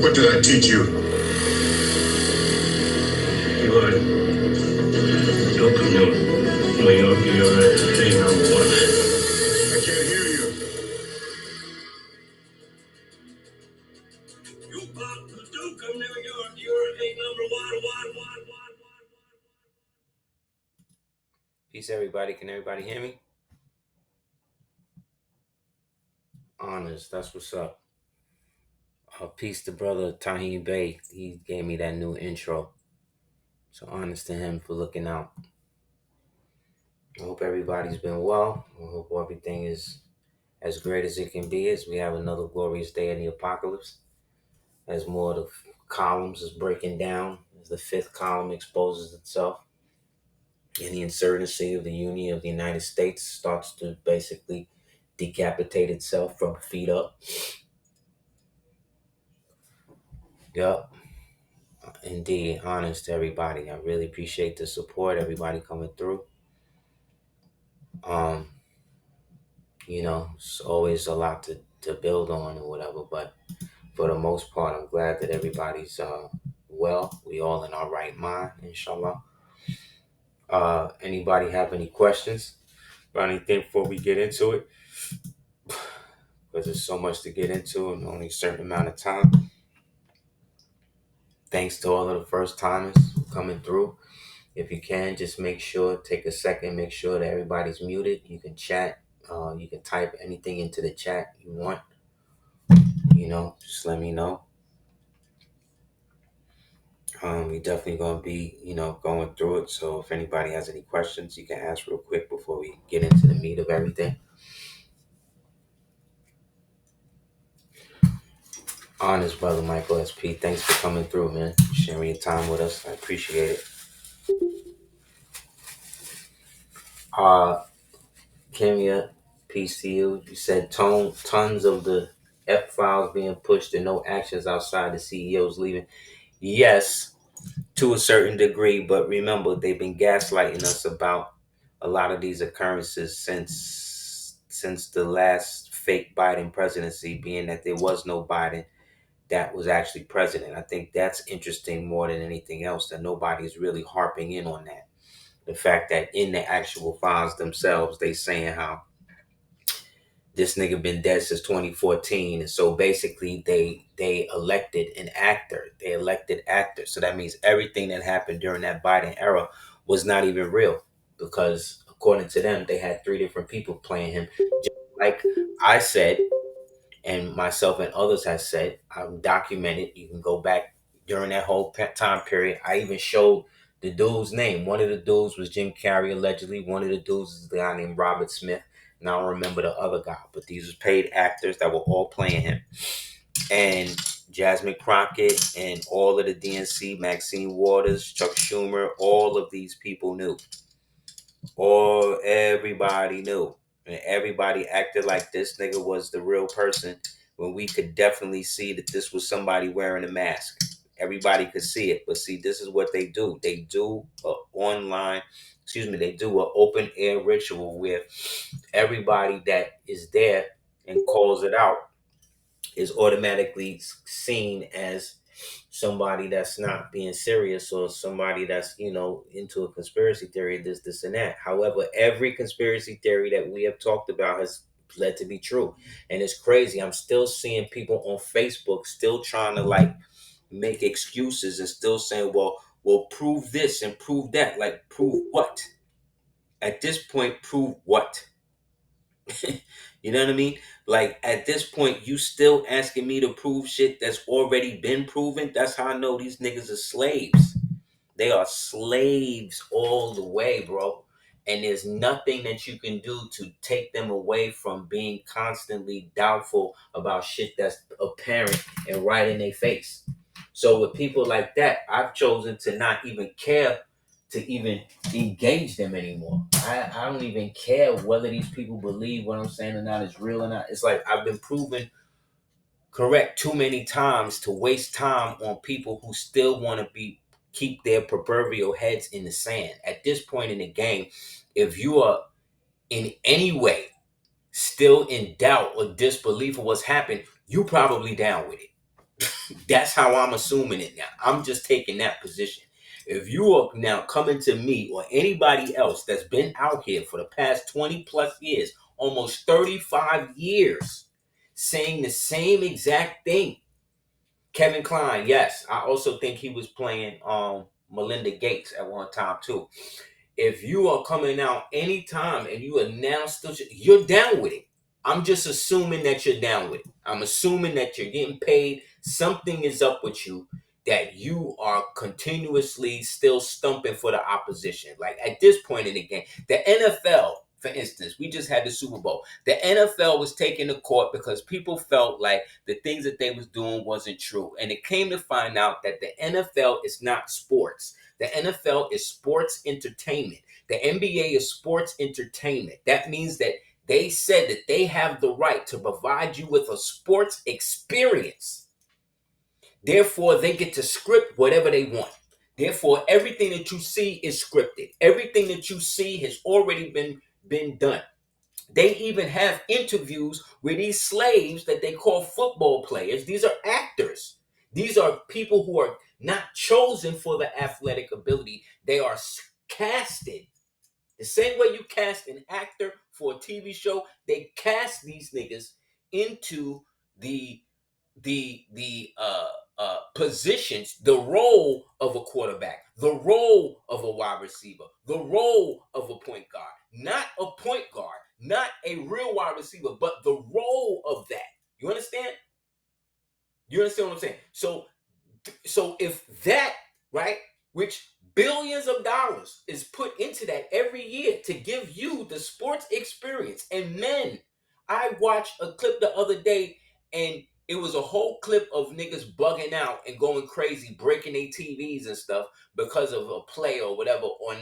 What did I teach you? You are document. You're a thing number one. I can't hear you. You bought the Duke of New York. You're a thing number one. Peace, everybody. Can everybody hear me? Honors, that's what's up. Peace to brother Tahim Bey. He gave me that new intro. So honest to him for looking out. I hope everybody's been well. I hope everything is as great as it can be as we have another glorious day in the apocalypse. As more of the columns is breaking down, as the fifth column exposes itself, and the insurgency of the Union of the United States starts to basically decapitate itself from feet up. Yup. Indeed, honest to everybody. I really appreciate the support, everybody coming through. Um, it's always a lot to build on or whatever, but for the most part, I'm glad that everybody's well. We all in our right mind, inshallah. Anybody have any questions about anything before we get into it? Because there's so much to get into in only a certain amount of time. Thanks to all of the first timers coming through. If you can, just make sure, take a second, make sure that everybody's muted. You can chat. You can type anything into the chat you want. Just let me know. We definitely going to be, going through it. So if anybody has any questions, you can ask real quick before we get into the meat of everything. Honest, brother Michael SP. Thanks for coming through, man. Sharing your time with us. I appreciate it. Kenya, peace to you. You said tons of the F files being pushed and no actions outside the CEOs leaving. Yes, to a certain degree, but remember, they've been gaslighting us about a lot of these occurrences since the last fake Biden presidency, being that there was no Biden that was actually president. I think that's interesting more than anything else, that nobody's really harping in on that. The fact that in the actual files themselves, they saying how this nigga been dead since 2014, and so basically they elected an actor. They elected actors. So that means everything that happened during that Biden era was not even real, because according to them, they had three different people playing him. Just like I said, and myself and others have said, I'm documented. You can go back during that whole time period. I even showed the dude's name. One of the dudes was Jim Carrey, allegedly. One of the dudes is the guy named Robert Smith. And I don't remember the other guy, but these was paid actors that were all playing him. And Jasmine Crockett and all of the DNC, Maxine Waters, Chuck Schumer, all of these people knew. Everybody knew. And everybody acted like this nigga was the real person, when we could definitely see that this was somebody wearing a mask. Everybody could see it. But see, this is what they do. They do they do an open air ritual where everybody that is there and calls it out is automatically seen as somebody that's not being serious, or somebody that's into a conspiracy theory, this and that. However, every conspiracy theory that we have talked about has led to be true. And it's crazy, I'm still seeing people on Facebook still trying to like make excuses and still saying, well, prove this and prove that. Like, prove what? At this point, prove what? You know what I mean? Like, at this point, you still asking me to prove shit that's already been proven? That's how I know these niggas are slaves. They are slaves all the way, bro. And there's nothing that you can do to take them away from being constantly doubtful about shit that's apparent and right in their face. So with people like that, I've chosen to not even care to even engage them anymore. I don't even care whether these people believe what I'm saying or not is real or not. It's like I've been proven correct too many times to waste time on people who still want to keep their proverbial heads in the sand. At this point in the game, if you are in any way still in doubt or disbelief of what's happened, you probably down with it. That's how I'm assuming it now. I'm just taking that position. If you are now coming to me or anybody else that's been out here for the past 20 plus years, almost 35 years, saying the same exact thing. Kevin Kline, yes, I also think he was playing Melinda Gates at one time too. If you are coming out anytime and you announce you're down with it. I'm just assuming that you're down with it. I'm assuming that you're getting paid. Something is up with you, that you are continuously still stumping for the opposition. Like at this point in the game, the NFL, for instance, we just had the Super Bowl. The NFL was taking the court because people felt like the things that they was doing wasn't true. And it came to find out that the NFL is not sports. The NFL is sports entertainment. The NBA is sports entertainment. That means that they said that they have the right to provide you with a sports experience. Therefore, they get to script whatever they want. Therefore, everything that you see is scripted. Everything that you see has already been done. They even have interviews with these slaves that they call football players. These are actors. These are people who are not chosen for the athletic ability. They are casted. The same way you cast an actor for a TV show, they cast these niggas into the positions, the role of a quarterback, the role of a wide receiver, the role of a point guard, not a point guard, not a real wide receiver, but the role of that. You understand? You understand what I'm saying? So if that, right, which billions of dollars is put into that every year to give you the sports experience. And men, I watched a clip the other day and it was a whole clip of niggas bugging out and going crazy, breaking their TVs and stuff because of a play or whatever on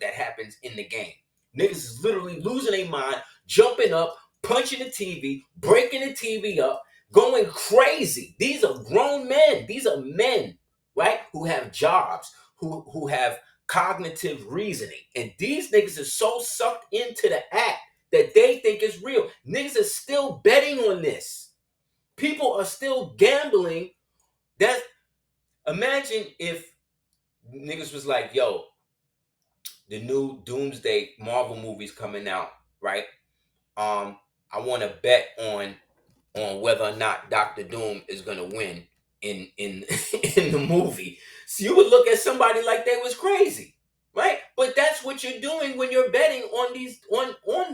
that happens in the game. Niggas is literally losing their mind, jumping up, punching the TV, breaking the TV up, going crazy. These are grown men. These are men, right? Who have jobs, who have cognitive reasoning. And these niggas are so sucked into the act that they think it's real. Niggas are still betting on this. People are still gambling. Imagine if niggas was like, yo, the new Doomsday Marvel movies coming out, right? I want to bet on whether or not Doctor Doom is gonna win in in the movie. So you would look at somebody like they was crazy, right? But that's what you're doing when you're betting on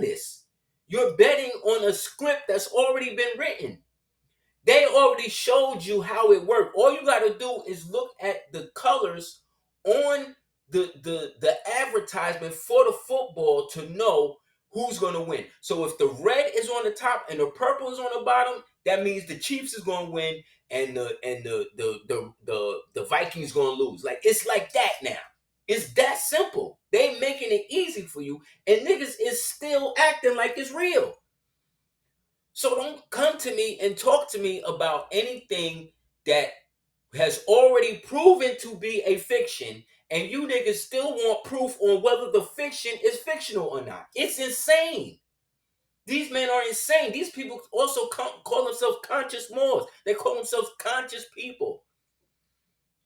this. You're betting on a script that's already been written. They already showed you how it worked. All you got to do is look at the colors on the advertisement for the football to know who's going to win. So if the red is on the top and the purple is on the bottom, that means the Chiefs is going to win and the Vikings going to lose. Like it's like that now. It's that simple. They making it easy for you, and niggas is still acting like it's real. So don't come to me and talk to me about anything that has already proven to be a fiction, and you niggas still want proof on whether the fiction is fictional or not. It's insane. These men are insane. These people also call themselves conscious Moors. They call themselves conscious people.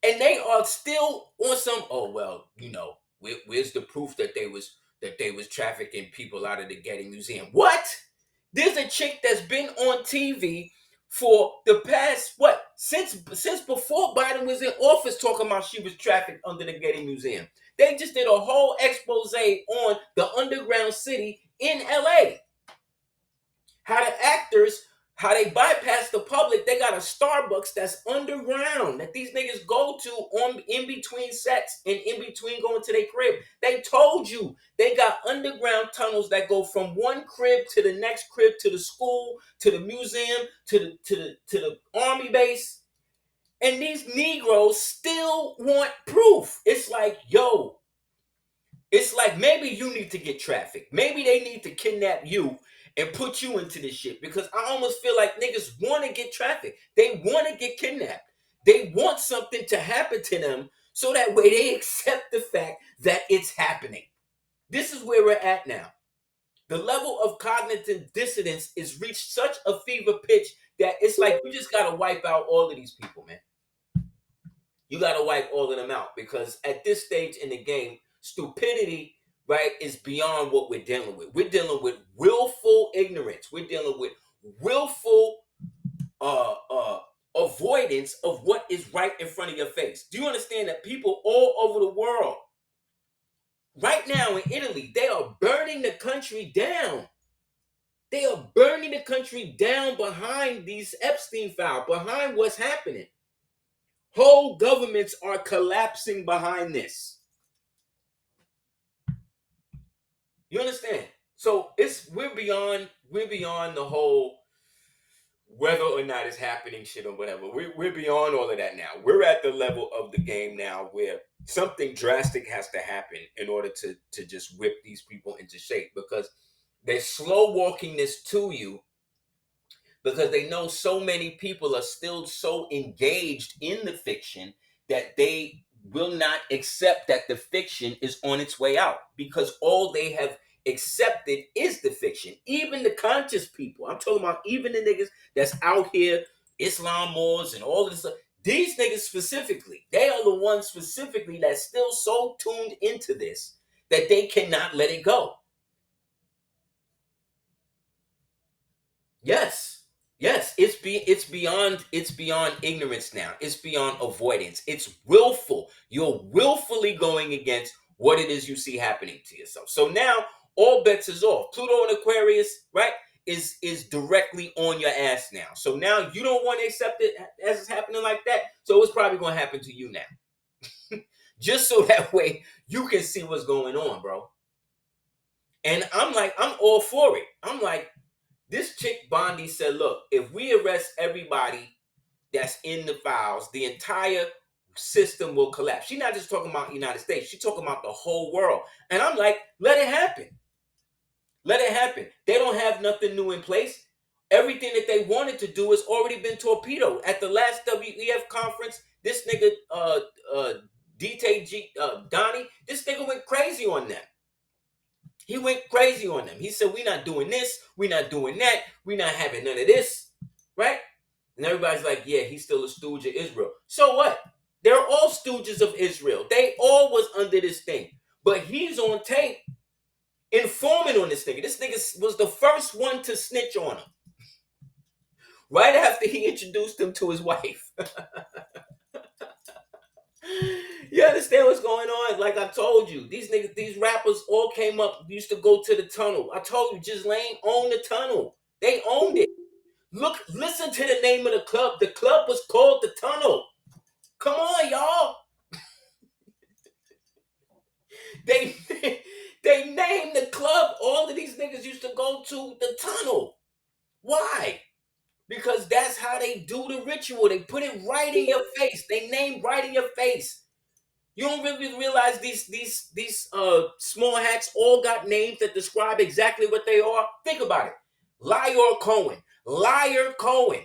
And they are still on some, oh, well, where's the proof that they was trafficking people out of the Getty Museum? What? There's a chick that's been on TV for the past, since before Biden was in office, talking about she was trafficked under the Getty Museum. They just did a whole expose on the underground city in LA. How the actors, how they bypass the public. They got a Starbucks that's underground that these niggas go to in between sets and in between going to their crib. They told you they got underground tunnels that go from one crib to the next crib, to the school, to the museum, to the army base. And these Negroes still want proof. It's like, yo, it's like maybe you need to get trafficked. Maybe they need to kidnap you and put you into this shit, because I almost feel like niggas want to get trafficked. They want to get kidnapped. They want something to happen to them so that way they accept the fact that it's happening. This is where we're at now. The level of cognitive dissonance is reached such a fever pitch that it's like you just gotta wipe out all of these people, man. You gotta wipe all of them out because at this stage in the game, stupidity, right, is beyond what we're dealing with. We're dealing with willful ignorance. We're dealing with willful avoidance of what is right in front of your face. Do you understand that people all over the world, right now in Italy, they are burning the country down. They are burning the country down behind these Epstein files, behind what's happening. Whole governments are collapsing behind this. You understand? So we're beyond the whole whether or not it's happening shit or whatever. We're beyond all of that now. We're at the level of the game now where something drastic has to happen in order to just whip these people into shape, because they're slow walking this to you because they know so many people are still so engaged in the fiction that they will not accept that the fiction is on its way out, because all they have accepted is the fiction. Even the conscious people, I'm talking about even the niggas that's out here, Islam Moors and all of this stuff, these niggas specifically, they are the ones specifically that's still so tuned into this that they cannot let it go. Yes, it's beyond ignorance now. It's beyond avoidance. It's willful. You're willfully going against what it is you see happening to yourself. So now all bets is off. Pluto and Aquarius, right, is directly on your ass now. So now you don't want to accept it as it's happening like that. So it's probably going to happen to you now. Just so that way you can see what's going on, bro. And I'm all for it. I'm like, this chick Bondi said, look, if we arrest everybody that's in the files, the entire system will collapse. She's not just talking about the United States. She's talking about the whole world. And I'm like, let it happen. Let it happen. They don't have nothing new in place. Everything that they wanted to do has already been torpedoed. At the last WEF conference, this nigga, DTG, Donnie, this nigga went crazy on them. He went crazy on them. He said, we're not doing this. We're not doing that. We're not having none of this. Right? And everybody's like, yeah, he's still a stooge of Israel. So what? They're all stooges of Israel. They all was under this thing. But he's on tape informing on this nigga. This nigga was the first one to snitch on him. Right after he introduced him to his wife. You understand what's going on? Like I told you, these niggas, these rappers all came up, used to go to the tunnel. I told you, Ghislaine owned the tunnel. They owned it. Look, listen to the name of the club. The club was called the Tunnel. Come on, y'all. They named the club. All of these niggas used to go to the Tunnel. Why? Because that's how they do the ritual. They put it right in your face. They name right in your face. You don't really realize these small hats all got names that describe exactly what they are. Think about it. Liar Cohen. Liar Cohen.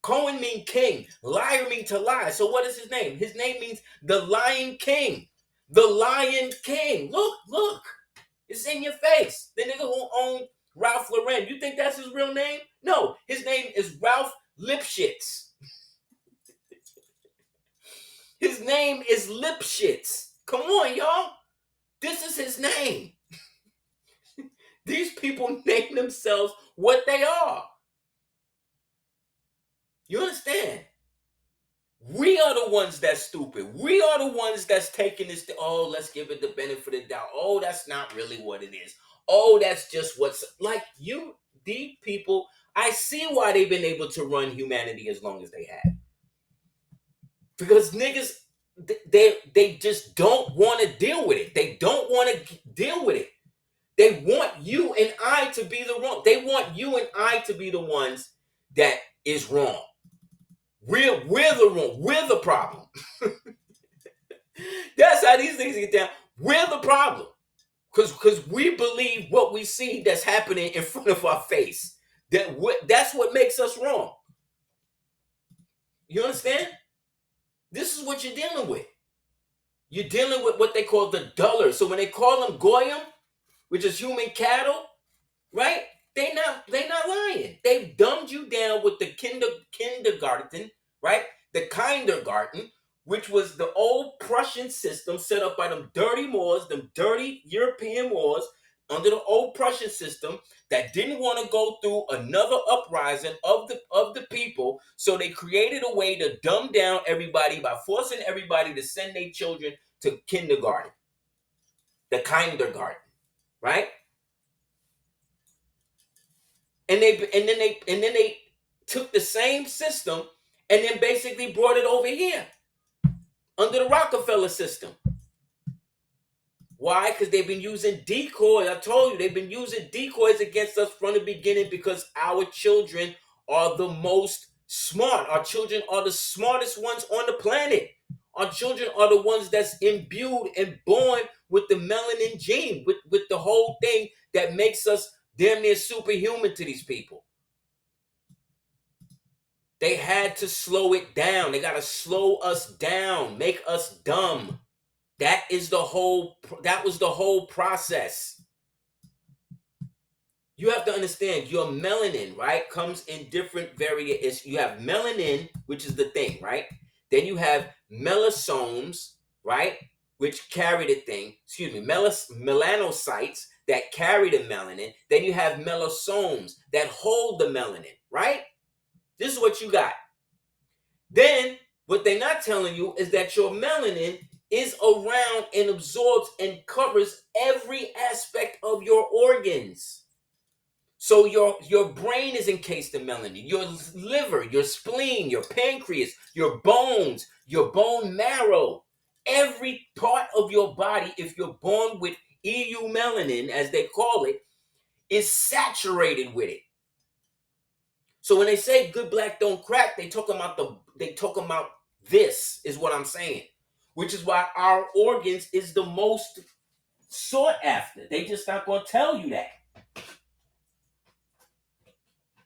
Cohen means king. Liar means to lie. So what is his name? His name means the Lion King. The Lion King. Look. It's in your face. The nigga who owned Ralph Lauren. You think that's his real name? No. His name is Ralph Lipschitz. His name is Lipschitz. Come on, y'all. This is his name. These people name themselves what they are. You understand? We are the ones that's stupid. We are the ones that's taking this, oh, let's give it the benefit of the doubt. Oh, that's not really what it is. Oh, that's just what's, like you, these people, I see why they've been able to run humanity as long as they have. Because niggas, they just don't want to deal with it. They don't want to deal with it. They want you and I to be the wrong. They want you and I to be the ones that is wrong. We're the wrong. We're the problem. That's how these things get down. We're the problem. Because we believe what we see that's happening in front of our face. That's what makes us wrong. You understand? This is what you're dealing with. You're dealing with what they call the dullers. So when they call them goyim, which is human cattle, right? They not lying. They've dumbed you down with the kindergarten, right? The kindergarten, which was the old Prussian system set up by them dirty Moors, them dirty European Moors under the old Prussian system that didn't want to go through another uprising of the people, so they created a way to dumb down everybody by forcing everybody to send their children to kindergarten, the kindergarten, right? And then they took the same system and then basically brought it over here under the Rockefeller system. Why? Because they've been using decoys. I told you, they've been using decoys against us from the beginning because our children are the most smart. Our children are the smartest ones on the planet. Our children are the ones that's imbued and born with the melanin gene, with the whole thing that makes us damn near superhuman to these people. They had to slow it down. They got to slow us down, make us dumb. That was the whole process. You have to understand your melanin, right, comes in different variants. You have melanin, which is the thing, right? Then you have melosomes, right, which carry the thing. Excuse me, melanocytes that carry the melanin. Then you have melosomes that hold the melanin, right? This is what you got. Then what they're not telling you is that your melanin is around and absorbs and covers every aspect of your organs. So your brain is encased in melanin, your liver, your spleen, your pancreas, your bones, your bone marrow, every part of your body, if you're born with EU melanin, as they call it, is saturated with it. So when they say good black don't crack, they talking about this is what I'm saying, which is why our organs is the most sought after. They just not going to tell you that.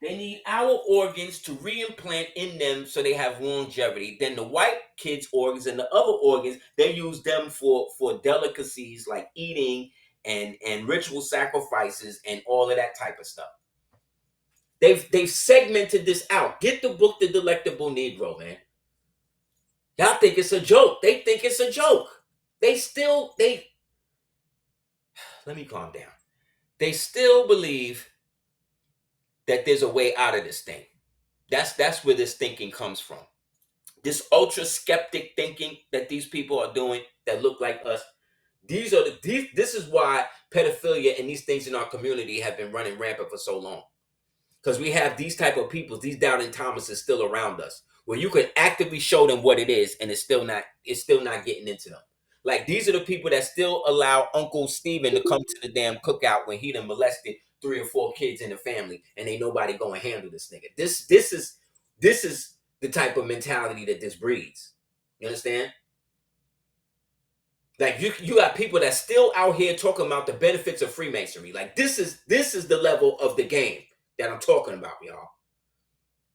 They need our organs to reimplant in them so they have longevity. Then the white kids' organs and the other organs, they use them for delicacies like eating and ritual sacrifices and all of that type of stuff. They've segmented this out. Get the book, The Delectable Negro, man. Y'all think it's a joke. They think it's a joke. Let me calm down. They still believe that there's a way out of this thing. That's where this thinking comes from. This ultra skeptic thinking that these people are doing that look like us. This is why pedophilia and these things in our community have been running rampant for so long. Because we have these type of people, these doubting Thomases still around us, where you can actively show them what it is, and it's still not getting into them. Like, these are the people that still allow Uncle Steven to come to the damn cookout when he done molested 3 or 4 kids in the family, and ain't nobody gonna handle this nigga. This is the type of mentality that this breeds. You understand? Like, you got people that still out here talking about the benefits of Freemasonry. Like, this is the level of the game that I'm talking about, y'all.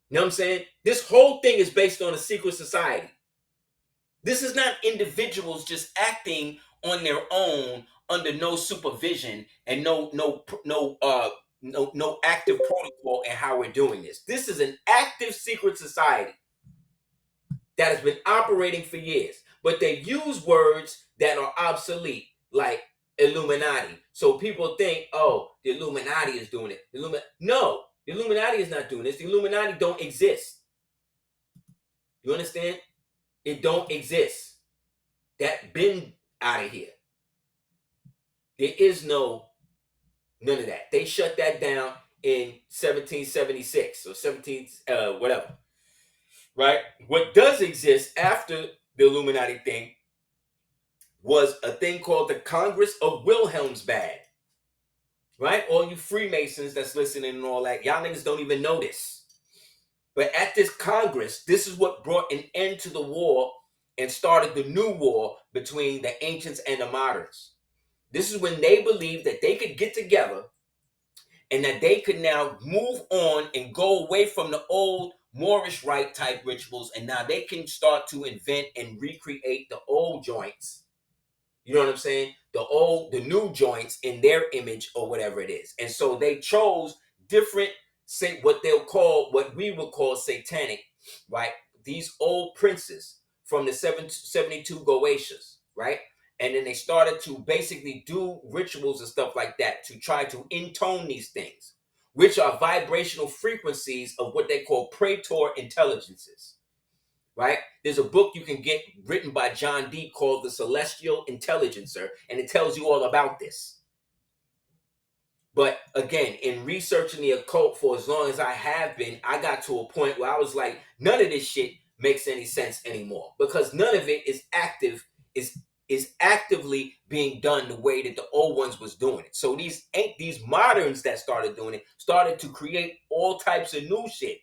You know what I'm saying? This whole thing is based on a secret society. This is not individuals just acting on their own under no supervision and no active protocol in how we're doing this. This is an active secret society that has been operating for years, but they use words that are obsolete, like Illuminati. So people think, oh, the Illuminati is doing it. No, the Illuminati is not doing this. The Illuminati don't exist. You understand? It don't exist. That been out of here. There is none of that. They shut that down in 1776 or 17 whatever. Right? What does exist after the Illuminati thing was a thing called the Congress of Wilhelmsbad. Right? All you Freemasons that's listening and all that, y'all niggas don't even know this. But at this Congress, this is what brought an end to the war and started the new war between the ancients and the moderns. This is when they believed that they could get together and that they could now move on and go away from the old Moorish rite type rituals, and now they can start to invent and recreate the old joints You know what I'm saying? The new joints in their image or whatever it is. And so they chose different, say what we would call satanic, right? These old princes from the 772 Goetias, right? And then they started to basically do rituals and stuff like that to try to intone these things, which are vibrational frequencies of what they call praetor intelligences, right? There's a book you can get written by John Dee called The Celestial Intelligencer, and it tells you all about this. But again, in researching the occult for as long as I have been, I got to a point where I was like, none of this shit makes any sense anymore, because none of it is actively being done the way that the old ones was doing it. So these moderns that started doing it started to create all types of new shit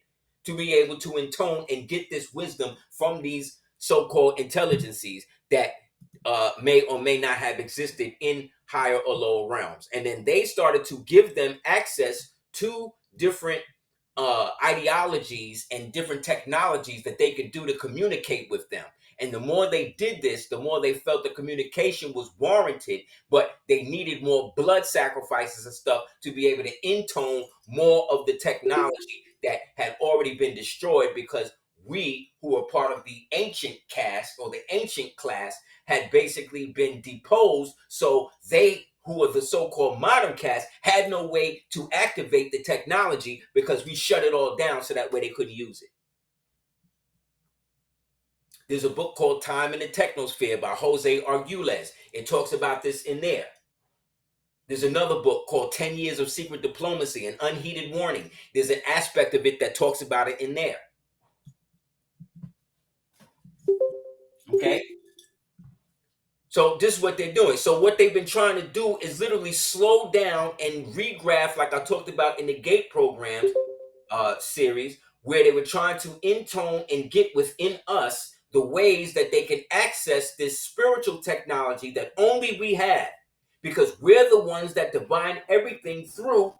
to be able to intone and get this wisdom from these so-called intelligencies that may or may not have existed in higher or lower realms. And then they started to give them access to different ideologies and different technologies that they could do to communicate with them. And the more they did this, the more they felt the communication was warranted, but they needed more blood sacrifices and stuff to be able to intone more of the technology that had already been destroyed, because we, who are part of the ancient caste or the ancient class, had basically been deposed. So they, who are the so-called modern caste, had no way to activate the technology because we shut it all down so that way they couldn't use it. There's a book called Time in the Technosphere by Jose Arguelles. It talks about this in there. There's another book called 10 Years of Secret Diplomacy, an Unheeded Warning. There's an aspect of it that talks about it in there. Okay? So this is what they're doing. So what they've been trying to do is literally slow down and regraph, like I talked about in the Gate programs series, where they were trying to intone and get within us the ways that they can access this spiritual technology that only we have, because we're the ones that divine everything through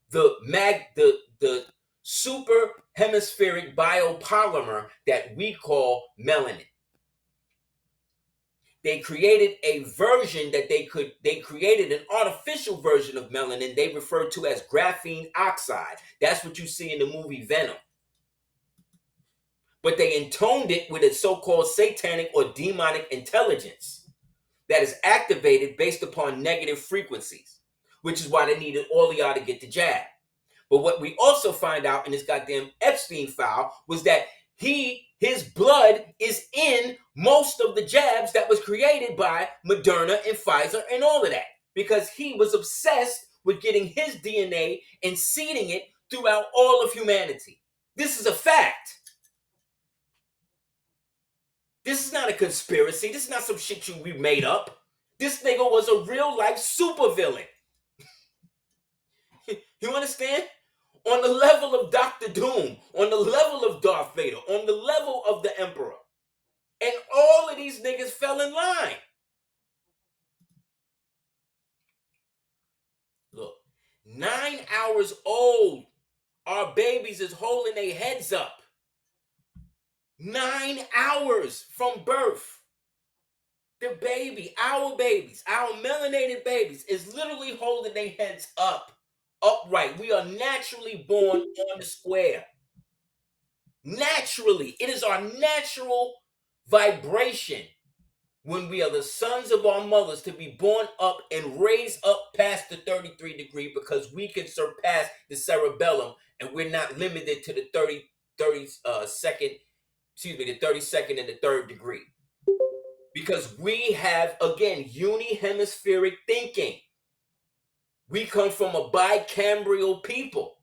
the super hemispheric biopolymer that we call melanin. They created a version that they created an artificial version of melanin they referred to as graphene oxide. That's what you see in the movie Venom. But they intoned it with a so-called satanic or demonic intelligence that is activated based upon negative frequencies, which is why they needed all of y'all to get the jab. But what we also find out in this goddamn Epstein file was that his blood is in most of the jabs that was created by Moderna and Pfizer and all of that, because he was obsessed with getting his DNA and seeding it throughout all of humanity. This is a fact. This is not a conspiracy. This is not some shit we made up. This nigga was a real life supervillain. You understand? On the level of Dr. Doom, on the level of Darth Vader, on the level of the Emperor. And all of these niggas fell in line. Look, 9 hours old, our babies is holding their heads up. 9 hours from birth. The baby, our babies, our melanated babies, is literally holding their heads up, upright. We are naturally born on the square. Naturally, it is our natural vibration when we are the sons of our mothers to be born up and raised up past the 33 degree, because we can surpass the cerebellum and we're not limited to the 32nd and the third degree. Because we have, again, unihemispheric thinking. We come from a bicambrial people,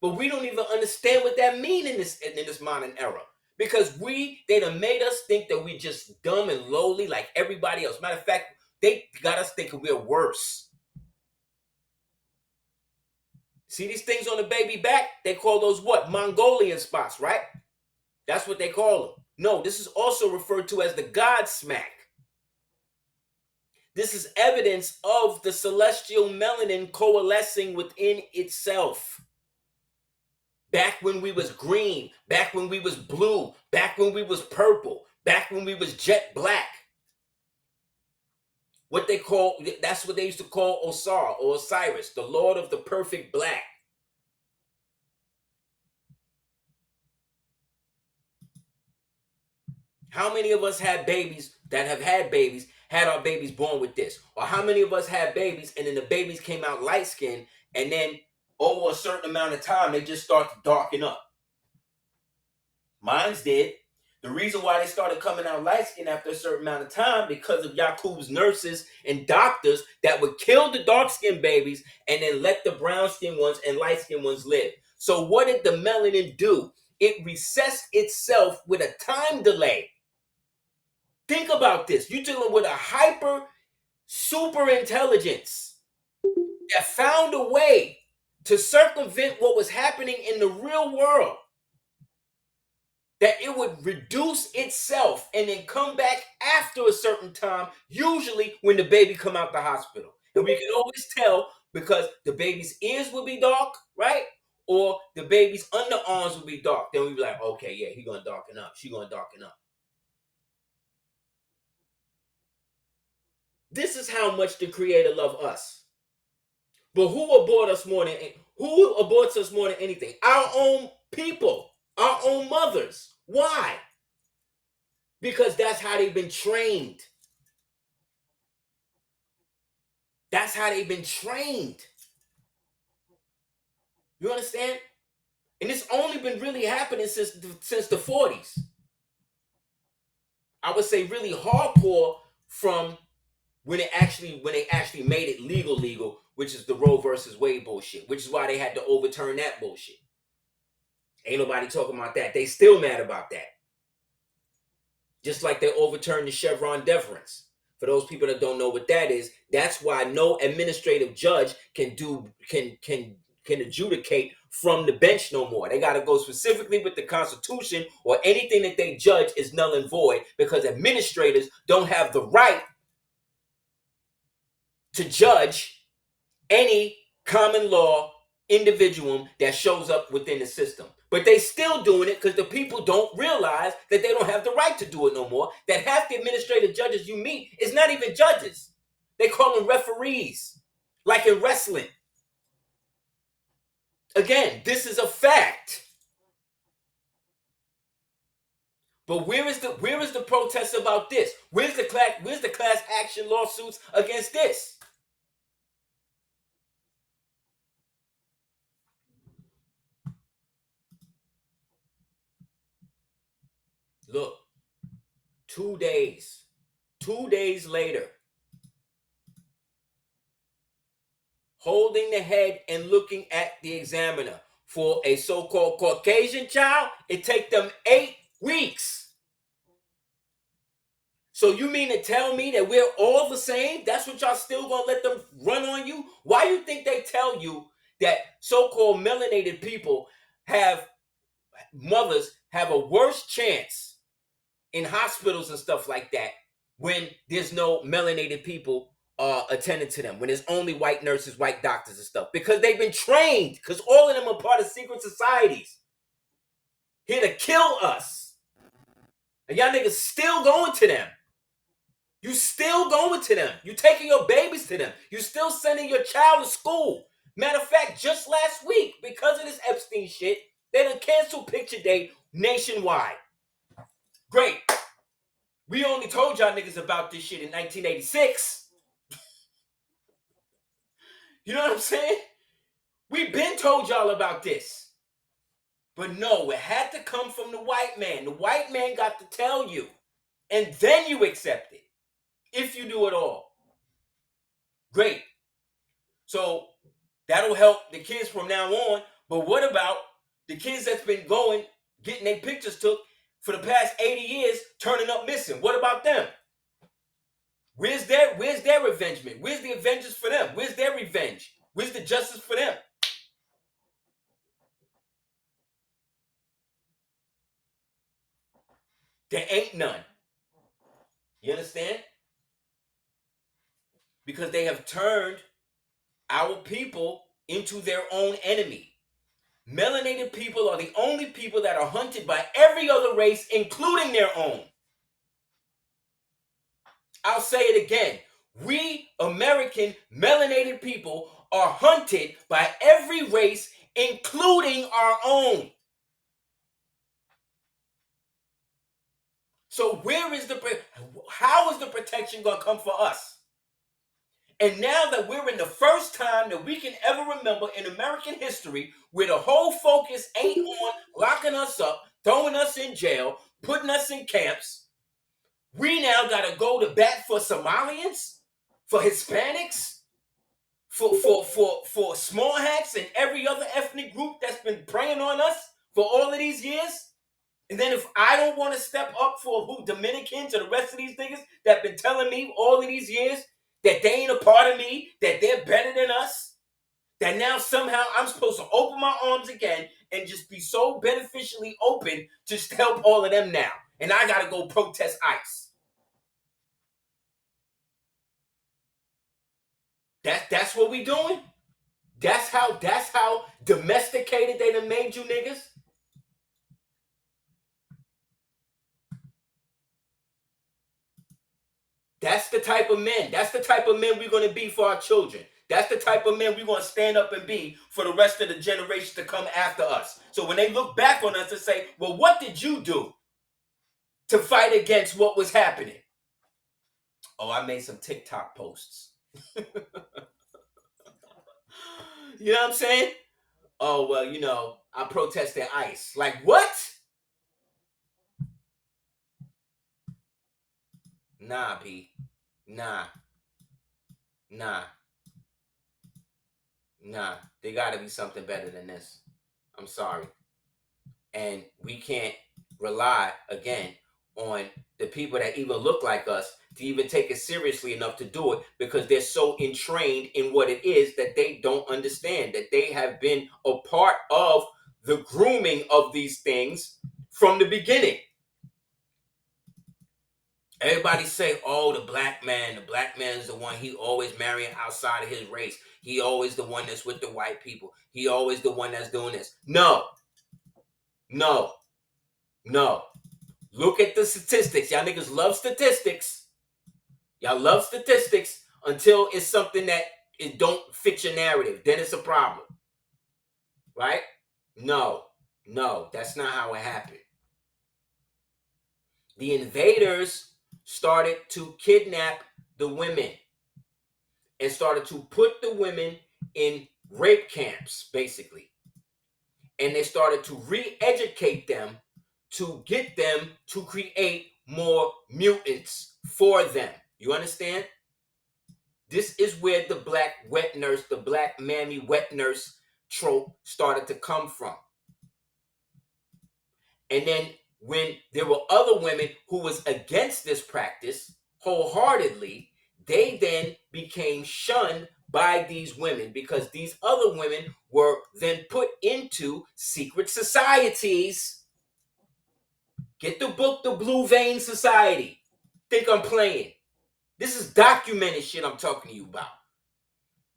but we don't even understand what that means in this modern era. Because they done made us think that we just dumb and lowly like everybody else. Matter of fact, they got us thinking we're worse. See these things on the baby back? They call those what? Mongolian spots, right? That's what they call them. No, this is also referred to as the God smack. This is evidence of the celestial melanin coalescing within itself. Back when we was green, back when we was blue, back when we was purple, back when we was jet black. That's what they used to call Osar or Osiris, the Lord of the perfect black. How many of us had babies that have had babies, had our babies born with this? Or how many of us had babies and then the babies came out light skinned and then over a certain amount of time they just start to darken up? Mine's did. The reason why they started coming out light skinned after a certain amount of time because of Yakub's nurses and doctors that would kill the dark skinned babies and then let the brown skinned ones and light skinned ones live. So what did the melanin do? It recessed itself with a time delay. Think about this. You're dealing with a hyper super intelligence that found a way to circumvent what was happening in the real world. That it would reduce itself and then come back after a certain time, usually when the baby come out the hospital. And we can always tell because the baby's ears will be dark, right? Or the baby's underarms will be dark. Then we'll be like, okay, yeah, he's going to darken up. She's going to darken up. This is how much the Creator loves us. But who aborts us more than anything? Our own people, our own mothers. Why? Because that's how they've been trained. That's how they've been trained. You understand? And it's only been really happening since the 40s. I would say really hardcore from when they actually made it legal, which is the Roe versus Wade bullshit, which is why they had to overturn that bullshit. Ain't nobody talking about that. They still mad about that. Just like they overturned the Chevron deference. For those people that don't know what that is, that's why no administrative judge can adjudicate from the bench no more. They got to go specifically with the Constitution, or anything that they judge is null and void, because administrators don't have the right to judge any common law individual that shows up within the system. But they still doing it because the people don't realize that they don't have the right to do it no more. That half the administrative judges you meet is not even judges. They call them referees, like in wrestling. Again, this is a fact. But where is the protest about this? Where's the class action lawsuits against this? Look, 2 days later, holding the head and looking at the examiner for a so-called Caucasian child, it take them 8 weeks. So you mean to tell me that we're all the same? That's what y'all still gonna let them run on you? Why you think they tell you that so-called melanated people mothers have a worse chance in hospitals and stuff like that when there's no melanated people attending to them, when there's only white nurses, white doctors and stuff? Because they've been trained, because all of them are part of secret societies here to kill us. And y'all niggas still going to them. You still going to them. You taking your babies to them. You still sending your child to school. Matter of fact, just last week, because of this Epstein shit, they done canceled picture day nationwide. Great. We only told y'all niggas about this shit in 1986. You know what I'm saying? We been told y'all about this. But no, it had to come from the white man. The white man got to tell you. And then you accept it. If you do it all. Great. So that'll help the kids from now on. But what about the kids that's been getting their pictures took for the past 80 years, turning up missing? What about them? Where's their revengement? Where's the avengers for them? Where's their revenge? Where's the justice for them? There ain't none. You understand? Because they have turned our people into their own enemy. Melanated people are the only people that are hunted by every other race, including their own. I'll say it again. We American melanated people are hunted by every race, including our own. So how is the protection going to come for us? And now that we're in the first time that we can ever remember in American history where the whole focus ain't on locking us up, throwing us in jail, putting us in camps, we now got to go to bat for Somalians, for Hispanics, for small hats and every other ethnic group that's been preying on us for all of these years. And then if I don't want to step up for Dominicans or the rest of these niggas that been telling me all of these years that they ain't a part of me, that they're better than us, that now somehow I'm supposed to open my arms again and just be so beneficially open just to help all of them now. And I got to go protest ICE. That's what we doing? That's how domesticated they done made you niggas? That's the type of men. That's the type of men we're going to be for our children. That's the type of men we're going to stand up and be for the rest of the generations to come after us. So when they look back on us and say, well, what did you do to fight against what was happening? Oh, I made some TikTok posts. You know what I'm saying? Oh, well, I protested ICE. Like, what? Nah, B. Nah. There got to be something better than this. I'm sorry. And we can't rely, again, on the people that even look like us to even take it seriously enough to do it because they're so entrained in what it is that they don't understand, that they have been a part of the grooming of these things from the beginning. Everybody say, oh, the black man is the one, he always marrying outside of his race. He always the one that's with the white people. He always the one that's doing this. No. Look at the statistics. Y'all niggas love statistics. Y'all love statistics until it's something that it don't fit your narrative. Then it's a problem. Right? No, that's not how it happened. The invaders started to kidnap the women and started to put the women in rape camps, basically. And they started to re-educate them to get them to create more mutants for them. You understand? This is where the black wet nurse, the black mammy wet nurse trope started to come from. And then when there were other women who was against this practice wholeheartedly, they then became shunned by these women because these other women were then put into secret societies. Get the book, The Blue Vein Society. Think I'm playing. This is documented shit I'm talking to you about.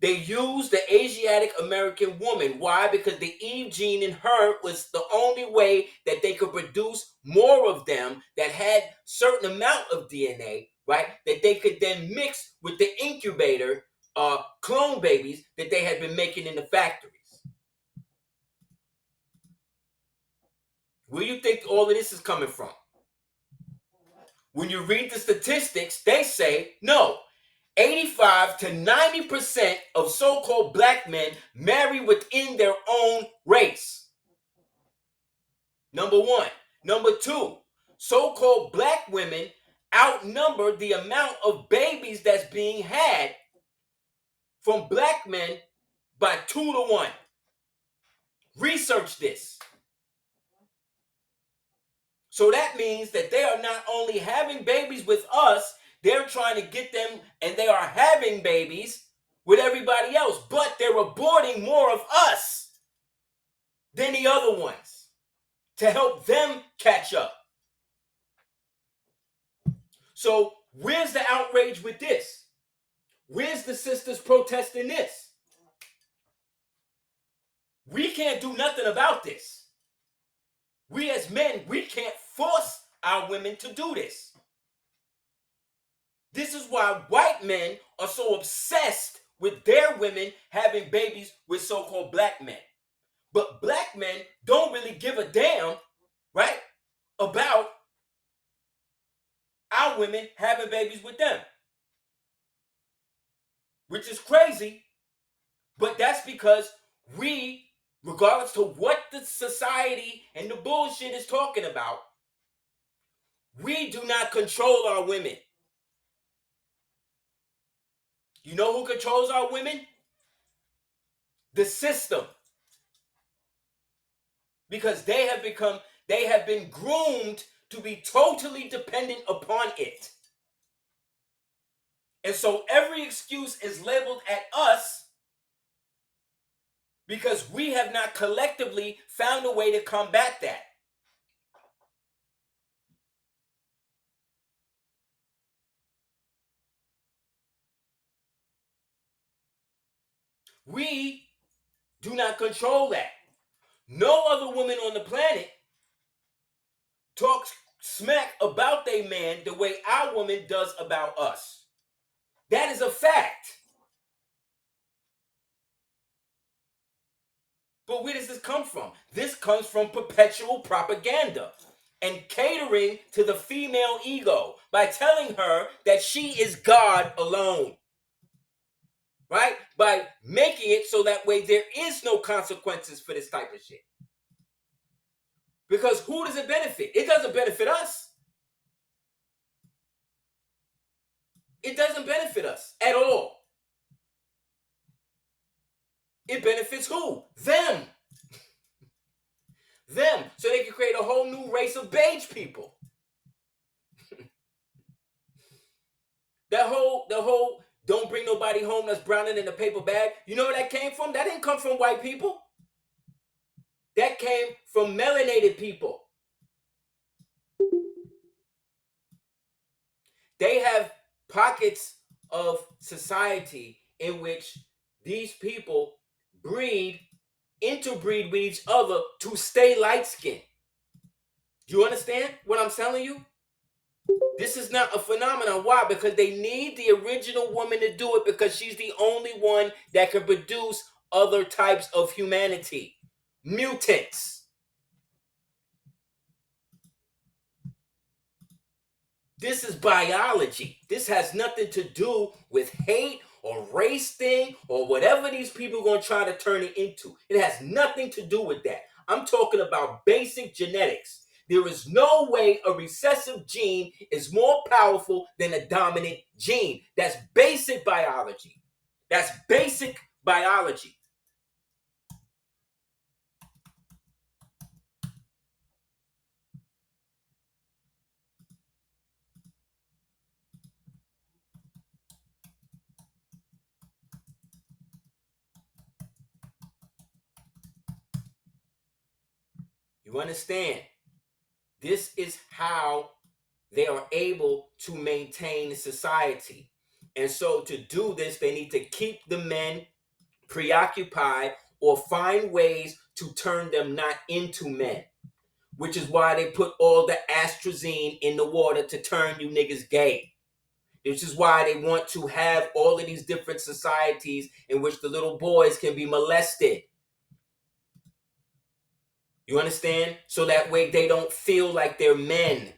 They used the Asiatic American woman. Why? Because the Eve gene in her was the only way that they could produce more of them that had certain amount of DNA, right? That they could then mix with the incubator clone babies that they had been making in the factories. Where do you think all of this is coming from? When you read the statistics, they say, no, 85 to 90% of so-called black men marry within their own race. Number one. Number two, so-called black women outnumber the amount of babies that's being had from black men by 2-1. Research this. So that means that they are not only having babies with us, they're trying to get them, and they are having babies with everybody else, but they're aborting more of us than the other ones to help them catch up. So where's the outrage with this? Where's the sisters protesting this? We can't do nothing about this. We as men, we can't force our women to do this. This is why white men are so obsessed with their women having babies with so-called black men. But black men don't really give a damn, right, about our women having babies with them. Which is crazy, but that's because we, regardless to what the society and the bullshit is talking about, we do not control our women. You know who controls our women? The system. Because they have been groomed to be totally dependent upon it. And so every excuse is labeled at us because we have not collectively found a way to combat that. We do not control that. No other woman on the planet talks smack about their man the way our woman does about us. That is a fact. But where does this come from? This comes from perpetual propaganda and catering to the female ego by telling her that she is God alone. Right? By making it so that way there is no consequences for this type of shit. Because who does it benefit? It doesn't benefit us. It doesn't benefit us at all. It benefits who? Them. Them. So they can create a whole new race of beige people. The whole don't bring nobody home that's browner than a paper bag. You know where that came from? That didn't come from white people. That came from melanated people. They have pockets of society in which these people interbreed with each other to stay light-skinned. Do you understand what I'm telling you? This is not a phenomenon. Why? Because they need the original woman to do it because she's the only one that can produce other types of humanity. Mutants. This is biology. This has nothing to do with hate or race thing or whatever these people are going to try to turn it into. It has nothing to do with that. I'm talking about basic genetics. There is no way a recessive gene is more powerful than a dominant gene. That's basic biology. That's basic biology. You understand? This is how they are able to maintain society. And so to do this, they need to keep the men preoccupied or find ways to turn them not into men, which is why they put all the astrazine in the water to turn you niggas gay. This is why they want to have all of these different societies in which the little boys can be molested. You understand? So that way they don't feel like they're men.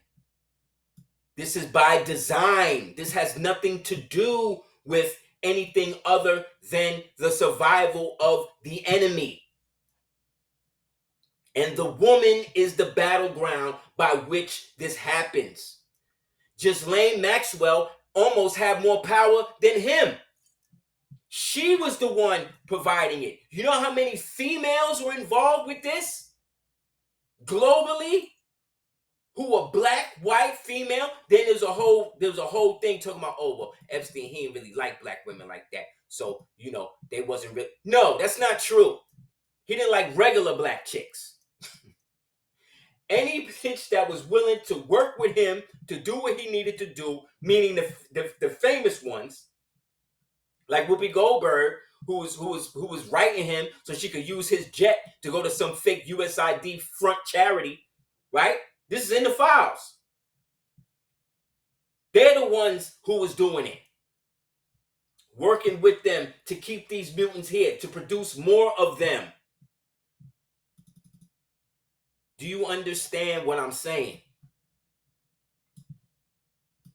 This is by design. This has nothing to do with anything other than the survival of the enemy. And the woman is the battleground by which this happens. Ghislaine Maxwell almost had more power than him. She was the one providing it. You know how many females were involved with this? Globally? Who were black, white, female? Then there's a whole thing talking about, oh, well, Epstein, he didn't really like black women like that. So, they wasn't really. No, that's not true. He didn't like regular black chicks. Any bitch that was willing to work with him to do what he needed to do, meaning the famous ones, like Whoopi Goldberg, who was writing him so she could use his jet to go to some fake USID front charity, right? This is in the files. They're the ones who was doing it. Working with them to keep these mutants here, to produce more of them. Do you understand what I'm saying?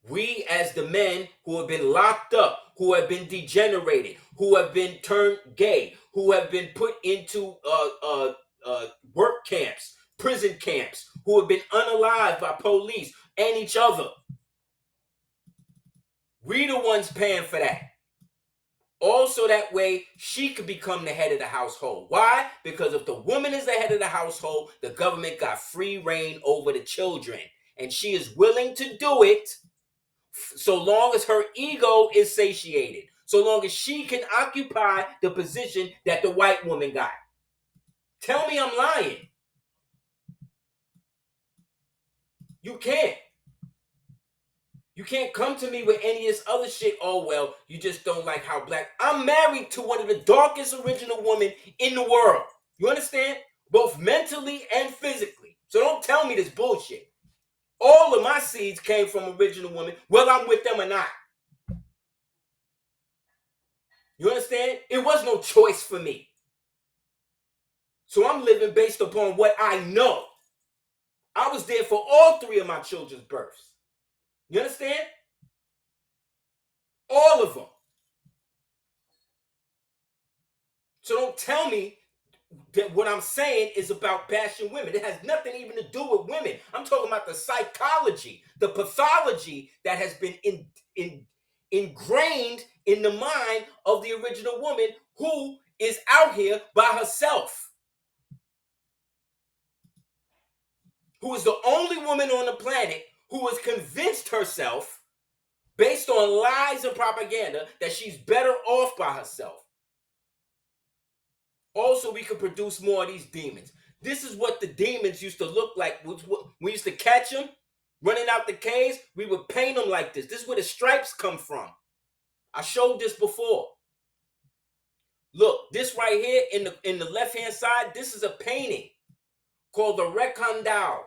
We, as the men who have been locked up, who have been degenerated, who have been turned gay, who have been put into work camps, prison camps, who have been unalived by police and each other. We the ones paying for that. Also, that way she could become the head of the household. Why? Because if the woman is the head of the household, the government got free reign over the children. And she is willing to do it so long as her ego is satiated. So long as she can occupy the position that the white woman got. Tell me I'm lying. You can't. You can't come to me with any of this other shit. Oh, well, you just don't like how black. I'm married to one of the darkest original women in the world. You understand? Both mentally and physically. So don't tell me this bullshit. All of my seeds came from original women, whether I'm with them or not. You understand? It was no choice for me. So I'm living based upon what I know. I was there for all three of my children's births. You understand? All of them. So don't tell me that what I'm saying is about bashing women. It has nothing even to do with women. I'm talking about the psychology, the pathology that has been ingrained in the mind of the original woman who is out here by herself. Who is the only woman on the planet who has convinced herself, based on lies and propaganda, that she's better off by herself. Also, we could produce more of these demons. This is what the demons used to look like. We used to catch them running out the caves. We would paint them like this. This is where the stripes come from. I showed this before. Look, this right here in the left-hand side, this is a painting called the Recondao.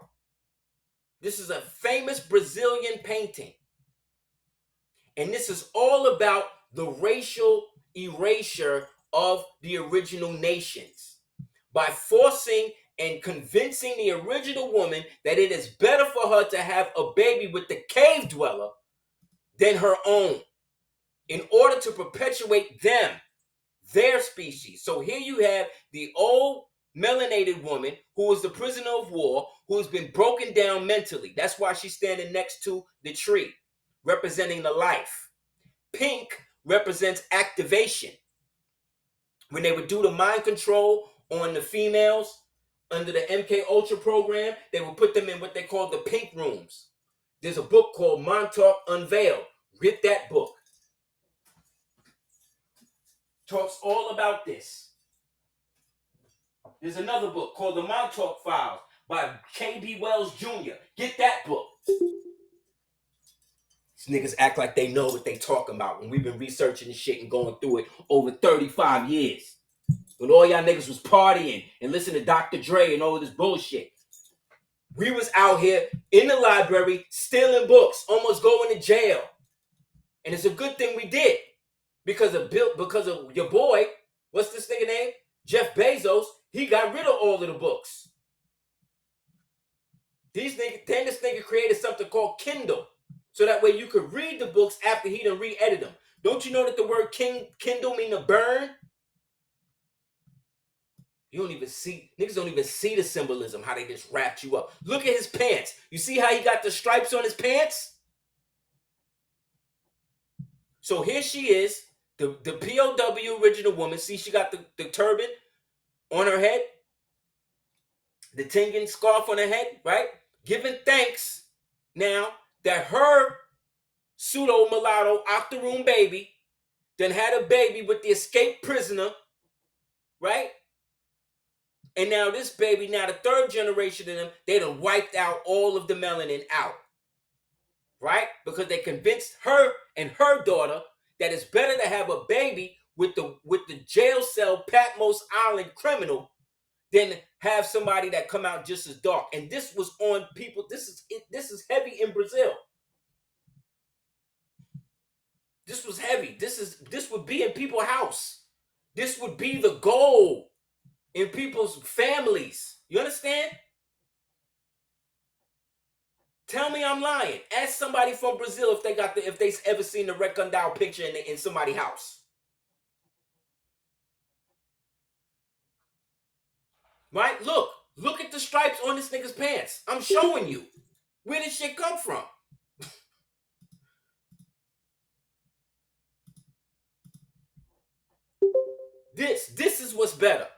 This is a famous Brazilian painting. And this is all about the racial erasure of the original nations by forcing and convincing the original woman that it is better for her to have a baby with the cave dweller than her own in order to perpetuate them, their species. So here you have the old melanated woman who is the prisoner of war, who has been broken down mentally. That's why she's standing next to the tree, representing the life. Pink represents activation. When they would do the mind control on the females under the MK Ultra program, they would put them in what they call the pink rooms. There's a book called Montauk Unveiled. Read that book. Talks all about this. There's another book called The Montauk Files by K.B. Wells Jr. Get that book. These niggas act like they know what they talking about when we've been researching this shit and going through it over 35 years. When all y'all niggas was partying and listening to Dr. Dre and all of this bullshit. We was out here in the library stealing books, almost going to jail. And it's a good thing we did. Because of your boy, what's this nigga name? Jeff Bezos, he got rid of all of the books. This nigga created something called Kindle. So that way you could read the books after he done re-edited them. Don't you know that the word Kindle mean to burn? Niggas don't even see the symbolism, how they just wrapped you up. Look at his pants. You see how he got the stripes on his pants? So here she is, the POW original woman. See, she got the turban on her head, the Tengan scarf on her head, right? Giving thanks now that her pseudo mulatto octoroon baby then had a baby with the escaped prisoner, right? And now this baby, now the third generation of them, they done wiped out all of the melanin out, right? Because they convinced her and her daughter that it's better to have a baby with the jail cell Patmos Island criminal than have somebody that come out just as dark. And this was on people. This is heavy in Brazil. This was heavy. This would be in people's house. This would be the goal in people's families. You understand? Tell me I'm lying. Ask somebody from Brazil if they ever seen the Red Condal picture in somebody's house. Right? Look at the stripes on this nigga's pants. I'm showing you. Where did shit come from? This is what's better.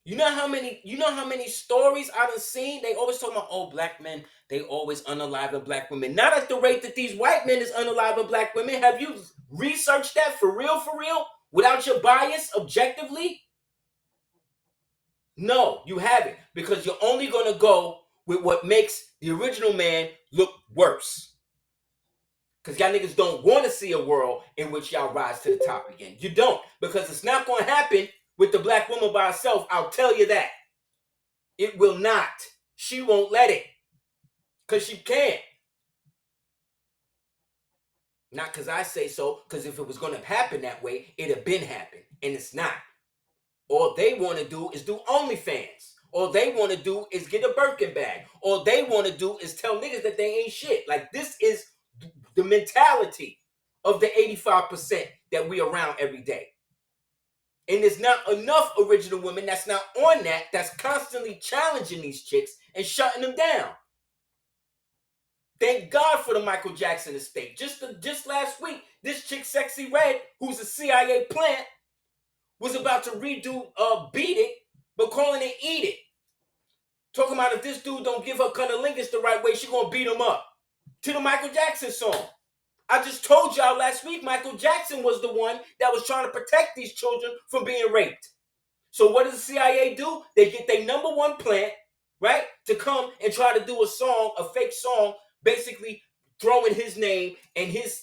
You know how many stories I done seen? They always talk about, oh, black men, they always unalive black women. Not at the rate that these white men is unalive black women. Have you researched that for real? Without your bias, objectively? No, you haven't. Because you're only gonna go with what makes the original man look worse. Because y'all niggas don't want to see a world in which y'all rise to the top again. You don't. Because it's not gonna happen with the black woman by herself. I'll tell you that. It will not. She won't let it. Because she can't. Not because I say so, because if it was going to happen that way, it'd have been happened. And it's not. All they want to do is do OnlyFans. All they want to do is get a Birkin bag. All they want to do is tell niggas that they ain't shit. Like, this is the mentality of the 85% that we around every day. And there's not enough original women that's not on that's constantly challenging these chicks and shutting them down. Thank God for the Michael Jackson estate. Just last week, this chick, Sexy Red, who's a CIA plant, was about to redo Beat It, but calling it Eat It. Talking about if this dude don't give her cunnilingus the right way, she gonna beat him up. To the Michael Jackson song. I just told y'all last week, Michael Jackson was the one that was trying to protect these children from being raped. So what does the CIA do? They get their number one plant, right, to come and try to do a fake song, basically throwing his name and his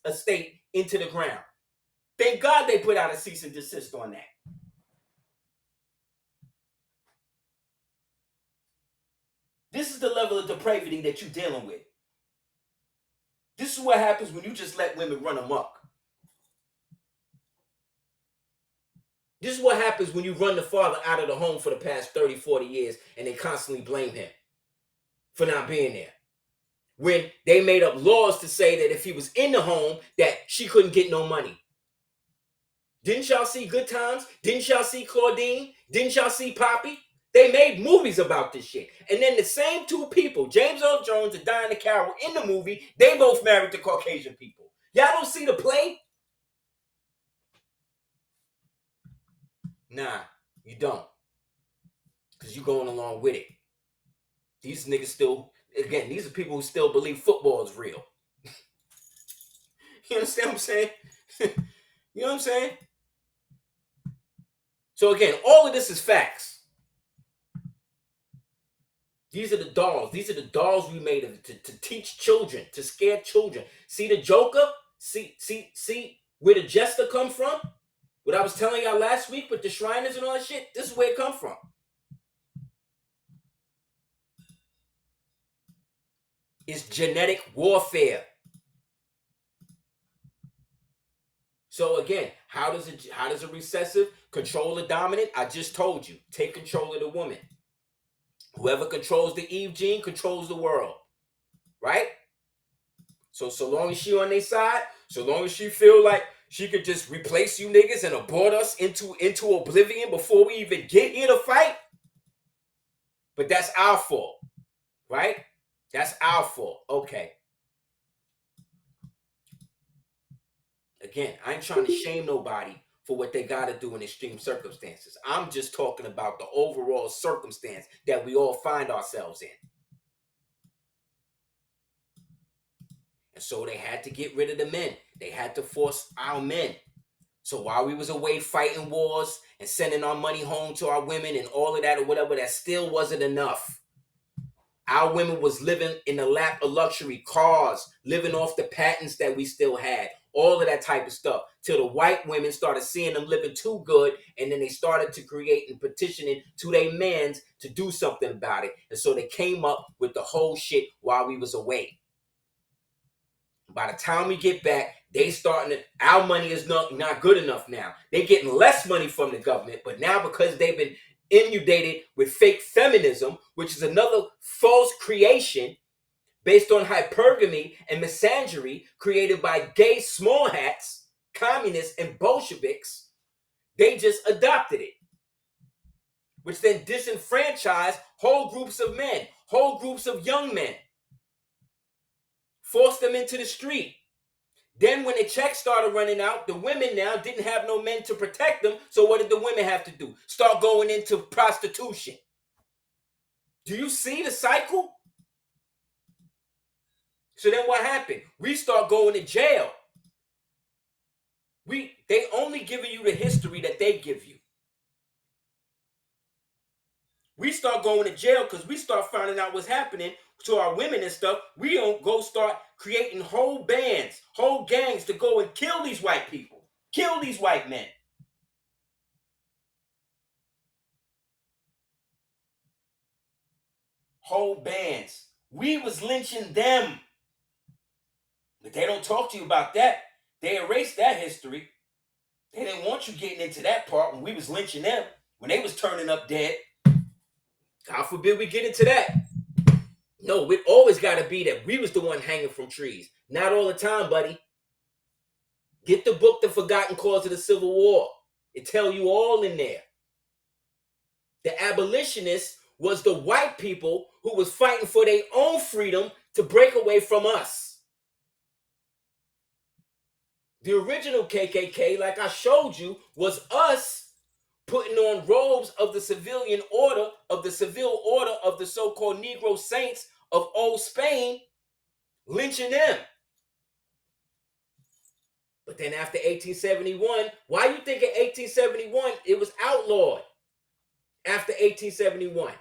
estate into the ground. Thank God they put out a cease and desist on that. This is the level of depravity that you're dealing with. This is what happens when you just let women run amok. This is what happens when you run the father out of the home for the past 30, 40 years and they constantly blame him for not being there. When they made up laws to say that if he was in the home, that she couldn't get no money. Didn't y'all see Good Times? Didn't y'all see Claudine? Didn't y'all see Poppy? They made movies about this shit. And then the same two people, James Earl Jones and Diana Carroll, in the movie, they both married to Caucasian people. Y'all don't see the play? Nah, you don't. Because you're going along with it. These niggas still, again, these are people who still believe football is real. You understand what I'm saying? You know what I'm saying? So again, all of this is facts. These are the dolls. These are the dolls we made to teach children, to scare children. See the Joker? See where the jester come from? What I was telling y'all last week with the Shriners and all that shit? This is where it come from. It's genetic warfare. So again, how does a recessive control the dominant? I just told you. Take control of the woman. Whoever controls the Eve gene controls the world. Right? So long as she on their side, so long as she feel like she could just replace you niggas and abort us into oblivion before we even get here to fight. But that's our fault. Right? That's our fault. Okay. Again, I ain't trying to shame nobody for what they got to do in extreme circumstances. I'm just talking about the overall circumstance that we all find ourselves in. And so they had to get rid of the men. They had to force our men. So while we was away fighting wars and sending our money home to our women and all of that or whatever, that still wasn't enough. Our women was living in the lap of luxury, cars, living off the patents that we still had, all of that type of stuff, till the white women started seeing them living too good, and then they started to create and petitioning to their mans to do something about it. And so they came up with the whole shit while we was away. By the time we get back, our money is not good enough now. They're getting less money from the government, but now because they've been inundated with fake feminism, which is another false creation based on hypergamy and misandry created by gay small hats, communists, and Bolsheviks, they just adopted it, which then disenfranchised whole groups of men, whole groups of young men, forced them into the street. Then when the checks started running out, the women now didn't have no men to protect them, so what did the women have to do? Start going into prostitution. Do you see the cycle? So then what happened? We start going to jail. They only giving you the history that they give you. We start going to jail because we start finding out what's happening to our women and stuff. We don't go start creating whole bands, whole gangs to go and kill these white people, kill these white men. Whole bands. We was lynching them. But they don't talk to you about that. They erased that history. They didn't want you getting into that part when we was lynching them, when they was turning up dead. God forbid we get into that. No, it always got to be that we was the one hanging from trees. Not all the time, buddy. Get the book, The Forgotten Cause of the Civil War. It tell you all in there. The abolitionists was the white people who was fighting for their own freedom to break away from us. The original KKK, like I showed you, was us putting on robes of the civilian order, of the civil order of the so-called Negro saints of old Spain, lynching them. But then after 1871, why you think in 1871 it was outlawed? After 1871.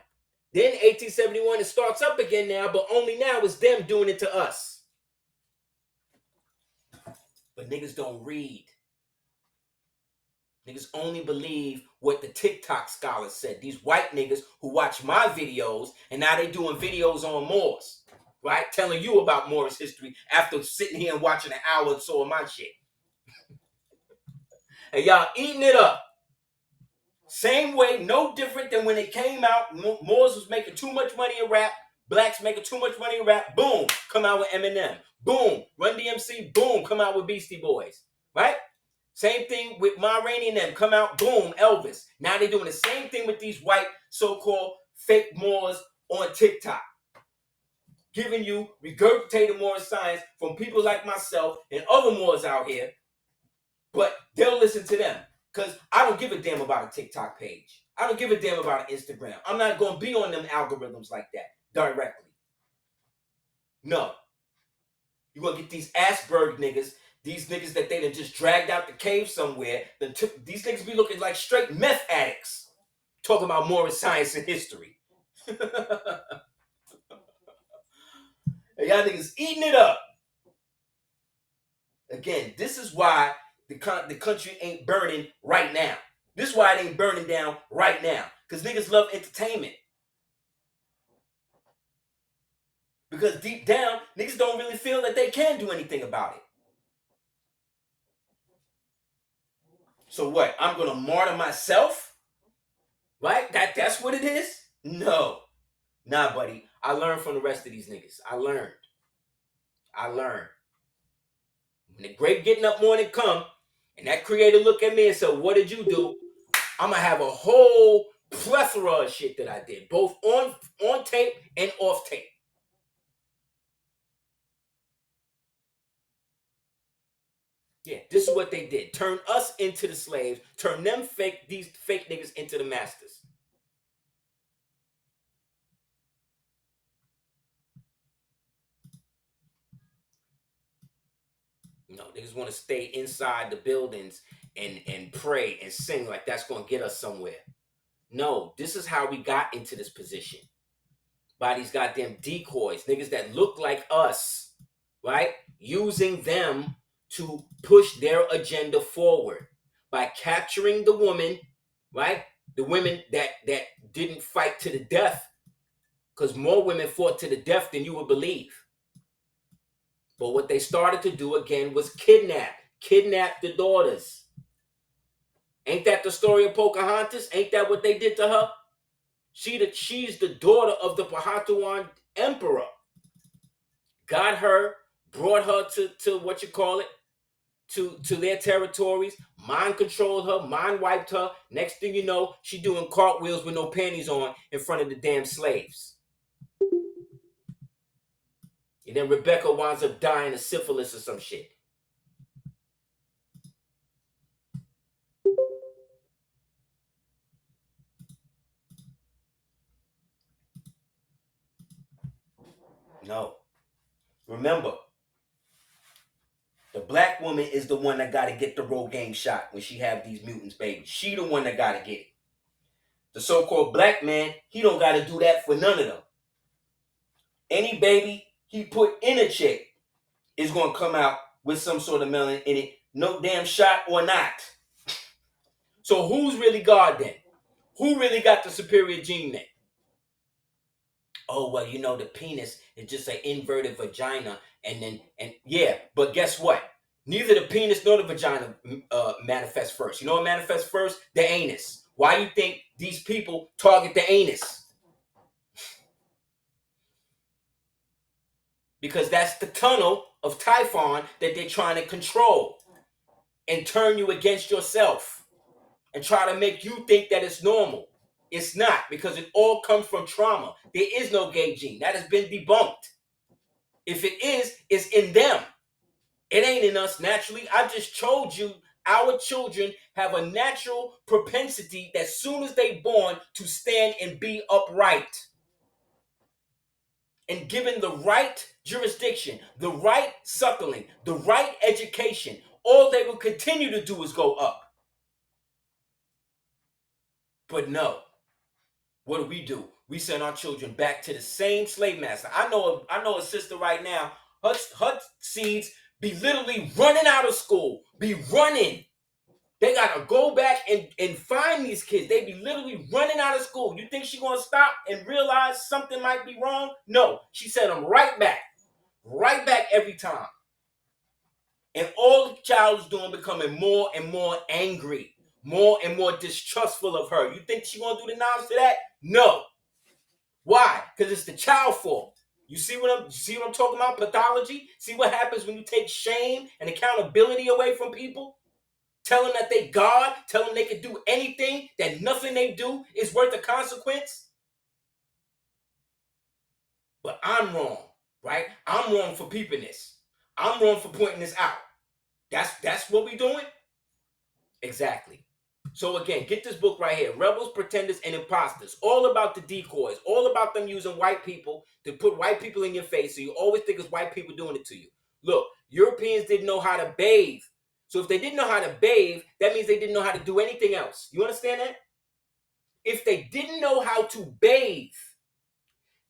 Then 1871 it starts up again now, but only now it's them doing it to us. But niggas don't read. Niggas only believe what the TikTok scholars said. These white niggas who watch my videos and now they doing videos on Moors, right? Telling you about Moorish history after sitting here and watching an hour or so of my shit. And y'all eating it up. Same way, no different than when it came out. Moors was making too much money in rap. Blacks making too much money in rap. Boom, come out with Eminem. Boom, Run DMC. Boom, come out with Beastie Boys. Right? Same thing with Ma Rainey and them. Come out, boom, Elvis. Now they're doing the same thing with these white so-called fake Moors on TikTok. Giving you regurgitated Moorish science from people like myself and other Moors out here. But they'll listen to them. Because I don't give a damn about a TikTok page. I don't give a damn about an Instagram. I'm not going to be on them algorithms like that directly. No. You're going to get these Asperg niggas, these niggas that they done just dragged out the cave somewhere. These niggas be looking like straight meth addicts. Talking about Moorish science and history. And y'all niggas eating it up. Again, this is why the country ain't burning right now. This is why it ain't burning down right now. Because niggas love entertainment. Because deep down, niggas don't really feel that they can do anything about it. So what? I'm going to martyr myself? Right? That's what it is? No. Nah, buddy. I learned from the rest of these niggas. I learned. When the great getting up morning come, and that creator look at me and said, what did you do? I'm going to have a whole plethora of shit that I did, both on tape and off tape. Yeah, this is what they did. Turn us into the slaves. Turn these fake niggas into the masters. You know, niggas want to stay inside the buildings and pray and sing like that's going to get us somewhere. No, this is how we got into this position. By these goddamn decoys, niggas that look like us, right? Using them to push their agenda forward by capturing the woman, right? The women that didn't fight to the death, because more women fought to the death than you would believe. But what they started to do again was kidnap the daughters. Ain't that the story of Pocahontas? Ain't that what they did to her? She's the daughter of the Powhatan emperor. Got her, brought her to what you call it, to their territories, mind controlled her, mind wiped her. Next thing you know, she doing cartwheels with no panties on in front of the damn slaves. And then Rebecca winds up dying of syphilis or some shit. No. Remember, the black woman is the one that got to get the Rogaine shot when she have these mutants, baby. She the one that got to get it. The so-called black man, he don't got to do that for none of them. Any baby he put in a chick is going to come out with some sort of melanin in it, no damn shot or not. So who's really God then? Who really got the superior gene then? Oh, well, the penis is just an inverted vagina. And yeah, but guess what? Neither the penis nor the vagina manifest first. You know what manifests first? The anus. Why do you think these people target the anus? Because that's the tunnel of Typhon that they're trying to control and turn you against yourself and try to make you think that it's normal. It's not, because it all comes from trauma. There is no gay gene. That has been debunked. If it is, it's in them. It ain't in us naturally. I just told you our children have a natural propensity that as soon as they're born to stand and be upright. And given the right jurisdiction, the right suckling, the right education, all they will continue to do is go up. But no. What do? We send our children back to the same slave master. I know a sister right now, her seeds be literally running out of school, be running. They gotta go back and find these kids. They be literally running out of school. You think she gonna stop and realize something might be wrong? No, she sent them right back every time. And all the child is doing, becoming more and more angry, more and more distrustful of her. You think she gonna do the knobs to that? No. Why? Because it's the child fault. You see what I'm talking about? Pathology? See what happens when you take shame and accountability away from people? Tell them that they God, tell them they can do anything, that nothing they do is worth a consequence. But I'm wrong, right? I'm wrong for peeping this. I'm wrong for pointing this out. That's what we doing? Exactly. So again, get this book right here, Rebels, Pretenders, and Imposters. All about the decoys, all about them using white people to put white people in your face, so you always think it's white people doing it to you. Look, Europeans didn't know how to bathe. So if they didn't know how to bathe, that means they didn't know how to do anything else. You understand that? If they didn't know how to bathe,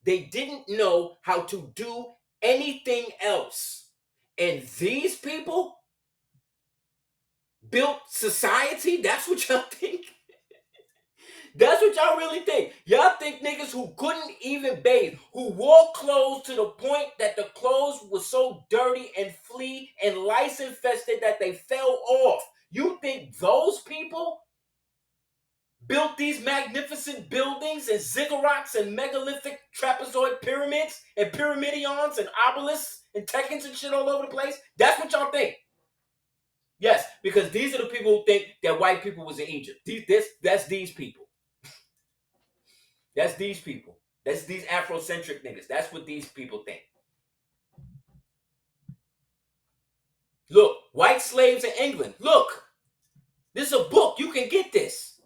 they didn't know how to do anything else. And these people built society? That's what y'all think? That's what y'all really think. Y'all think niggas who couldn't even bathe, who wore clothes to the point that the clothes were so dirty and flea and lice infested that they fell off. You think those people built these magnificent buildings and ziggurats and megalithic trapezoid pyramids and pyramidions and obelisks and tekens and shit all over the place? That's what y'all think. Yes, because these are the people who think that white people was in Egypt. That's these people. That's these people. That's these Afrocentric niggas. That's what these people think. Look, white slaves in England. Look, this is a book. You can get this.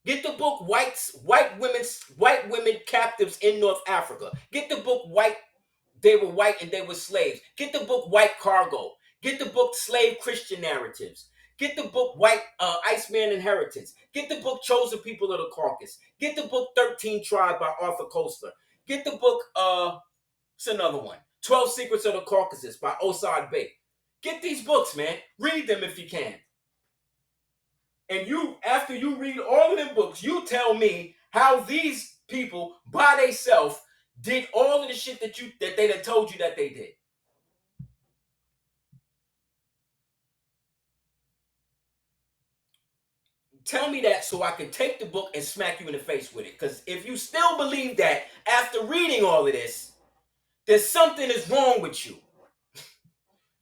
Get the book White Women Captives in North Africa. Get the book They Were White and They Were Slaves. Get the book White Cargo. Get the book Slave Christian Narratives. Get the book White Iceman Inheritance. Get the book Chosen People of the Caucasus. Get the book 13 Tribes by Arthur Koestler. Get the book, what's another one? 12 Secrets of the Caucasus by Osad Bey. Get these books, man. Read them if you can. And you, after you read all of them books, you tell me how these people, by themselves, did all of the shit that they done told you that they did. Tell me that so I can take the book and smack you in the face with it. Because if you still believe that after reading all of this, there's something is wrong with you.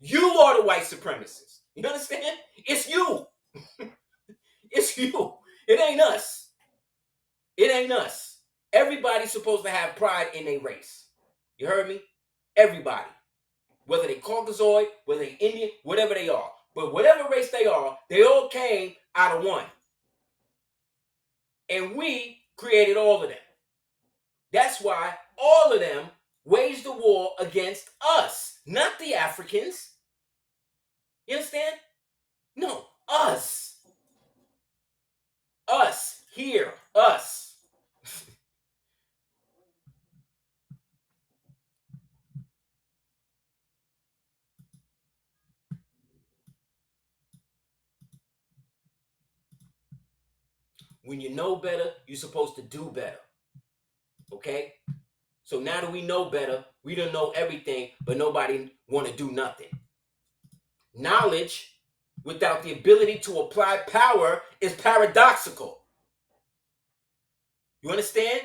You are the white supremacist. You understand? It's you. It's you. It ain't us. It ain't us. Everybody's supposed to have pride in their race. You heard me? Everybody. Whether they Caucasoid, whether they Indian, whatever they are. But whatever race they are, they all came out of one. And we created all of them. That's why all of them waged the war against us, not the Africans. You understand? No, us. Us. Here. Us. When you know better, you're supposed to do better. Okay? So now that we know better, we don't know everything, but nobody want to do nothing. Knowledge without the ability to apply power is paradoxical. You understand?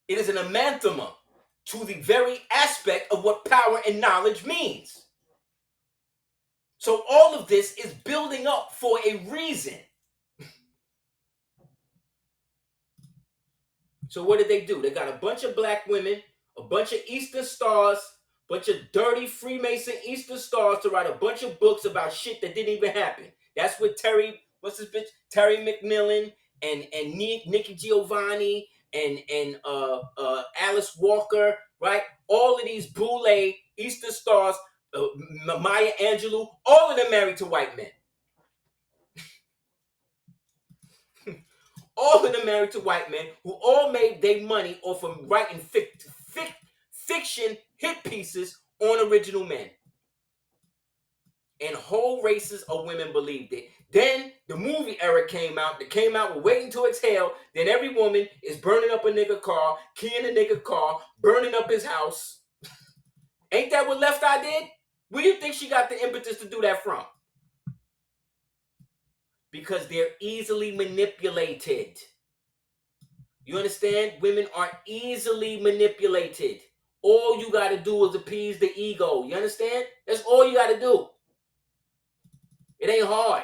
It is an anathema to the very aspect of what power and knowledge means. So all of this is building up for a reason. So what did they do? They got a bunch of black women, a bunch of Eastern stars, a bunch of dirty Freemason Eastern stars to write a bunch of books about shit that didn't even happen. That's what Terry, what's his bitch? Terry McMillan and Nikki Giovanni and Alice Walker, right? All of these Boule Eastern stars, Maya Angelou, all of them married to white men. All of them married to white men who all made their money off of writing fiction hit pieces on original men. And whole races of women believed it. Then the movie era came out. That came out with Waiting to Exhale. Then every woman is burning up a nigga car, keying a nigga car, burning up his house. Ain't that what Left Eye did? Where do you think she got the impetus to do that from? Because they're easily manipulated. You understand? Women are easily manipulated. All you got to do is appease the ego. You understand? That's all you got to do. It ain't hard.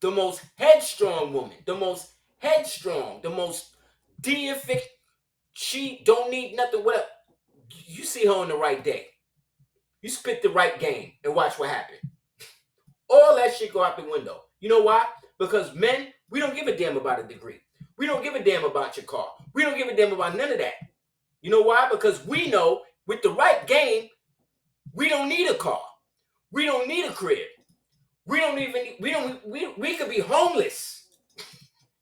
The most headstrong woman, the most headstrong, the most deific, she don't need nothing. Whatever. You see her on the right day. You spit the right game and watch what happens. All that shit go out the window. You know why? Because men, we don't give a damn about a degree. We don't give a damn about your car. We don't give a damn about none of that. You know why? Because we know with the right game, we don't need a car. We don't need a crib. We could be homeless.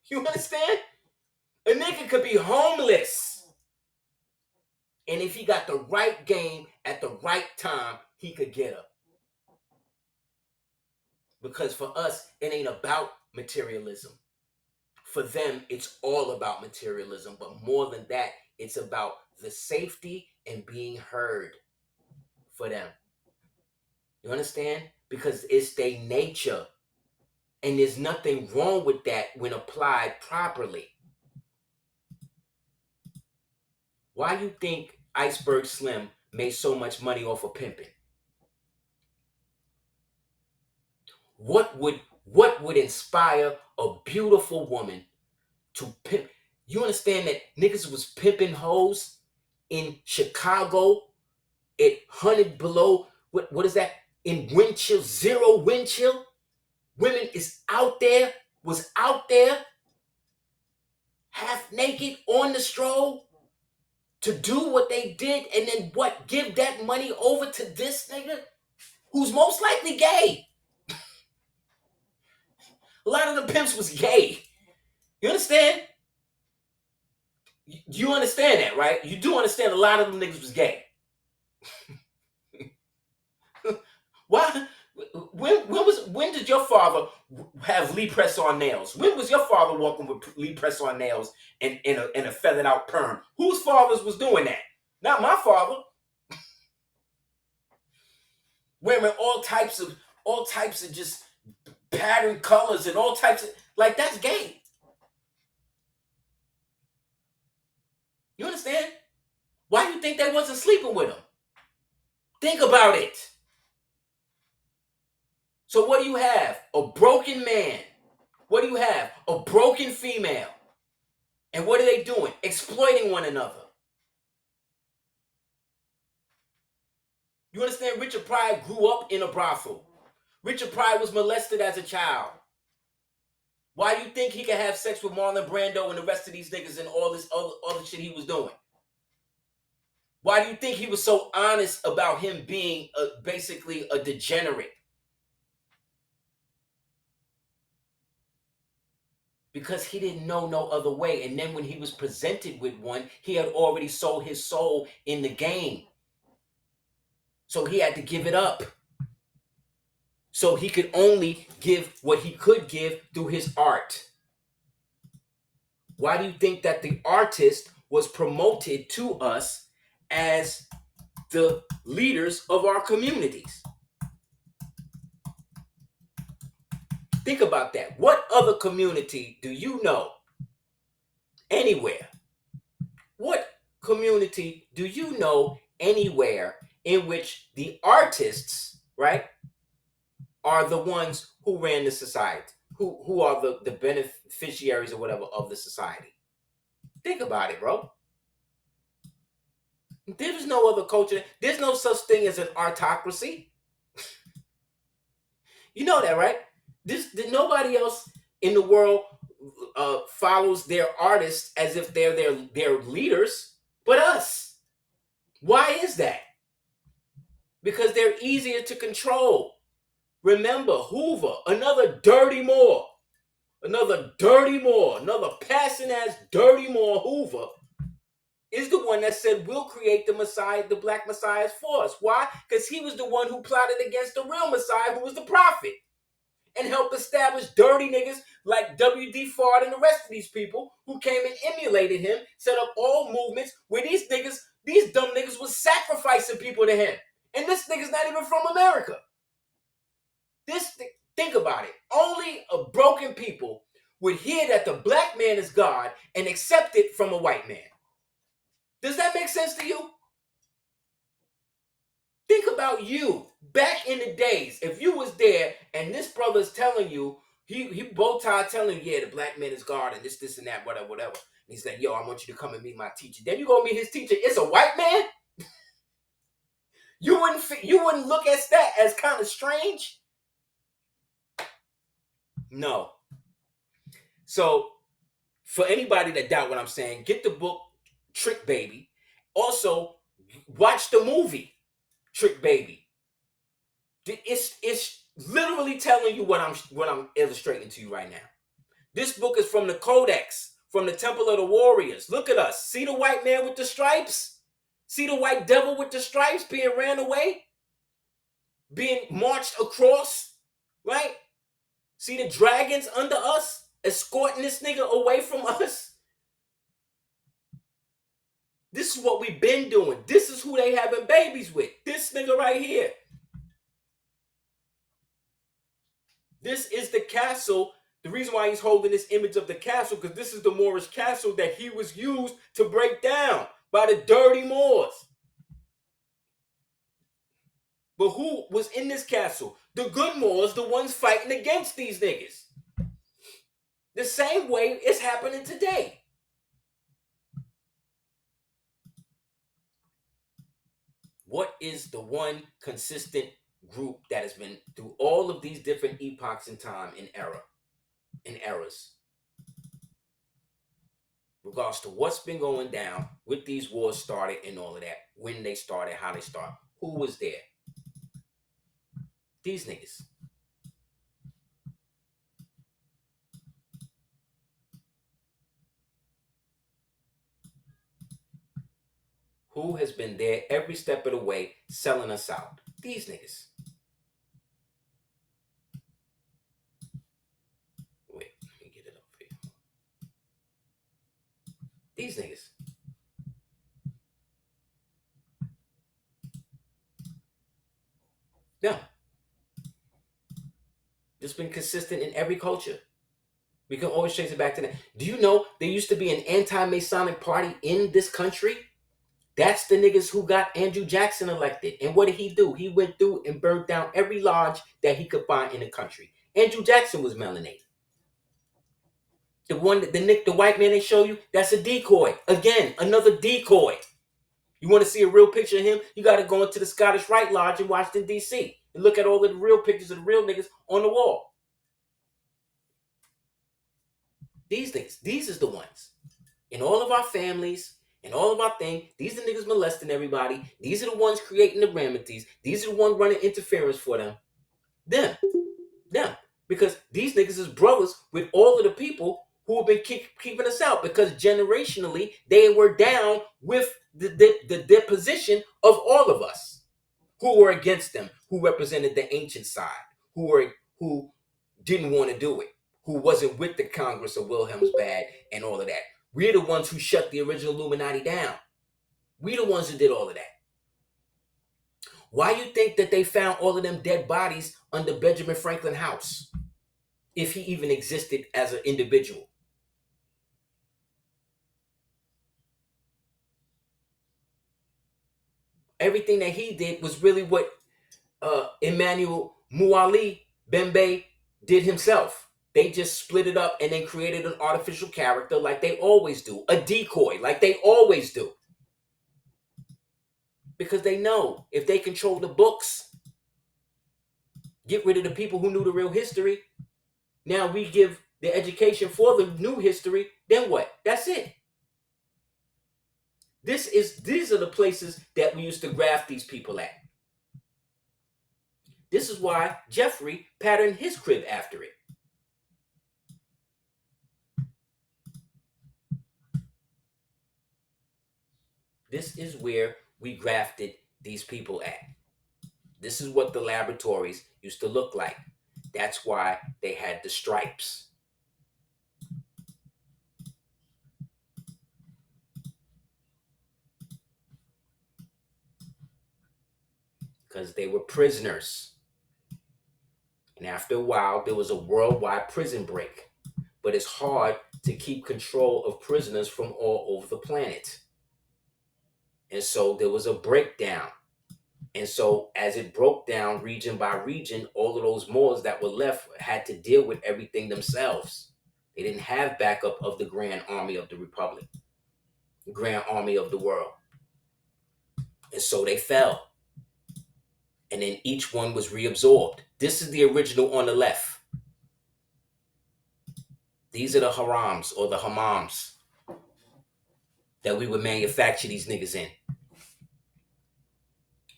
You understand? A nigga could be homeless. And if he got the right game at the right time, he could get her. Because for us, it ain't about materialism. For them, it's all about materialism. But more than that, it's about the safety and being heard for them. You understand? Because it's their nature. And there's nothing wrong with that when applied properly. Why you think Iceberg Slim made so much money off of pimping? What would inspire a beautiful woman to pimp? You understand that niggas was pimping hoes in Chicago at 100 below, what is that? In wind chill, 0 wind chill. Women was out there, half naked on the stroll to do what they did, and then what? Give that money over to this nigga who's most likely gay. A lot of the pimps was gay. You understand? You understand that, right? You do understand a lot of them niggas was gay. Why? When did your father have Lee press on nails? When was your father walking with Lee press on nails and a feathered out perm? Whose fathers was doing that? Not my father. Wearing all types of just patterned colors and all types of, like, that's gay. You understand? Why do you think they wasn't sleeping with him? Think about it. So what do you have? A broken man. What do you have? A broken female. And what are they doing? Exploiting one another. You understand? Richard Pryor grew up in a brothel. Richard Pryor was molested as a child. Why do you think he could have sex with Marlon Brando and the rest of these niggas and all this other shit he was doing? Why do you think he was so honest about him being basically a degenerate? Because he didn't know no other way. And then when he was presented with one, he had already sold his soul in the game. So he had to give it up. So he could only give what he could give through his art. Why do you think that the artist was promoted to us as the leaders of our communities? Think about that. What other community do you know anywhere? What community do you know anywhere in which the artists, right, are the ones who ran the society, who are the beneficiaries or whatever of the society? Think about it, bro. There's no other culture. There's no such thing as an artocracy. You know that, right? Nobody else in the world follows their artists as if they're their leaders, but us. Why is that? Because they're easier to control. Remember, Hoover, another dirty Moor, another passing ass dirty Moor Hoover is the one that said we'll create the Messiah, the Black Messiahs for us. Why? Because he was the one who plotted against the real Messiah, who was the prophet, and helped establish dirty niggas like W.D. Fard and the rest of these people who came and emulated him, set up all movements where these dumb niggas was sacrificing people to him. And this nigga's not even from America. Think about it. Only a broken people would hear that the black man is God and accept it from a white man. Does that make sense to you? Think about you back in the days. If you was there and this brother's telling you, he bow tie telling you, yeah, the black man is God and this and that, whatever. And he's like, yo, I want you to come and meet my teacher. Then you go meet his teacher. It's a white man. You wouldn't look at that as kind of strange. No. So for anybody that doubt what I'm saying, get the book Trick Baby. Also, watch the movie Trick Baby. It's literally telling you what I'm illustrating to you right now. This book is from the Codex, from the Temple of the Warriors. Look at us. See the white man with the stripes? See the white devil with the stripes being ran away? Being marched across, right? See the dragons under us escorting this nigga away from us? This is what we've been doing. This is who they having babies with. This nigga right here. This is the castle. The reason why he's holding this image of the castle, because this is the Moorish castle that he was used to break down by the dirty Moors. But who was in this castle? The good Moors, the ones fighting against these niggas. The same way it's happening today. What is the one consistent group that has been through all of these different epochs in time in eras? Regards to what's been going down with these wars started and all of that, when they started, how they started, who was there? These niggas. Who has been there every step of the way selling us out? These niggas. Wait, let me get it up here. These niggas. Yeah. It's been consistent in every culture. We can always trace it back to that. Do you know there used to be an anti-Masonic party in this country? That's the niggas who got Andrew Jackson elected. And what did he do? He went through and burned down every lodge that he could find in the country. Andrew Jackson was melanated. The one, the white man they show you, that's a decoy. Again, another decoy. You want to see a real picture of him? You got to go into the Scottish Rite Lodge in Washington, D.C. and look at all of the real pictures of the real niggas on the wall. These things, these is the ones. In all of our families, in all of our thing, these are the niggas molesting everybody. These are the ones creating the remedies. These are the ones running interference for them. Them. Because these niggas is brothers with all of the people who have been keeping us out, because generationally they were down with the position of all of us who were against them, who represented the ancient side, who didn't want to do it, who wasn't with the Congress of Wilhelmsbad and all of that. We're the ones who shut the original Illuminati down. We're the ones who did all of that. Why you think that they found all of them dead bodies under Benjamin Franklin house, if he even existed as an individual? Everything that he did was really what Emmanuel Muali Bembe did himself. They just split it up and then created an artificial character like they always do. A decoy like they always do. Because they know if they control the books, get rid of the people who knew the real history, now we give the education for the new history, then what? That's it. These are the places that we used to graft these people at. This is why Jeffrey patterned his crib after it. This is where we grafted these people at. This is what the laboratories used to look like. That's why they had the stripes. Because they were prisoners. And after a while, there was a worldwide prison break. But it's hard to keep control of prisoners from all over the planet. And so there was a breakdown. And so as it broke down region by region, all of those Moors that were left had to deal with everything themselves. They didn't have backup of the Grand Army of the Republic, the Grand Army of the world. And so they fell. And then each one was reabsorbed. This is the original on the left. These are the harams or the hammams that we would manufacture these niggas in.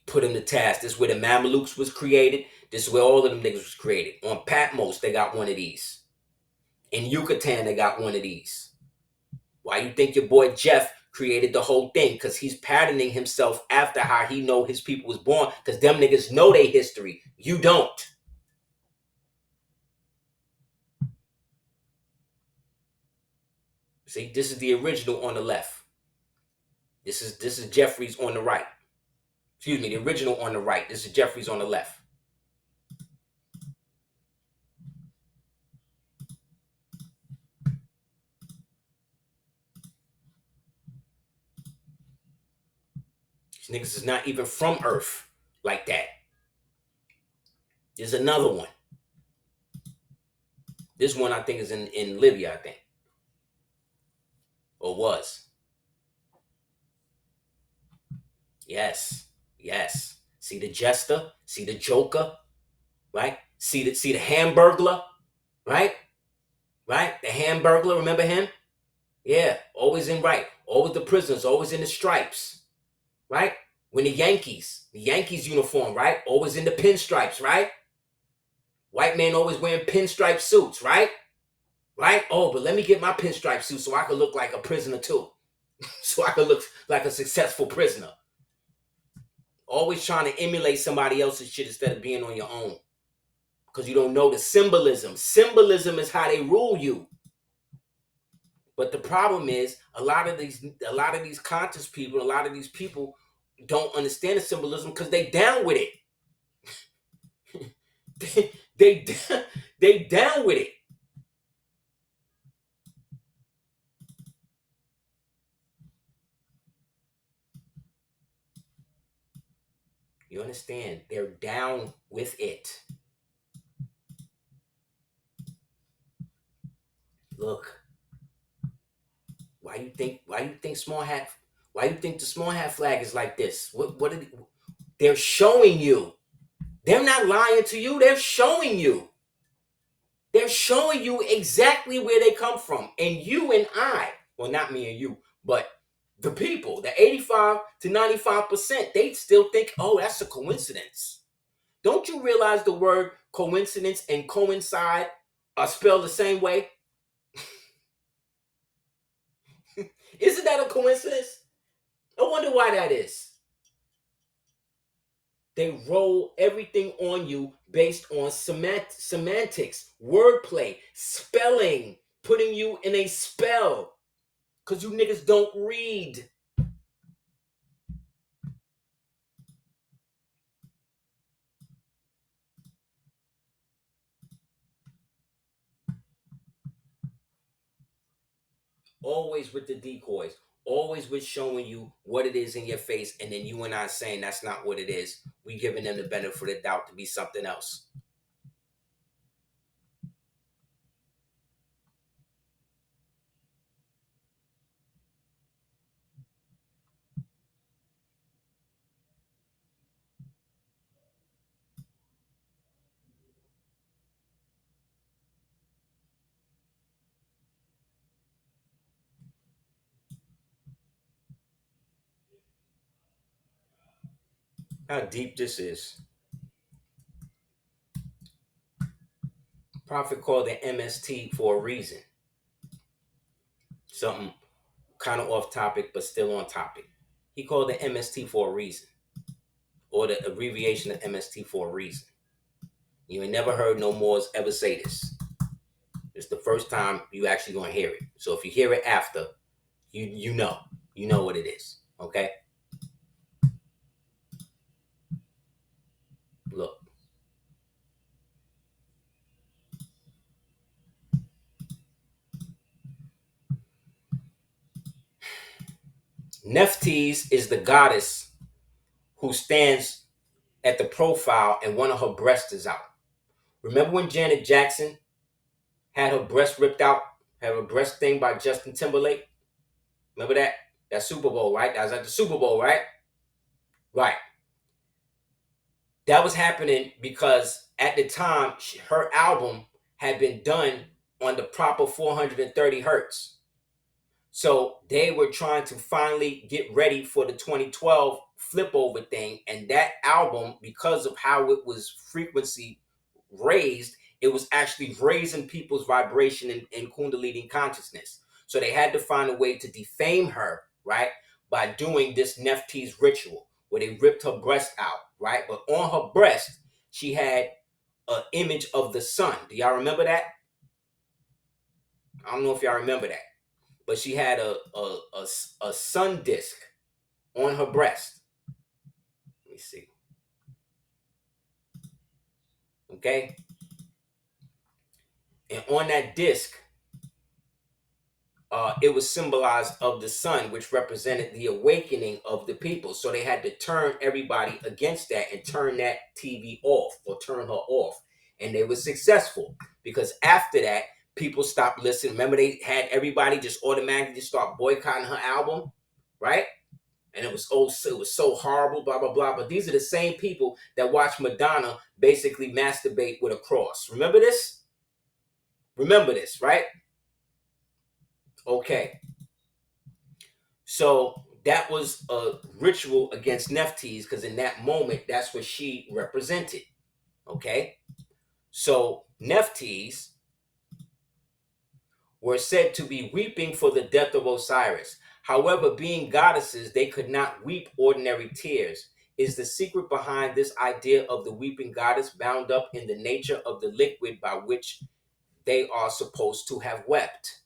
Put them to task. This is where the Mamelukes was created. This is where all of them niggas was created. On Patmos, they got one of these. In Yucatan, they got one of these. Why you think your boy Jeff created the whole thing? Because he's patterning himself after how he know his people was born. Because them niggas know their history. You don't. See, this is the original on the left. This is Jeffrey's on the right. Excuse me, the original on the right. This is Jeffrey's on the left. These niggas is not even from Earth like that. There's another one. This one I think is in Libya, I think. Or was. Yes. See the jester? See the joker? Right? See the hamburglar? Right? The hamburglar, remember him? Yeah, always in right. Always the prisoners, always in the stripes. Right? When the Yankees uniform, right? Always in the pinstripes, right? White man always wearing pinstripe suits, right? Right? Oh, but let me get my pinstripe suit so I can look like a prisoner too. So I can look like a successful prisoner. Always trying to emulate somebody else's shit instead of being on your own. Because you don't know the symbolism. Symbolism is how they rule you. But the problem is a lot of these conscious people, a lot of these people don't understand the symbolism because they down with it. They down with it. You understand? They're down with it. Look, why you think small hat? Why you think the small hat flag is like this? What are they're showing you? They're not lying to you. They're showing you. They're showing you exactly where they come from. And you and I, well, not me and you, but the people, the 85 to 95%, they still think, oh, that's a coincidence. Don't you realize the word coincidence and coincide are spelled the same way? Isn't that a coincidence? I wonder why that is. They roll everything on you based on semantics, wordplay, spelling, putting you in a spell. Because you niggas don't read. Always with the decoys. Always with showing you what it is in your face. And then you and I saying that's not what it is. We giving them the benefit of the doubt to be something else. How deep this is. Prophet called it MST for a reason. Something kind of off topic, but still on topic. He called it MST for a reason, or the abbreviation of MST for a reason. You ain't never heard no Moors ever say this. It's the first time you actually gonna hear it. So if you hear it after, you know what it is. Okay. Look. Nephthys is the goddess who stands at the profile and one of her breasts is out. Remember when Janet Jackson had her breast ripped out, had her breast thing by Justin Timberlake? Remember that? That Super Bowl, right? That was at the Super Bowl, right? Right. That was happening because at the time, her album had been done on the proper 430 hertz. So they were trying to finally get ready for the 2012 flip over thing. And that album, because of how it was frequency raised, it was actually raising people's vibration and Kundalini consciousness. So they had to find a way to defame her, right? By doing this Nephthys ritual where they ripped her breast out, right? But on her breast, she had an image of the sun. Do y'all remember that? I don't know if y'all remember that. But she had a sun disk on her breast. Let me see. Okay? And on that disc, it was symbolized of the sun, which represented the awakening of the people. So they had to turn everybody against that and turn that TV off or turn her off. And they were successful because after that, people stopped listening. Remember, they had everybody just automatically just start boycotting her album, right? And it was so horrible, blah, blah, blah. But these are the same people that watch Madonna basically masturbate with a cross. Remember this? Remember this, right? Okay. So that was a ritual against Nephthys because in that moment, that's what she represented. Okay. So Nephthys were said to be weeping for the death of Osiris. However, being goddesses, they could not weep ordinary tears. Is the secret behind this idea of the weeping goddess bound up in the nature of the liquid by which they are supposed to have wept?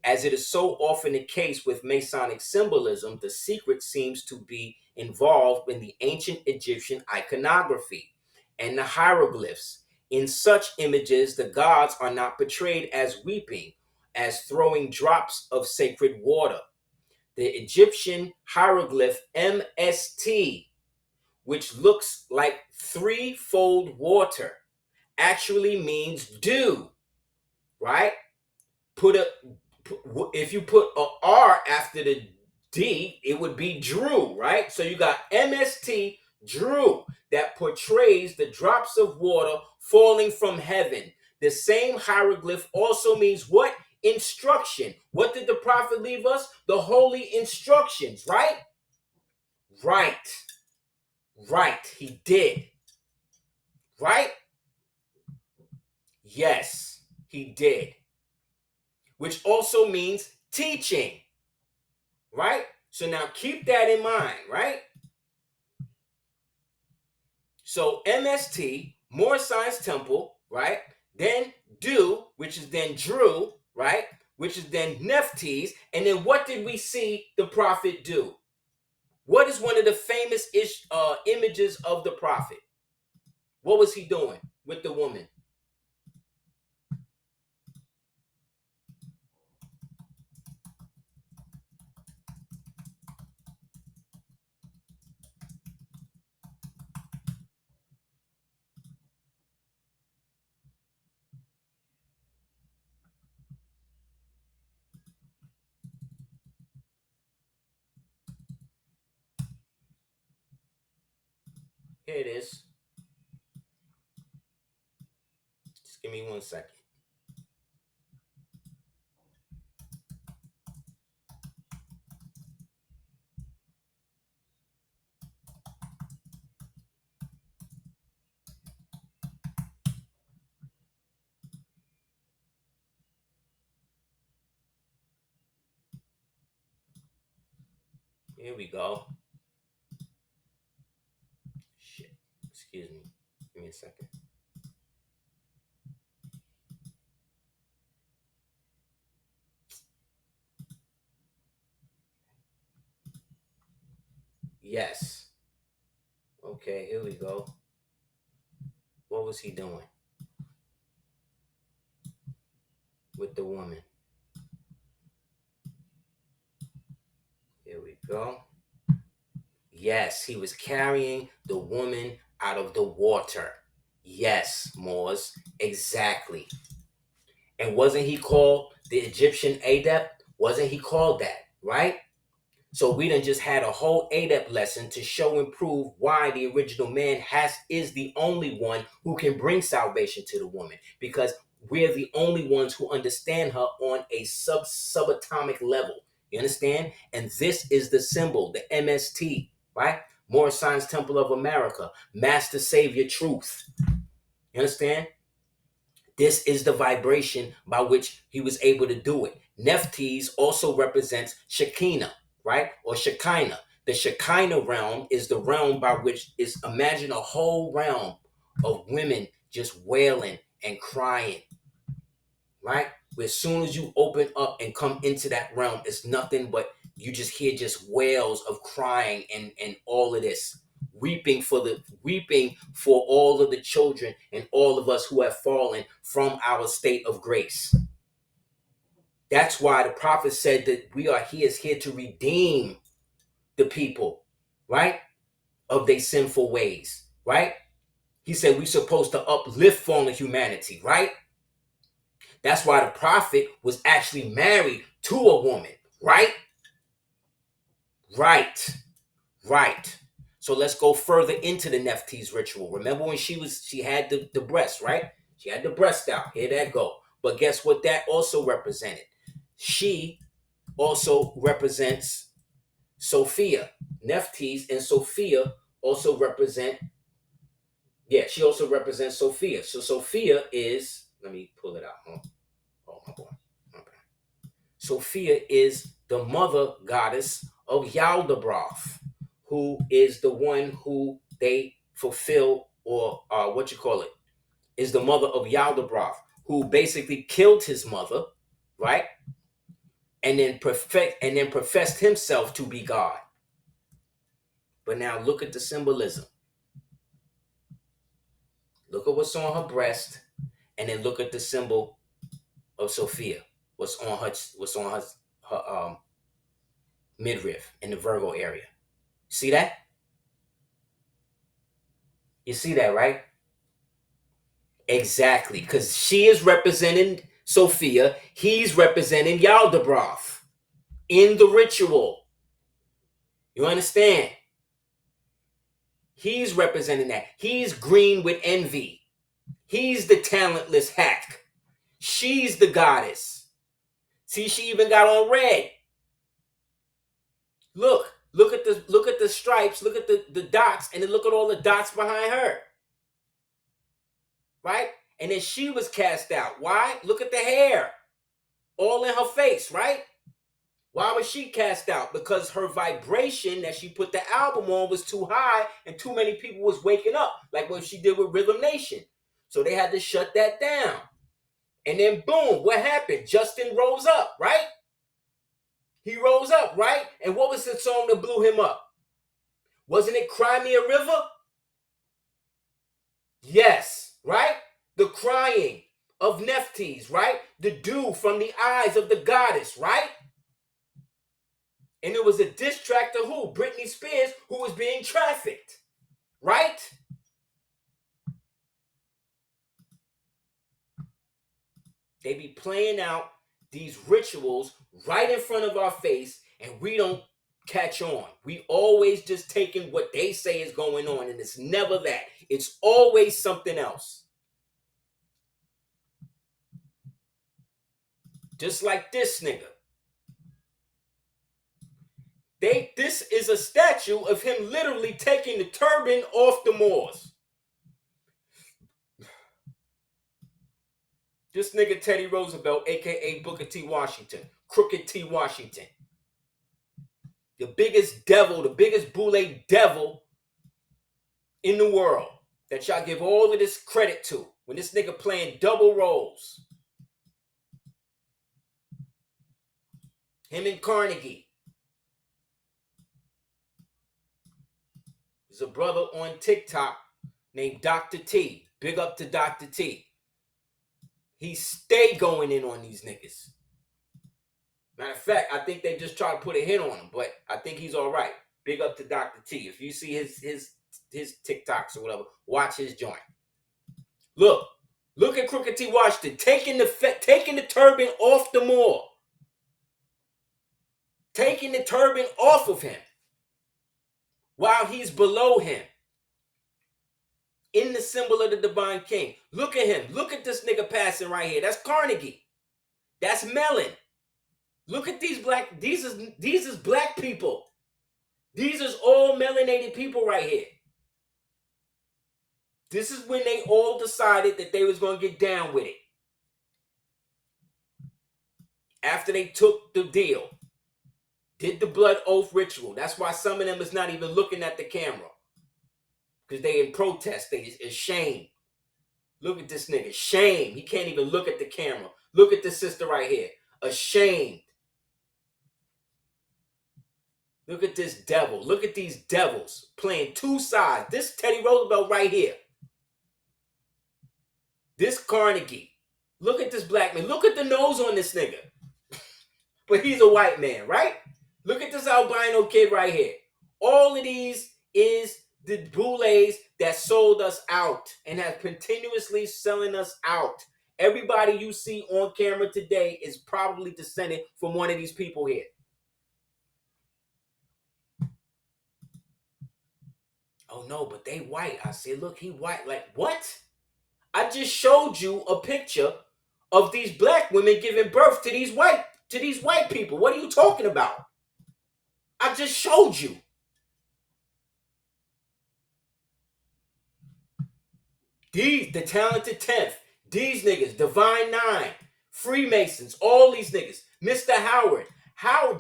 As it is so often the case with Masonic symbolism, the secret seems to be involved in the ancient Egyptian iconography and the hieroglyphs In such images, the gods are not portrayed as weeping, as throwing drops of sacred water. The Egyptian hieroglyph MST, which looks like threefold water, actually means dew, right? If you put a R after the D, it would be Drew, right? So you got MST Drew that portrays the drops of water falling from heaven. The same hieroglyph also means what? Instruction. What did the prophet leave us? The holy instructions, right? Right. He did. Right? Yes, he did. Which also means teaching. Right? So now keep that in mind, right? So MST, more science temple, right? Then do, which is then Drew, right? Which is then Nephtes. And then what did we see the prophet do? What is one of the famous images of the prophet? What was he doing with the woman? Here it is. Just give me 1 second. Here we go. Shit. Excuse me. Give me a second. Yes. Okay, here we go. What was he doing with the woman? Here we go. Yes, he was carrying the woman out of the water. Yes, Moors, exactly. And wasn't he called the Egyptian adept? Wasn't he called that, right? So we done just had a whole adept lesson to show and prove why the original man is the only one who can bring salvation to the woman, because we're the only ones who understand her on a subatomic level. You understand? And this is the symbol, the MST, right? More Science Temple of America, Master Savior Truth. You understand? This is the vibration by which he was able to do it. Nephtes also represents Shekinah, right? Or Shekinah. The Shekinah realm is the realm by which is, imagine a whole realm of women just wailing and crying, right? Where as soon as you open up and come into that realm, it's nothing but you just hear just wails of crying and all of this. Weeping for all of the children and all of us who have fallen from our state of grace. That's why the prophet said that he is here to redeem the people, right? Of their sinful ways, right? He said we're supposed to uplift fallen humanity, right? That's why the prophet was actually married to a woman, right? Right. So let's go further into the Nephtes ritual. Remember when she had the breast, right? She had the breast out. Here that go. But guess what that also represented? She also represents Sophia. Nephtes and Sophia also represent, she also represents Sophia. So Sophia is, let me pull it out. Oh my boy. Okay. Sophia is the mother goddess of Yaldabaoth, who is the one who they fulfill, or is the mother of Yaldabaoth, who basically killed his mother, right? And then professed himself to be God. But now look at the symbolism. Look at what's on her breast, and then look at the symbol of Sophia. What's on her midriff in the Virgo area. See that? You see that, right? Exactly, because she is representing Sophia. He's representing Yaldabaoth in the ritual. You understand? He's representing that. He's green with envy. He's the talentless hack. She's the goddess. See, she even got on red. Look at the stripes, look at the dots, and then look at all the dots behind her. Right? And then she was cast out. Why? Look at the hair. All in her face, right? Why was she cast out? Because her vibration that she put the album on was too high and too many people was waking up, like what she did with Rhythm Nation. So they had to shut that down. And then boom, what happened? Justin rose up, right? He rose up, right? And what was the song that blew him up? Wasn't it Cry Me a River? Yes, right? The crying of Nephthys, right? The dew from the eyes of the goddess, right? And it was a diss track to who? Britney Spears, who was being trafficked, right? They be playing out these rituals right in front of our face, and we don't catch on. We always just taking what they say is going on, and it's never that. It's always something else. Just like this nigga. This is a statue of him literally taking the turban off the Moors. This nigga Teddy Roosevelt, a.k.a. Booker T. Washington, Crooked T. Washington. The biggest devil, the biggest Boule devil in the world that y'all give all of this credit to when this nigga playing double roles. Him and Carnegie. There's a brother on TikTok named Dr. T. Big up to Dr. T. He stay going in on these niggas. Matter of fact, I think they just try to put a hit on him, but I think he's all right. Big up to Dr. T. If you see his TikToks or whatever, watch his joint. Look at Crooked T. Washington taking the turban off the Moor. Taking the turban off of him while he's below him. In the symbol of the divine king. Look at him. Look at this nigga passing right here. That's Carnegie. That's Mellon. Look at these black. These is black people. These is all melanated people right here. This is when they all decided that they was going to get down with it. After they took the deal. Did the blood oath ritual. That's why some of them is not even looking at the camera. Because they in protest. They is ashamed. Look at this nigga. Shame. He can't even look at the camera. Look at this sister right here. Ashamed. Look at this devil. Look at these devils playing two sides. This Teddy Roosevelt right here. This Carnegie. Look at this black man. Look at the nose on this nigga. But he's a white man, right? Look at this albino kid right here. All of these is the Boules that sold us out and have continuously selling us out. Everybody you see on camera today is probably descended from one of these people here. Oh no, but they white. I said, look, he white. Like, what? I just showed you a picture of these black women giving birth to these white people. What are you talking about? I just showed you. The talented 10th, these niggas, Divine Nine, Freemasons, all these niggas, Mr. Howard.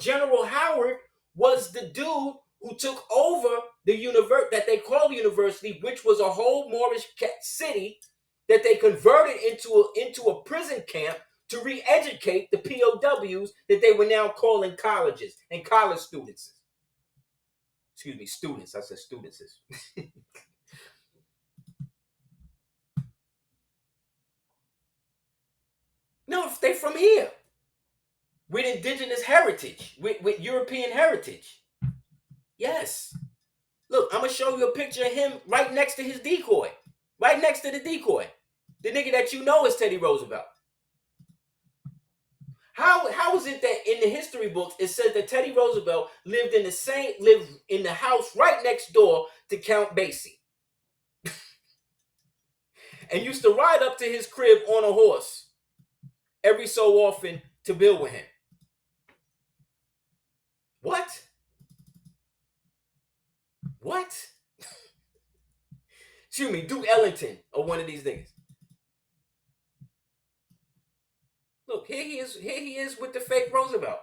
General Howard was the dude who took over the university that they call the university, which was a whole Moorish city that they converted into a prison camp to re-educate the POWs that they were now calling colleges and college students. Excuse me, students. I said students. No, they from here with indigenous heritage, with European heritage. Yes. Look, I'm gonna show you a picture of him right next to his decoy, right next to the decoy, the nigga that you know is Teddy Roosevelt. How is it that in the history books it says that Teddy Roosevelt lived in the house right next door to Count Basie, and used to ride up to his crib on a horse every so often to build with him? What? What? Excuse me, Duke Ellington or one of these niggas. Look, here he is. Here he is with the fake Roosevelt.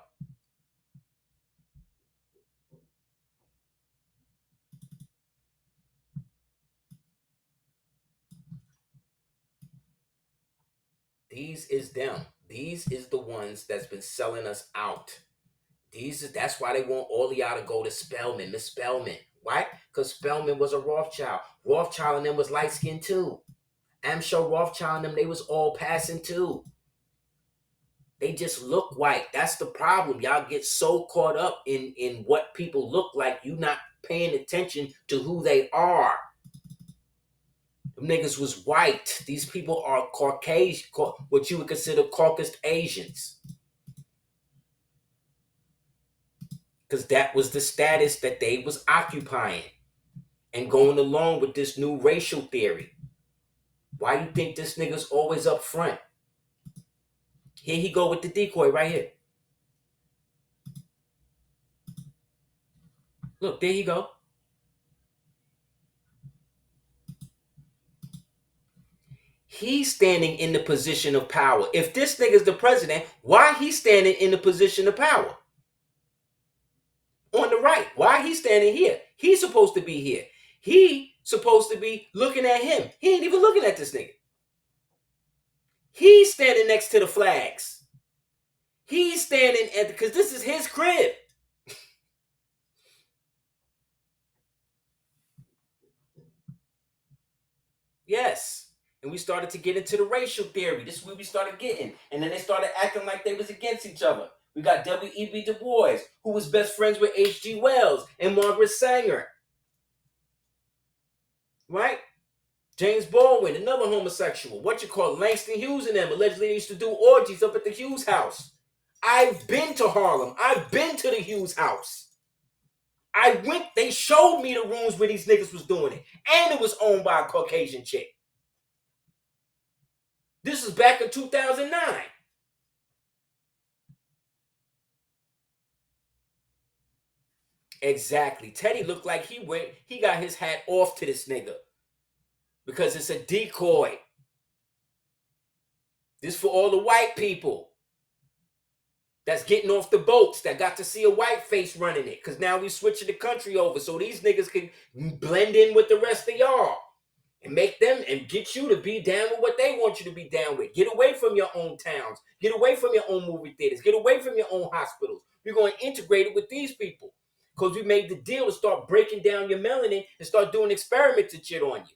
These is them. These is the ones that's been selling us out. That's why they want all y'all to go to Spelman, Miss Spelman. Why? Because Spelman was a Rothschild. Rothschild and them was light skinned too. I'm sure Rothschild and them, they was all passing too. They just look white. That's the problem. Y'all get so caught up in what people look like, you not paying attention to who they are. Them niggas was white. These people are Caucasian, what you would consider Caucasus Asians. Because that was the status that they was occupying and going along with this new racial theory. Why you think this nigga's always up front? Here he go with the decoy right here. Look, there you go. He's standing in the position of power. If this nigga's the president, why he standing in the position of power? On the right. Why he standing here? He's supposed to be here. He supposed to be looking at him. He ain't even looking at this nigga. He's standing next to the flags. He's standing at, because this is his crib. Yes. And we started to get into the racial theory. This is where we started getting. And then they started acting like they was against each other. We got W.E.B. Du Bois, who was best friends with H.G. Wells and Margaret Sanger. Right? James Baldwin, another homosexual. Langston Hughes and them. Allegedly they used to do orgies up at the Hughes house. I've been to Harlem. I've been to the Hughes house. I went, they showed me the rooms where these niggas was doing it. And it was owned by a Caucasian chick. This is back in 2009. Exactly. Teddy looked like he got his hat off to this nigga. Because it's a decoy. This for all the white people that's getting off the boats that got to see a white face running it. Because now we switching the country over so these niggas can blend in with the rest of y'all. And make them and get you to be down with what they want you to be down with. Get away from your own towns. Get away from your own movie theaters. Get away from your own hospitals. We're going to integrate it with these people. Because we made the deal to start breaking down your melanin and start doing experiments and shit on you.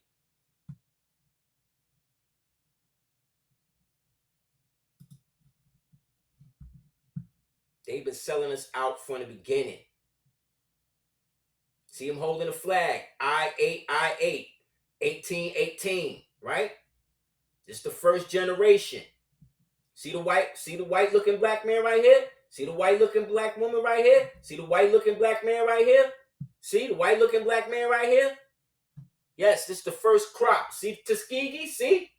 They've been selling us out from the beginning. See him holding a flag. I-8, 1818, right? This is the first generation. See the white looking black man right here? See the white looking black woman right here? See the white looking black man right here? See the white looking black man right here? Yes, this is the first crop. See Tuskegee? See?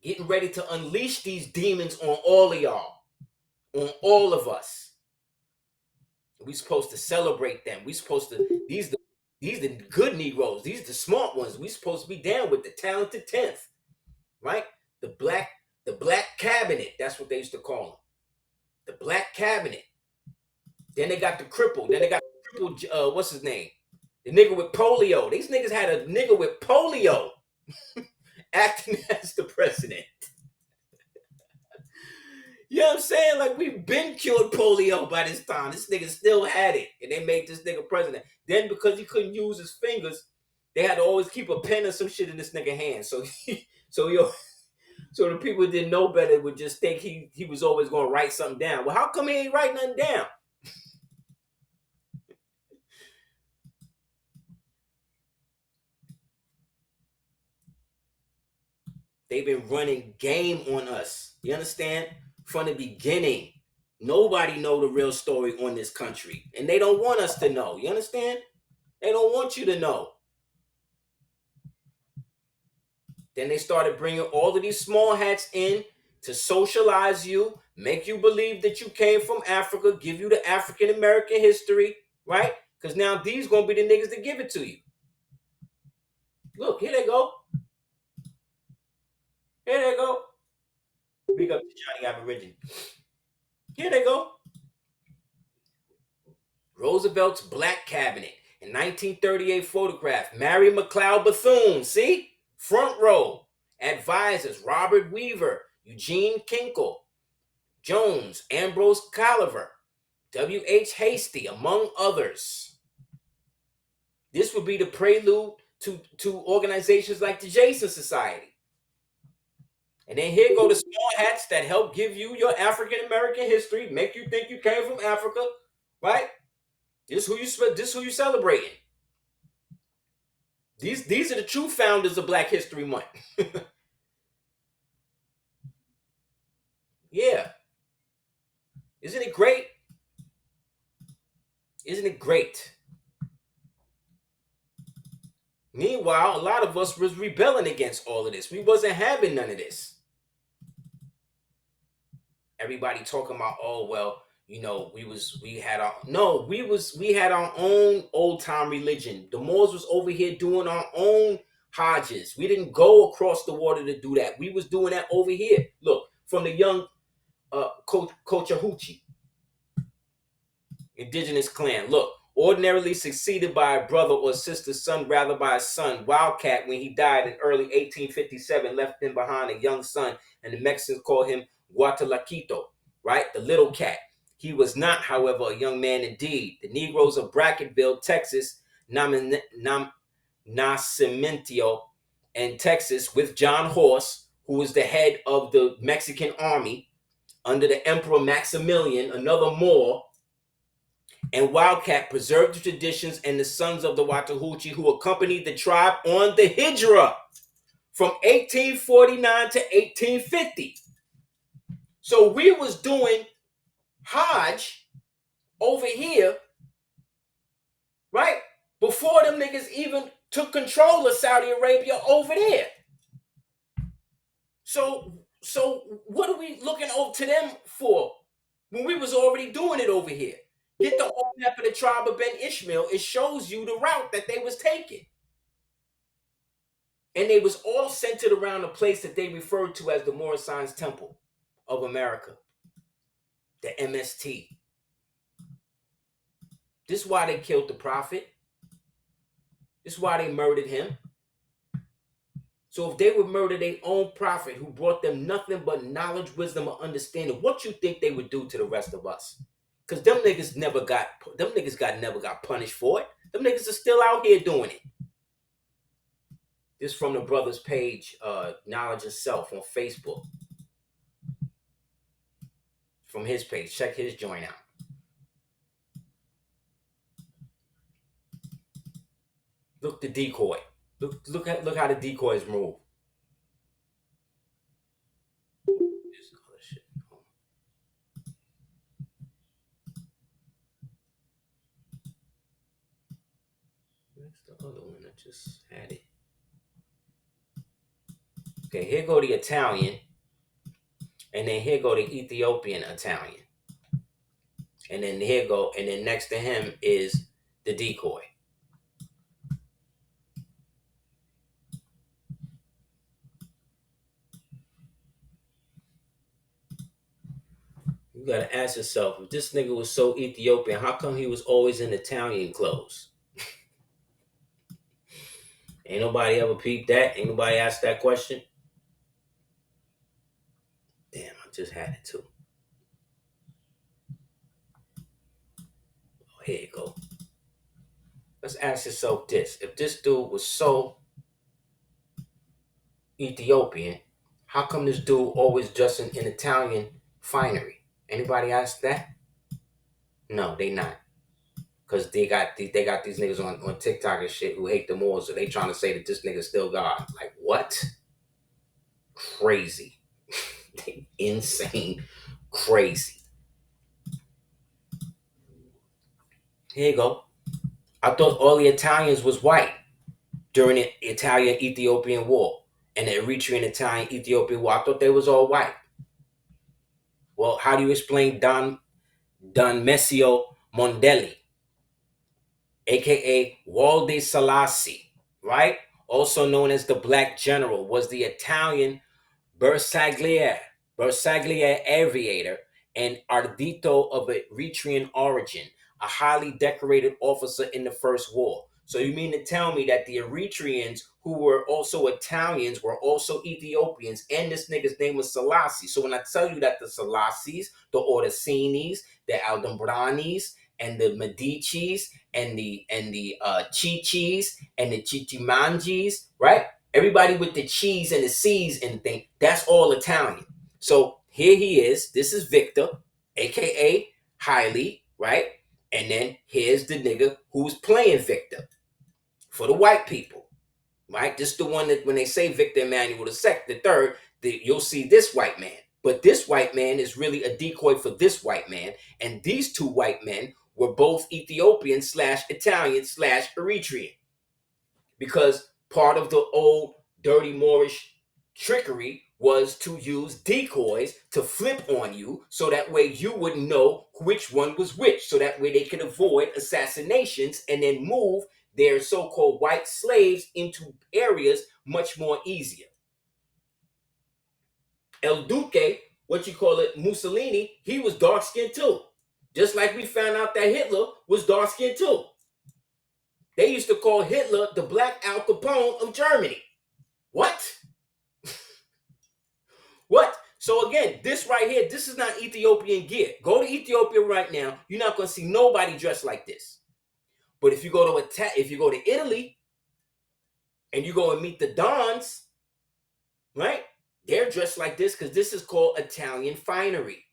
Getting ready to unleash these demons on all of y'all. On all of us. We supposed to celebrate them. We supposed to, these the good Negroes. These the smart ones. We supposed to be down with the talented 10th. Right? The black cabinet. That's what they used to call them. The black cabinet. Then they got the cripple. Then they got the cripple, what's his name? The nigga with polio. These niggas had a nigga with polio acting as the president. You know what I'm saying? Like, we've been cured polio by this time. This nigga still had it. And they made this nigga president. Then because he couldn't use his fingers, they had to always keep a pen or some shit in this nigga hand. So So the people who didn't know better would just think he was always going to write something down. Well, how come he ain't write nothing down? They've been running game on us. You understand? From the beginning. Nobody know the real story on this country. And they don't want us to know. You understand? They don't want you to know. Then they started bringing all of these small hats in to socialize you, make you believe that you came from Africa, give you the African American history, right? Because now these gonna be the niggas that give it to you. Look, here they go. Here they go. Big up to Johnny Aborigine. Here they go. Roosevelt's Black Cabinet in 1938 photograph. Mary McLeod Bethune, see? Front row. Advisors, Robert Weaver, Eugene Kinkle, Jones, Ambrose Colliver, W.H. Hasty, among others. This would be the prelude to organizations like the Jason Society. And then here go the small hats that help give you your African American history, make you think you came from Africa, right? This who you celebrating. These are the true founders of Black History Month. Yeah. Isn't it great? Isn't it great? Meanwhile, a lot of us was rebelling against all of this. We wasn't having none of this. Everybody talking about, oh well, you know, we had our own old time religion. The Moors was over here doing our own Hodges. We didn't go across the water to do that. We was doing that over here. Look, from the young Cochahuchi indigenous clan. Look, ordinarily succeeded by a brother or sister's son, rather by a son. Wildcat, when he died in early 1857, left him behind a young son, and the Mexicans called him Guatalaquito, right? The little cat. He was not, however, a young man indeed. The Negroes of Bracketville, Texas, Nacimiento, and Texas, with John Horse, who was the head of the Mexican army under the Emperor Maximilian, another Moor, and Wildcat, preserved the traditions, and the sons of the Watahuchi who accompanied the tribe on the Hijra from 1849 to 1850. So we was doing Hajj over here, right? Before them niggas even took control of Saudi Arabia over there. So what are we looking over to them for when we was already doing it over here? Get the whole map of the tribe of Ben Ishmael. It shows you the route that they was taking. And they was all centered around a place that they referred to as the Morrison's Temple of America, the MST. This is why they killed the prophet. This is why they murdered him. So if they would murder their own prophet who brought them nothing but knowledge, wisdom, and understanding, what you think they would do to the rest of us? Because them niggas never got punished for it. Them niggas are still out here doing it. This from the brother's page, Knowledge of Self on Facebook. From his page. Check his joint out. Look the decoy. Look how the decoys move. Where's the other one? I just had it. Okay, here go the Italian. And then here go the Ethiopian Italian. And then next to him is the decoy. You gotta ask yourself, if this nigga was so Ethiopian, how come he was always in Italian clothes? Ain't nobody ever peeped that? Ain't nobody asked that question? Damn, I just had it too. Oh, here you go. Let's ask yourself this. If this dude was so Ethiopian, how come this dude always dressing in Italian finery? Anybody ask that? No, they not. Because they got these niggas on TikTok and shit who hate the Moors, so they trying to say that this nigga's still God. Like, what? Crazy. Insane. Crazy. Here you go. I thought all the Italians was white during the Italian-Ethiopian War and the Eritrean Italian-Ethiopian War. I thought they was all white. Well, how do you explain Don Messio Mondelli, aka Walde Selassie, right? Also known as the Black General, was the Italian Bersagliere aviator and ardito of Eritrean origin, a highly decorated officer in the First War. So you mean to tell me that the Eritreans, who were also Italians, were also Ethiopians, and this nigga's name was Selassie. So when I tell you that the Selassies, the Orsinis, the Aldobranis, and the Medicis, and the Chichis, and the Chichimangis, right? Everybody with the cheese and the C's and thing, that's all Italian. So here he is. This is Victor, aka Haile, right? And then here's the nigga who's playing Victor for the white people, right? This is the one that when they say Victor Emmanuel the third, you'll see this white man. But this white man is really a decoy for this white man. And these two white men were both Ethiopian / Italian / Eritrean. Because part of the old dirty Moorish trickery was to use decoys to flip on you so that way you wouldn't know which one was which. So that way they could avoid assassinations and then move their so-called white slaves into areas much more easier. El Duque, Mussolini, he was dark-skinned too. Just like we found out that Hitler was dark-skinned too. They used to call Hitler the Black Al Capone of Germany. What? What? So again, this right here, this is not Ethiopian gear. Go to Ethiopia right now. You're not going to see nobody dressed like this. But if you go to Italy and you go and meet the Dons, right? They're dressed like this because this is called Italian finery.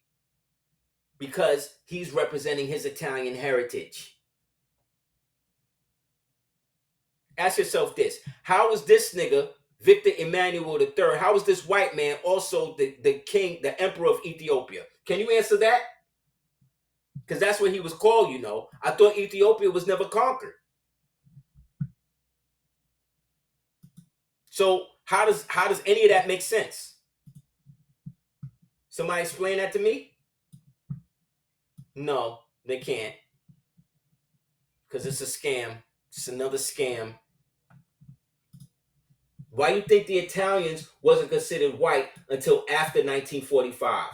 Because he's representing his Italian heritage. Ask yourself this. How is this nigga, Victor Emmanuel III, how is this white man also the king, the emperor of Ethiopia? Can you answer that? Because that's what he was called, you know. I thought Ethiopia was never conquered. So how does any of that make sense? Somebody explain that to me? No, they can't. Because it's a scam. It's another scam. Why you think the Italians wasn't considered white until after 1945?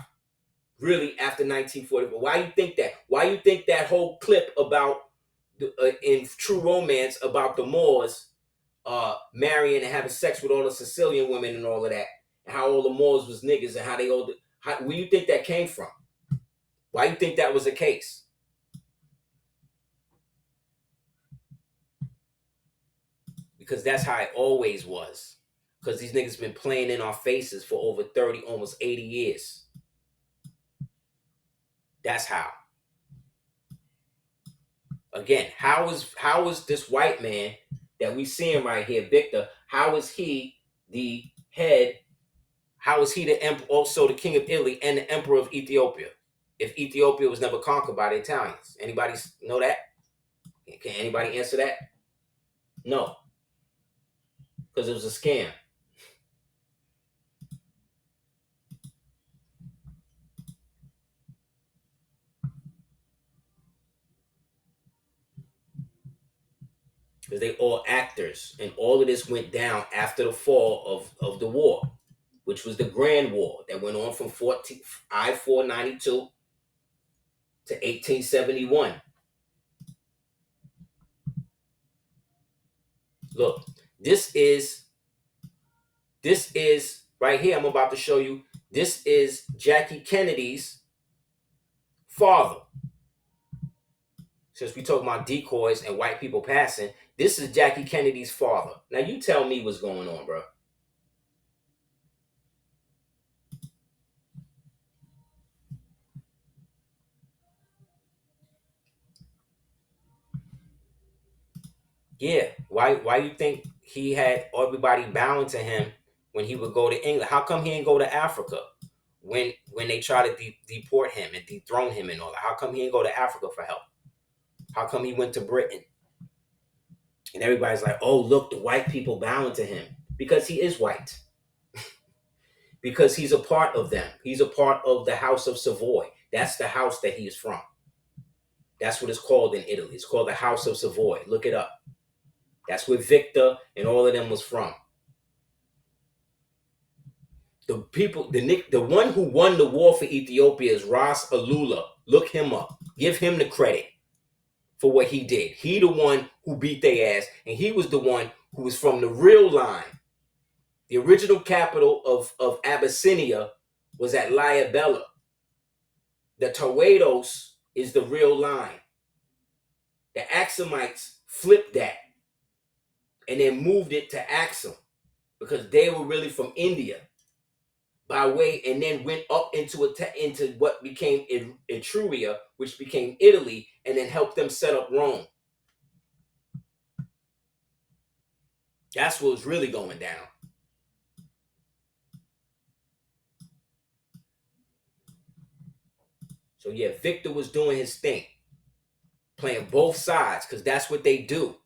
Really, after 1945. Why you think that? Why you think that whole clip about in True Romance about the Moors marrying and having sex with all the Sicilian women and all of that, and how all the Moors was niggas and how they all where you think that came from? Why you think that was the case? Because that's how it always was. Because these niggas been playing in our faces for over 30, almost 80 years. That's how. Again, how is this white man that we seeing right here, Victor, how is he the head, how is he the emperor, also the king of Italy and the emperor of Ethiopia? If Ethiopia was never conquered by the Italians. Anybody know that? Can anybody answer that? No. Because it was a scam. Because they all actors, and all of this went down after the fall of the war, which was the Grand War that went on from I-492 to 1871. Look, this is right here. I'm about to show you. This is Jackie Kennedy's father. Since we talk about decoys and white people passing, this is Jackie Kennedy's father. Now you tell me what's going on, bro. Yeah. Why you think he had everybody bowing to him when he would go to England? How come he didn't go to Africa when they try to deport him and dethrone him and all that? How come he didn't go to Africa for help? How come he went to Britain? And everybody's like, oh, look, the white people bowing to him. Because he is white. Because he's a part of them. He's a part of the House of Savoy. That's the house that he is from. That's what it's called in Italy. It's called the House of Savoy. Look it up. That's where Victor and all of them was from. The people, the one who won the war for Ethiopia is Ras Alula. Look him up. Give him the credit for what he did. He the one who beat their ass, and he was the one who was from the real line. The original capital of Abyssinia was at Liabella. The Tawados is the real line. The Axumites flipped that and then moved it to Axum because they were really from India by way, and then went up into what became Etruria, which became Italy, and then helped them set up Rome. That's what was really going down. So yeah, Victor was doing his thing, playing both sides, because that's what they do.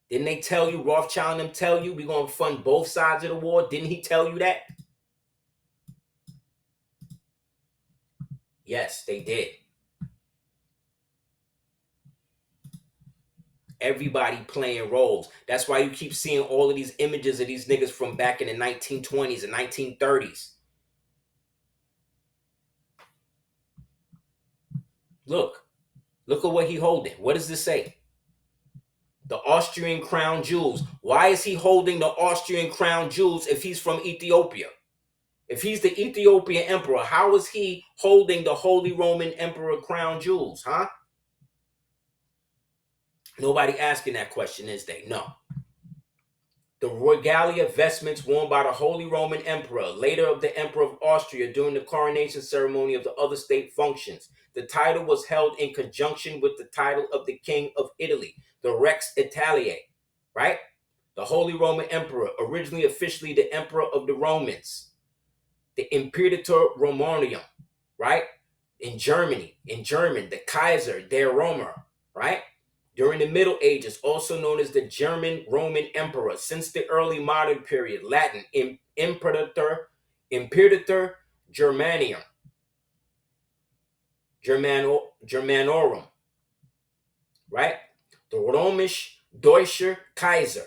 Didn't they tell you, Rothschild and them tell you, we're going to fund both sides of the war? Didn't he tell you that? Yes, they did. Everybody playing roles. That's why you keep seeing all of these images of these niggas from back in the 1920s and 1930s. Look at what he holding. What does this say? The Austrian crown jewels. Why is he holding the Austrian crown jewels if he's from Ethiopia? If he's the Ethiopian emperor, how is he holding the Holy Roman Emperor crown jewels, huh? Nobody asking that question, is they? No. The regalia vestments worn by the Holy Roman Emperor, later of the Emperor of Austria, during the coronation ceremony of the other state functions. The title was held in conjunction with the title of the King of Italy, the Rex Italiae, right? The Holy Roman Emperor, originally officially the Emperor of the Romans, the Imperator Romanium, right? In German, the Kaiser der Römer, right? During the Middle Ages, also known as the German Roman Emperor, since the early modern period, Latin, Imperator Germanium, Germanorum, right? The Römisch Deutscher Kaiser,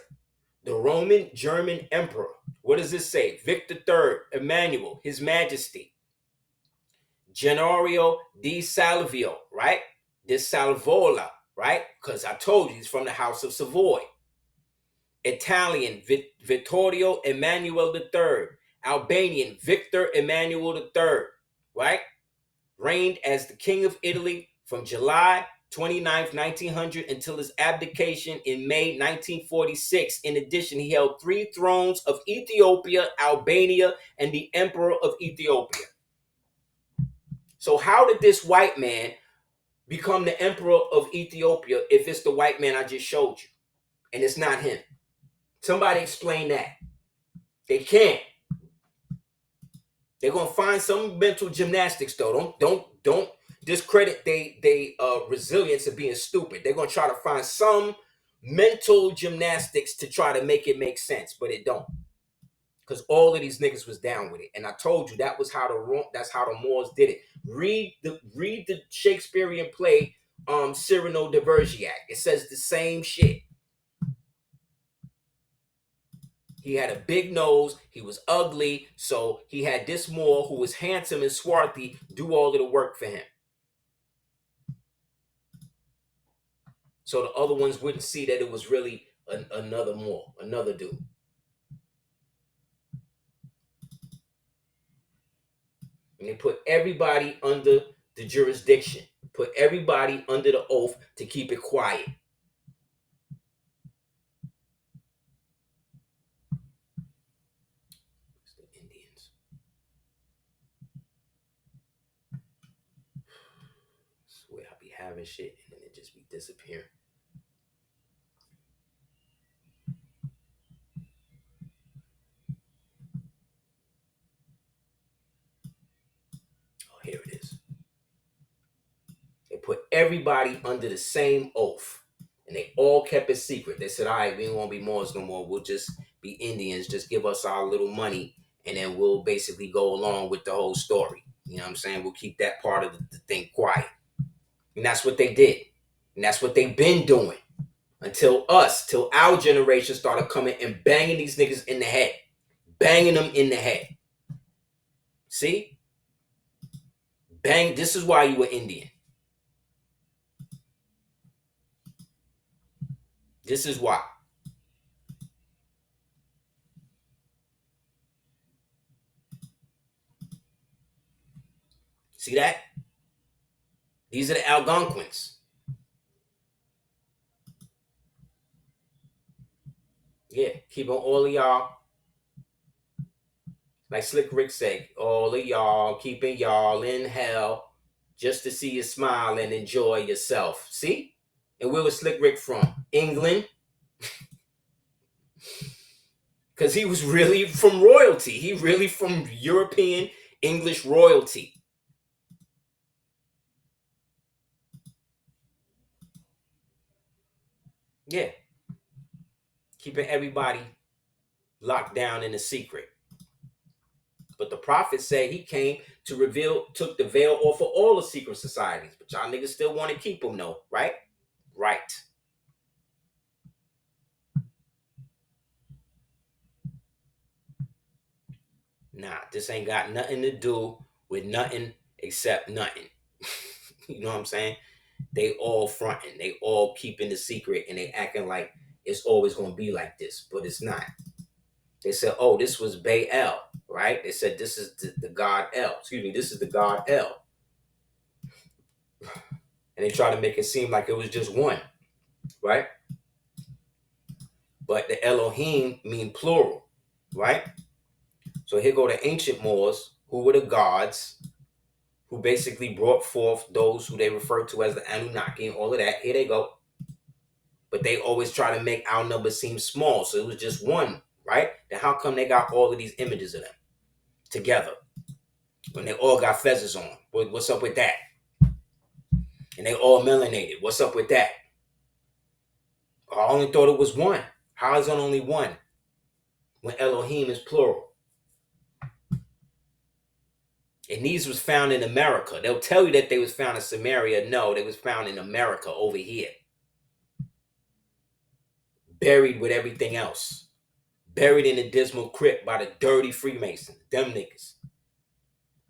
the Roman German Emperor. What does this say? Victor III, Emmanuel, His Majesty. Gennaro di Salvio, right? Di Salvola, right? Because I told you he's from the House of Savoy. Italian, Vittorio Emanuele III. Albanian, Victor Emmanuel III, right? Reigned as the King of Italy from July 29th, 1900 until his abdication in May 1946. In addition, he held 3 thrones of Ethiopia, Albania, and the Emperor of Ethiopia. So how did this white man become the Emperor of Ethiopia if it's the white man I just showed you and it's not him? Somebody explain that. They can't. They're gonna find some mental gymnastics though. Don't discredit they resilience of being stupid. They're gonna try to find some mental gymnastics to try to make it make sense, but it don't. Because all of these niggas was down with it, and I told you that's how the Moors did it. Read the Shakespearean play, Cyrano de Bergerac. It says the same shit. He had a big nose. He was ugly. So he had this Moor who was handsome and swarthy do all of the work for him. So the other ones wouldn't see that it was really another Moor, another dude. And they put everybody under the jurisdiction. Put everybody under the oath to keep it quiet. It's the Indians. I swear I be having shit and then it just be disappearing. everybody under the same oath. And they all kept it secret. They said, all right, we don't want to be Moors no more. We'll just be Indians. Just give us our little money. And then we'll basically go along with the whole story. You know what I'm saying? We'll keep that part of the thing quiet. And that's what they did. And that's what they've been doing. Till our generation started coming and banging these niggas in the head. Banging them in the head. See? Bang, this is why you were Indian. This is why. See that? These are the Algonquins. Yeah, keeping all of y'all, like Slick Rick said, all of y'all, keeping y'all in hell just to see you smile and enjoy yourself. See? And where was Slick Rick from? England. Because he was really from royalty. He really from European English royalty. Yeah. Keeping everybody locked down in a secret. But the prophet said he came to reveal, took the veil off of all the secret societies. But y'all niggas still want to keep them though, right? Right. Nah, this ain't got nothing to do with nothing except nothing. You know what I'm saying? They all fronting, they all keeping the secret, and they acting like it's always going to be like this, but it's not. They said, oh, this was Baal, right? They said this is the god El. Excuse me, this is the god El. And they try to make it seem like it was just one, right? But the Elohim mean plural, right? So here go the ancient Moors, who were the gods, who basically brought forth those who they refer to as the Anunnaki and all of that. Here they go. But they always try to make our number seem small. So it was just one, right? Then how come they got all of these images of them together when they all got feathers on? What's up with that? And they all melanated. What's up with that? I only thought it was one. How is it only one when Elohim is plural? And these was found in America. They'll tell you that they was found in Samaria. No, they was found in America over here. Buried with everything else. Buried in a dismal crypt by the dirty Freemasons. Them niggas.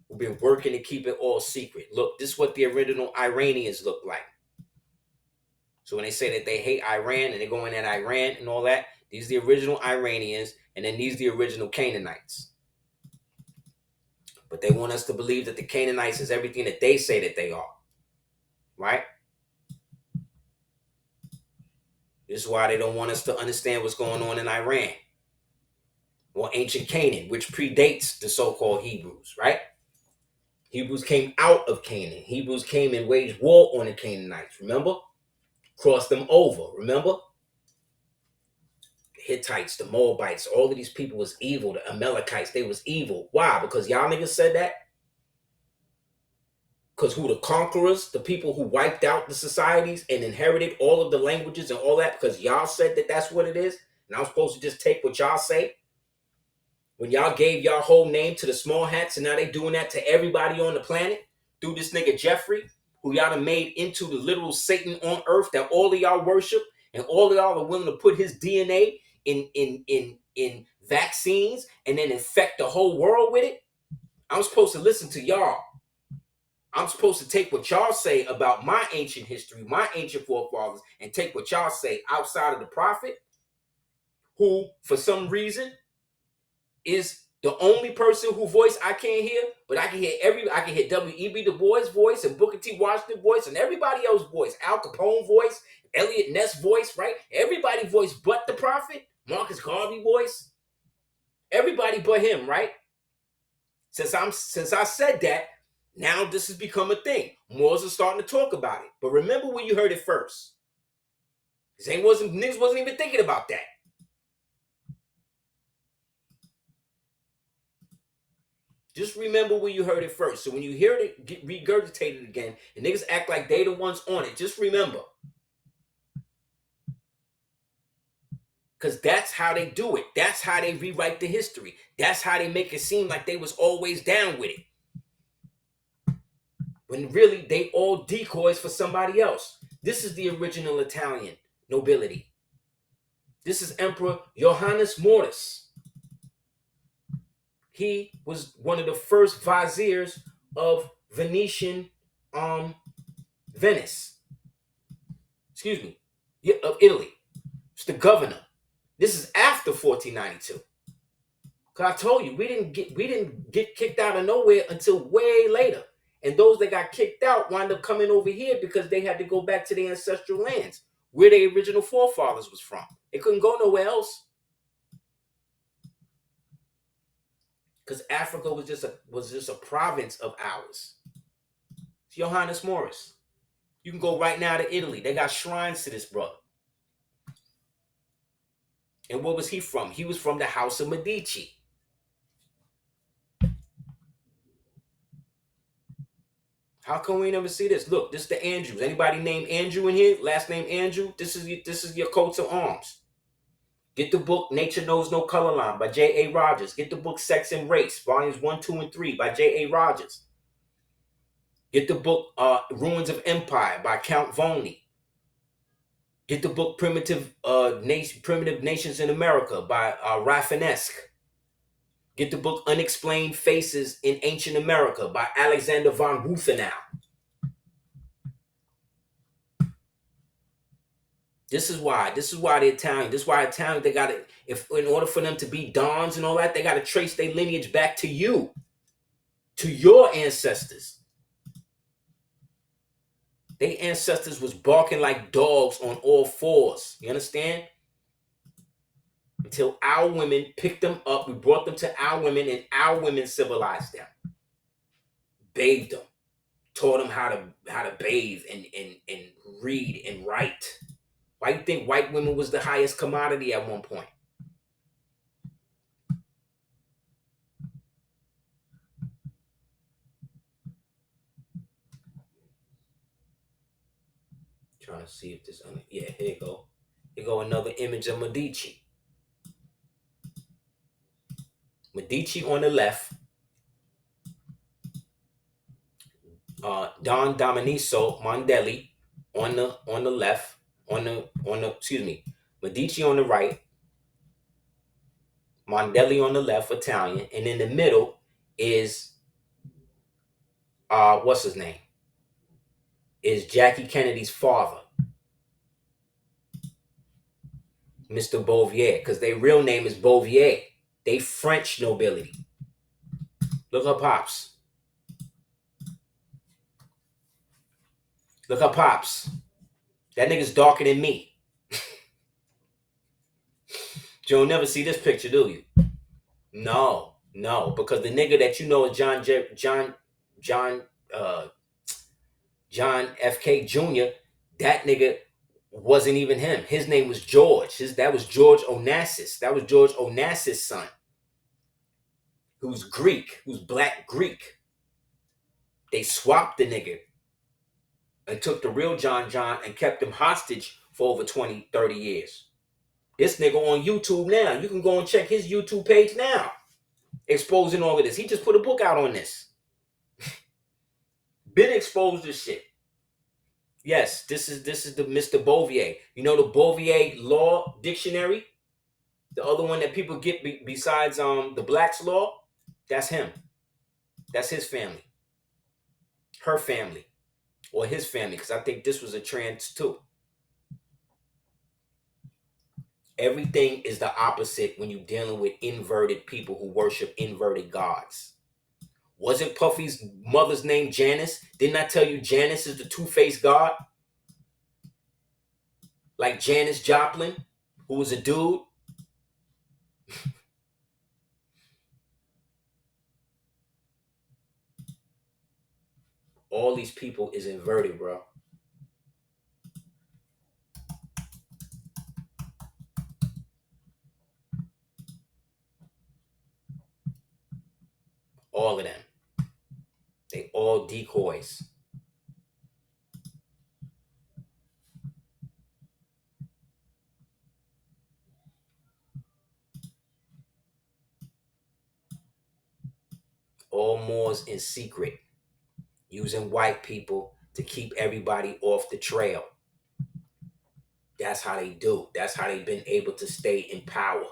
Who've been working to keep it all secret. Look, this is what the original Iranians look like. So when they say that they hate Iran and they're going at Iran and all that, these are the original Iranians, and then these are the original Canaanites. But they want us to believe that the Canaanites is everything that they say that they are. Right? This is why they don't want us to understand what's going on in Iran. Or ancient Canaan, which predates the so-called Hebrews, right? Hebrews came out of Canaan. Hebrews came and waged war on the Canaanites, remember? Crossed them over, remember? The Hittites, the Moabites, all of these people was evil. The Amalekites, they was evil. Why? Because y'all niggas said that? Because who, the conquerors, the people who wiped out the societies and inherited all of the languages and all that, because y'all said that that's what it is, and I'm supposed to just take what y'all say? When y'all gave y'all whole name to the small hats, and now they doing that to everybody on the planet through this nigga Jeffrey, who y'all done made into the literal Satan on earth that all of y'all worship, and all of y'all are willing to put his DNA in vaccines and then infect the whole world with it. I'm supposed to listen to y'all. I'm supposed to take what y'all say about my ancient history, my ancient forefathers, and take what y'all say outside of the prophet, who, for some reason, is the only person whose voice I can't hear, but I can hear W.E.B. Du Bois' voice and Booker T. Washington voice and everybody else's voice, Al Capone voice, Elliot Ness voice, right? Everybody voice but the prophet, Marcus Garvey voice, everybody but him, right? Since I said that, now this has become a thing. Moors are starting to talk about it. But remember when you heard it first. Niggas wasn't even thinking about that. Just remember where you heard it first. So when you hear it get regurgitated again, and niggas act like they the ones on it, just remember. Because that's how they do it. That's how they rewrite the history. That's how they make it seem like they was always down with it. When really, they all decoys for somebody else. This is the original Italian nobility. This is Emperor Johannes Mortis. He was one of the first viziers of Venetian Venice. Excuse me. Yeah, of Italy. It's the governor. This is after 1492. Cause I told you we didn't get kicked out of nowhere until way later. And those that got kicked out wound up coming over here because they had to go back to their ancestral lands where their original forefathers was from. They couldn't go nowhere else. Because Africa was just a province of ours. It's Johannes Morris. You can go right now to Italy. They got shrines to this brother. And where was he from? He was from the House of Medici. How come we never see this? Look, this is the Andrews. Anybody named Andrew in here? Last name Andrew? This is your coats of arms. Get the book Nature Knows No Color Line by J.A. Rogers. Get the book Sex and Race, volumes 1, 2, and 3 by J.A. Rogers. Get the book Ruins of Empire by Count Volney. Get the book Primitive Nations in America by Rafinesque. Get the book Unexplained Faces in Ancient America by Alexander von Ruthenau. This is why the Italian, they got to, if in order for them to be dons and all that, they got to trace their lineage back to you, to your ancestors. Their ancestors was barking like dogs on all fours. You understand? Until our women picked them up, we brought them to our women, and our women civilized them, bathed them, taught them how to bathe and read and write. Why do you think white women was the highest commodity at one point? Trying to see if this, yeah, here you go. Here go another image of Medici. Medici on the left, Don Domenico Mondelli on the left, excuse me, Medici on the right, Mondelli on the left, Italian, and in the middle is what's his name? Is Jackie Kennedy's father, Mr. Bouvier, because their real name is Bouvier. They French nobility. Look up Pops. Look up Pops. That nigga's darker than me. You'll never see this picture, do you? No, because the nigga that you know is John F.K. Jr., that nigga wasn't even him. His name was George. That was George Onassis. That was George Onassis' son. Who's Greek, who's black Greek. They swapped the nigga and took the real John and kept him hostage for over 20, 30 years. This nigga on YouTube now. You can go and check his YouTube page now. Exposing all of this. He just put a book out on this. Been exposed to shit. Yes, this is the Mr. Bouvier. You know the Bouvier Law Dictionary? The other one that people get besides the Black's Law? That's him. That's his family. Her family. Or his family, because I think this was a trans too. Everything is the opposite when you're dealing with inverted people who worship inverted gods. Wasn't Puffy's mother's name Janice? Didn't I tell you Janice is the two-faced god? Like Janis Joplin, who was a dude. All these people is inverted, bro. All of them. They all decoys. All Moors in secret, using white people to keep everybody off the trail. That's how they do. That's how they've been able to stay in power.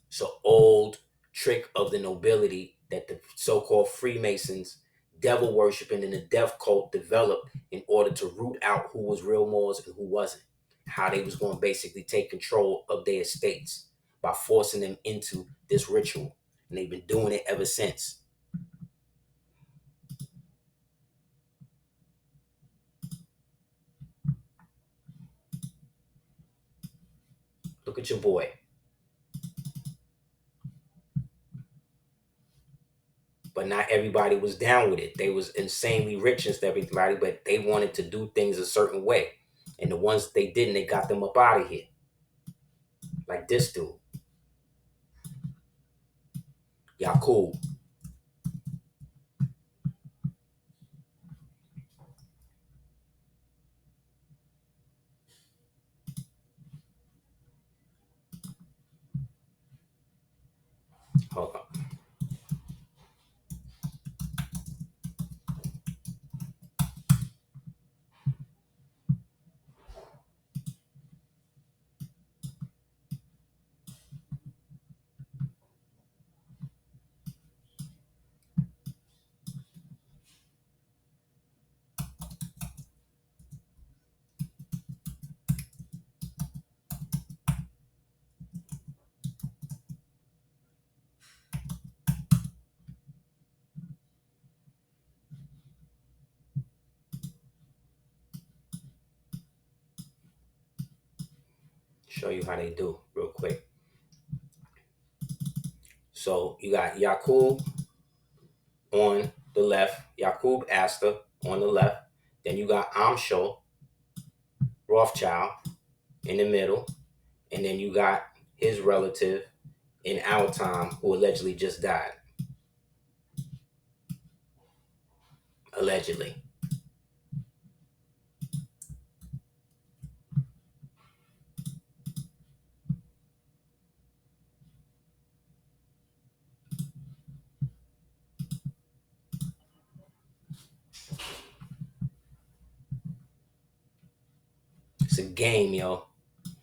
It's an old trick of the nobility that the so-called Freemasons, devil worshiping and the death cult developed in order to root out who was real Moors and who wasn't. How they was going to basically take control of their estates by forcing them into this ritual. And they've been doing it ever since. Look at your boy. But not everybody was down with it. They was insanely rich and everybody, but they wanted to do things a certain way. And the ones they didn't, they got them up out of here. Like this dude. Y'all cool. Hold on. Show you how they do real quick. So you got Yaqub on the left, Yaqub Astor on the left. Then you got Amshel Rothschild in the middle. And then you got his relative in our time who allegedly just died. Allegedly. It's a game, yo.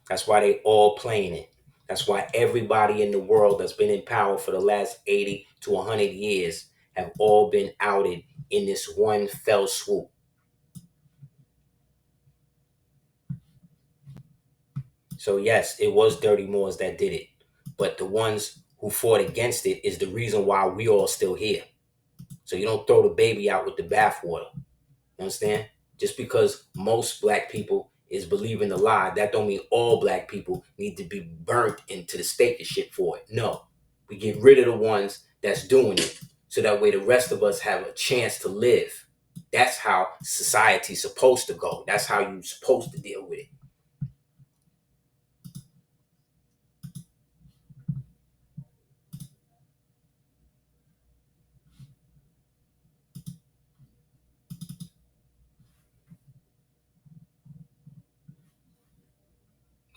That's why they all playing it. That's why everybody in the world that's been in power for the last 80 to 100 years have all been outed in this one fell swoop. So yes, it was Dirty Moors that did it. But the ones who fought against it is the reason why we all still here. So you don't throw the baby out with the bathwater. You understand? Just because most black people is believing the lie, that don't mean all black people need to be burnt into the stake and shit for it. No. We get rid of the ones that's doing it so that way the rest of us have a chance to live. That's how society's supposed to go. That's how you're supposed to deal with it.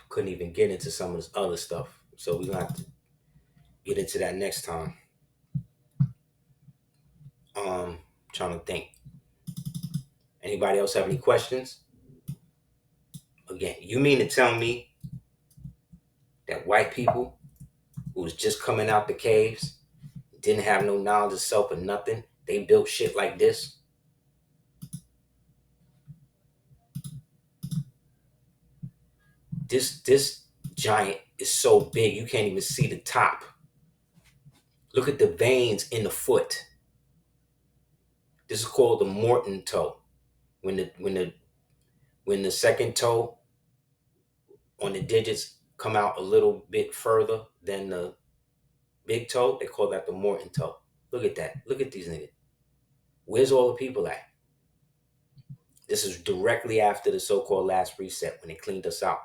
Couldn't even get into some of this other stuff. So we're gonna have to get into that next time. Trying to think. Anybody else have any questions? Again, you mean to tell me that white people who was just coming out the caves, didn't have no knowledge of self or nothing, they built shit like this? This giant is so big you can't even see the top. Look at the veins in the foot. This is called the Morton toe. When the second toe on the digits come out a little bit further than the big toe, they call that the Morton toe. Look at that. Look at these niggas. Where's all the people at? This is directly after the so-called last reset when they cleaned us out.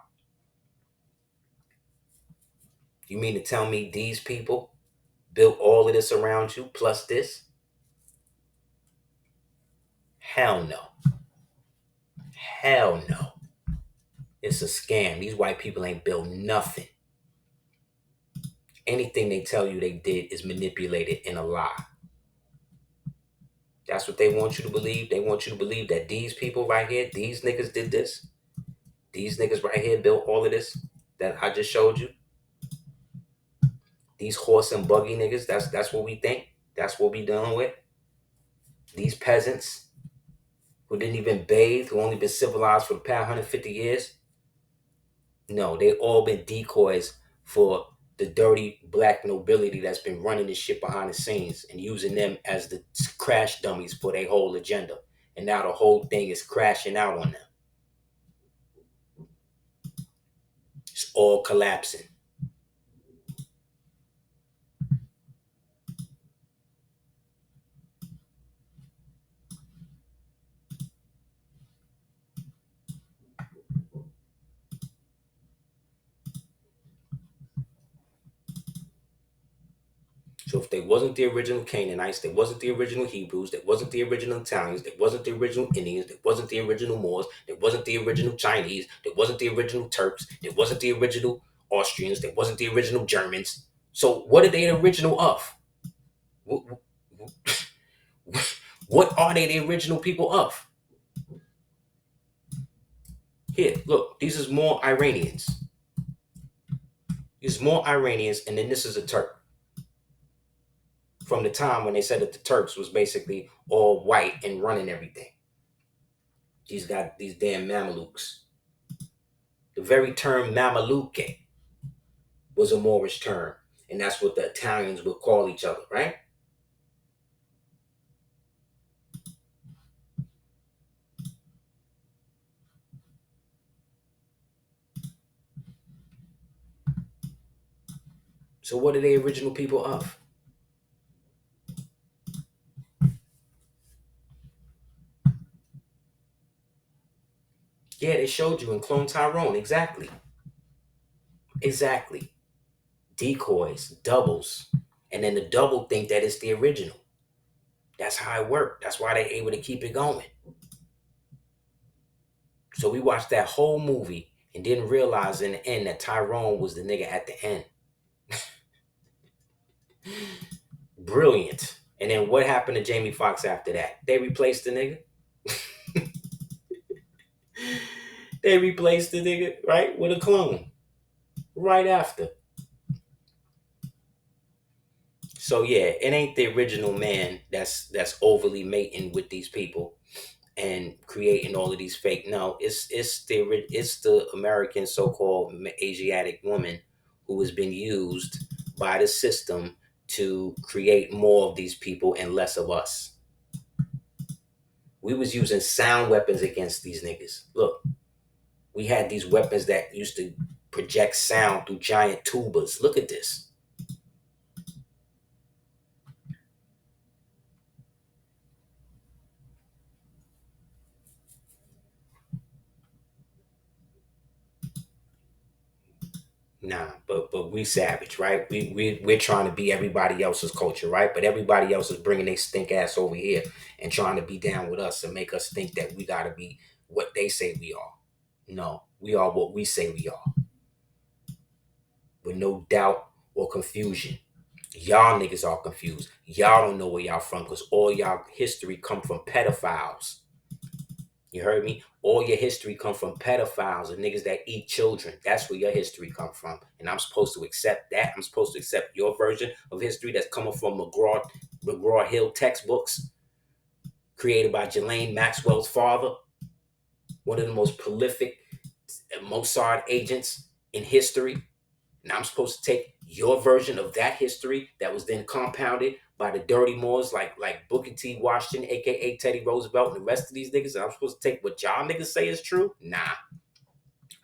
You mean to tell me these people built all of this around you plus this? Hell no. Hell no. It's a scam. These white people ain't built nothing. Anything they tell you they did is manipulated in a lie. That's what they want you to believe. They want you to believe that these people right here, these niggas did this. These niggas right here built all of this that I just showed you. These horse and buggy niggas, that's what we think. That's what we dealing with. These peasants who didn't even bathe, who only been civilized for the past 150 years. No, they all been decoys for the dirty black nobility that's been running this shit behind the scenes and using them as the crash dummies for their whole agenda. And now the whole thing is crashing out on them. It's all collapsing. So if they wasn't the original Canaanites, they wasn't the original Hebrews, they wasn't the original Italians, they wasn't the original Indians, they wasn't the original Moors, they wasn't the original Chinese, they wasn't the original Turks, they wasn't the original Austrians, they wasn't the original Germans. So what are they the original of? What are they the original people of? Here, look, these is more Iranians. These more Iranians, and then this is a Turk. From the time when they said that the Turks was basically all white and running everything. These got these damn Mamelukes. The very term Mameluke was a Moorish term, and that's what the Italians would call each other, right? So what are they original people of? Yeah, they showed you in Clone Tyrone. Exactly. Exactly. Decoys, doubles. And then the double think that it's the original. That's how it worked. That's why they're able to keep it going. So we watched that whole movie and didn't realize in the end that Tyrone was the nigga at the end. Brilliant. And then what happened to Jamie Foxx after that? They replaced the nigga. They replaced the nigga, right, with a clone. Right after. So yeah, it ain't the original man that's overly mating with these people and creating all of these fake. No, it's the American so-called Asiatic woman who has been used by the system to create more of these people and less of us. We was using sound weapons against these niggas. Look, we had these weapons that used to project sound through giant tubas. Look at this. Nah, but we savage, right? We're trying to be everybody else's culture, right? But everybody else is bringing their stink ass over here and trying to be down with us and make us think that we gotta be what they say we are. No, we are what we say we are, with no doubt or confusion. Y'all niggas are confused. Y'all don't know where y'all from because all y'all history come from pedophiles. You heard me? All your history come from pedophiles and niggas that eat children. That's where your history come from. And I'm supposed to accept that. I'm supposed to accept your version of history that's coming from McGraw-Hill textbooks created by Ghislaine Maxwell's father, one of the most prolific Mossad agents in history. And I'm supposed to take your version of that history that was then compounded by the dirty Moors like Booker T. Washington, aka Teddy Roosevelt, and the rest of these niggas. And I'm supposed to take what y'all niggas say is true? Nah.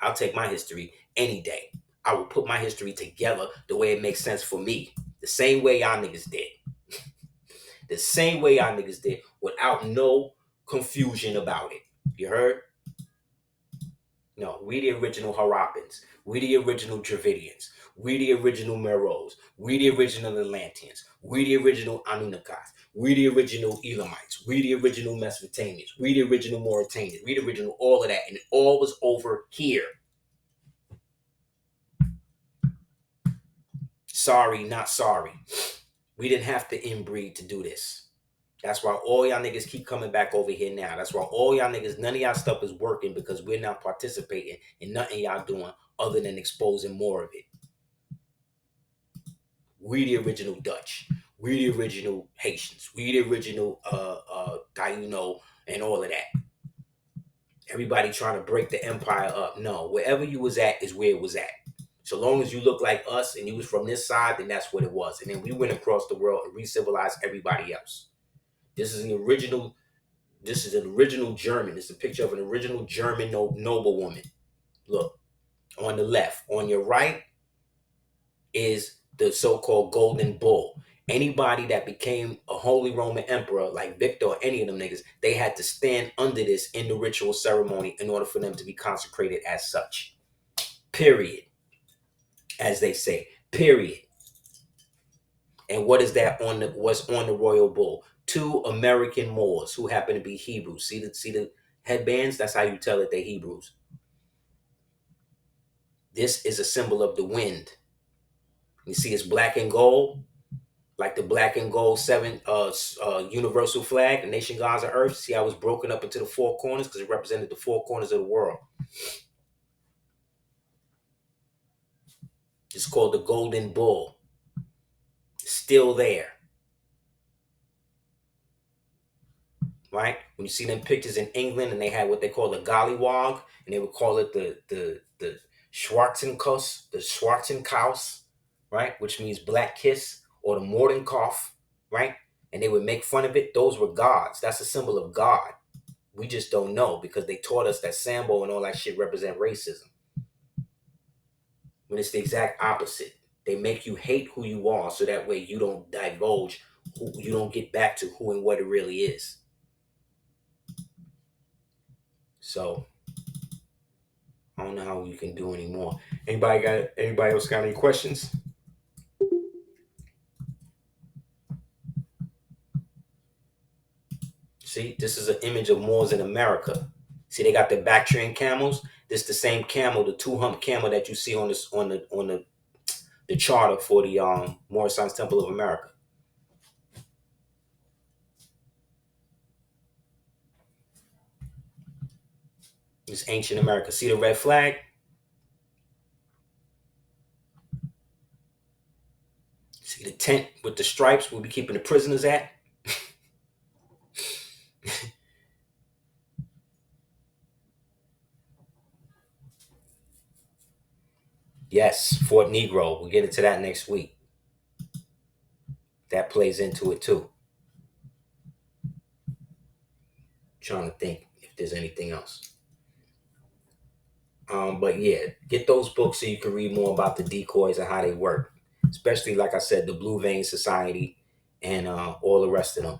I'll take my history any day. I will put my history together the way it makes sense for me. The same way y'all niggas did. The same way y'all niggas did, without no confusion about it. You heard? No, we the original Harappans. We the original Dravidians. We the original Meroes. We the original Atlanteans. We the original Anunnakas. We the original Elamites. We the original Mesopotamians. We the original Mauritanians. We the original all of that. And it all was over here. Sorry, not sorry. We didn't have to inbreed to do this. That's why all y'all niggas keep coming back over here now. That's why all y'all niggas, none of y'all stuff is working because we're not participating in nothing y'all doing other than exposing more of it. We the original Dutch. We the original Haitians. We the original Taino and all of that. Everybody trying to break the empire up. No, wherever you was at is where it was at. So long as you look like us and you was from this side, then that's what it was. And then we went across the world and re-civilized everybody else. This is the original. This is an original German. It's a picture of an original German noblewoman. Look, on the left. On your right is the so-called Golden Bull. Anybody that became a Holy Roman Emperor, like Victor or any of them niggas, they had to stand under this in the ritual ceremony in order for them to be consecrated as such. Period. As they say. Period. And what is that on the what's on the royal bull? 2 American Moors who happen to be Hebrews. See the headbands? That's how you tell that they're Hebrews. This is a symbol of the wind. You see it's black and gold, like the black and gold 7 universal flag, the nation gods of earth. See how it's broken up into the 4 corners because it represented the 4 corners of the world. It's called the Golden Bull. Still there. Right? When you see them pictures in England and they had what they call the gollywog, and they would call it the Schwarzenkaus, right? Which means black kiss, or the Mordenkopf, right? And they would make fun of it. Those were gods. That's a symbol of God. We just don't know because they taught us that Sambo and all that shit represent racism. When it's the exact opposite. They make you hate who you are so that way you don't divulge, you don't get back to who and what it really is. So I don't know how we can do anymore. Anybody else got any questions? See, this is an image of Moors in America. See, they got the Bactrian camels. This is the same camel, the 2-hump camel that you see on this on the charter for the Moorish Science Temple of America. It's ancient America. See the red flag? See the tent with the stripes we'll be keeping the prisoners at? Yes, Fort Negro. We'll get into that next week. That plays into it too. Trying to think if there's anything else. But yeah, get those books so you can read more about the decoys and how they work. Especially, like I said, the Blue Vein Society and all the rest of them.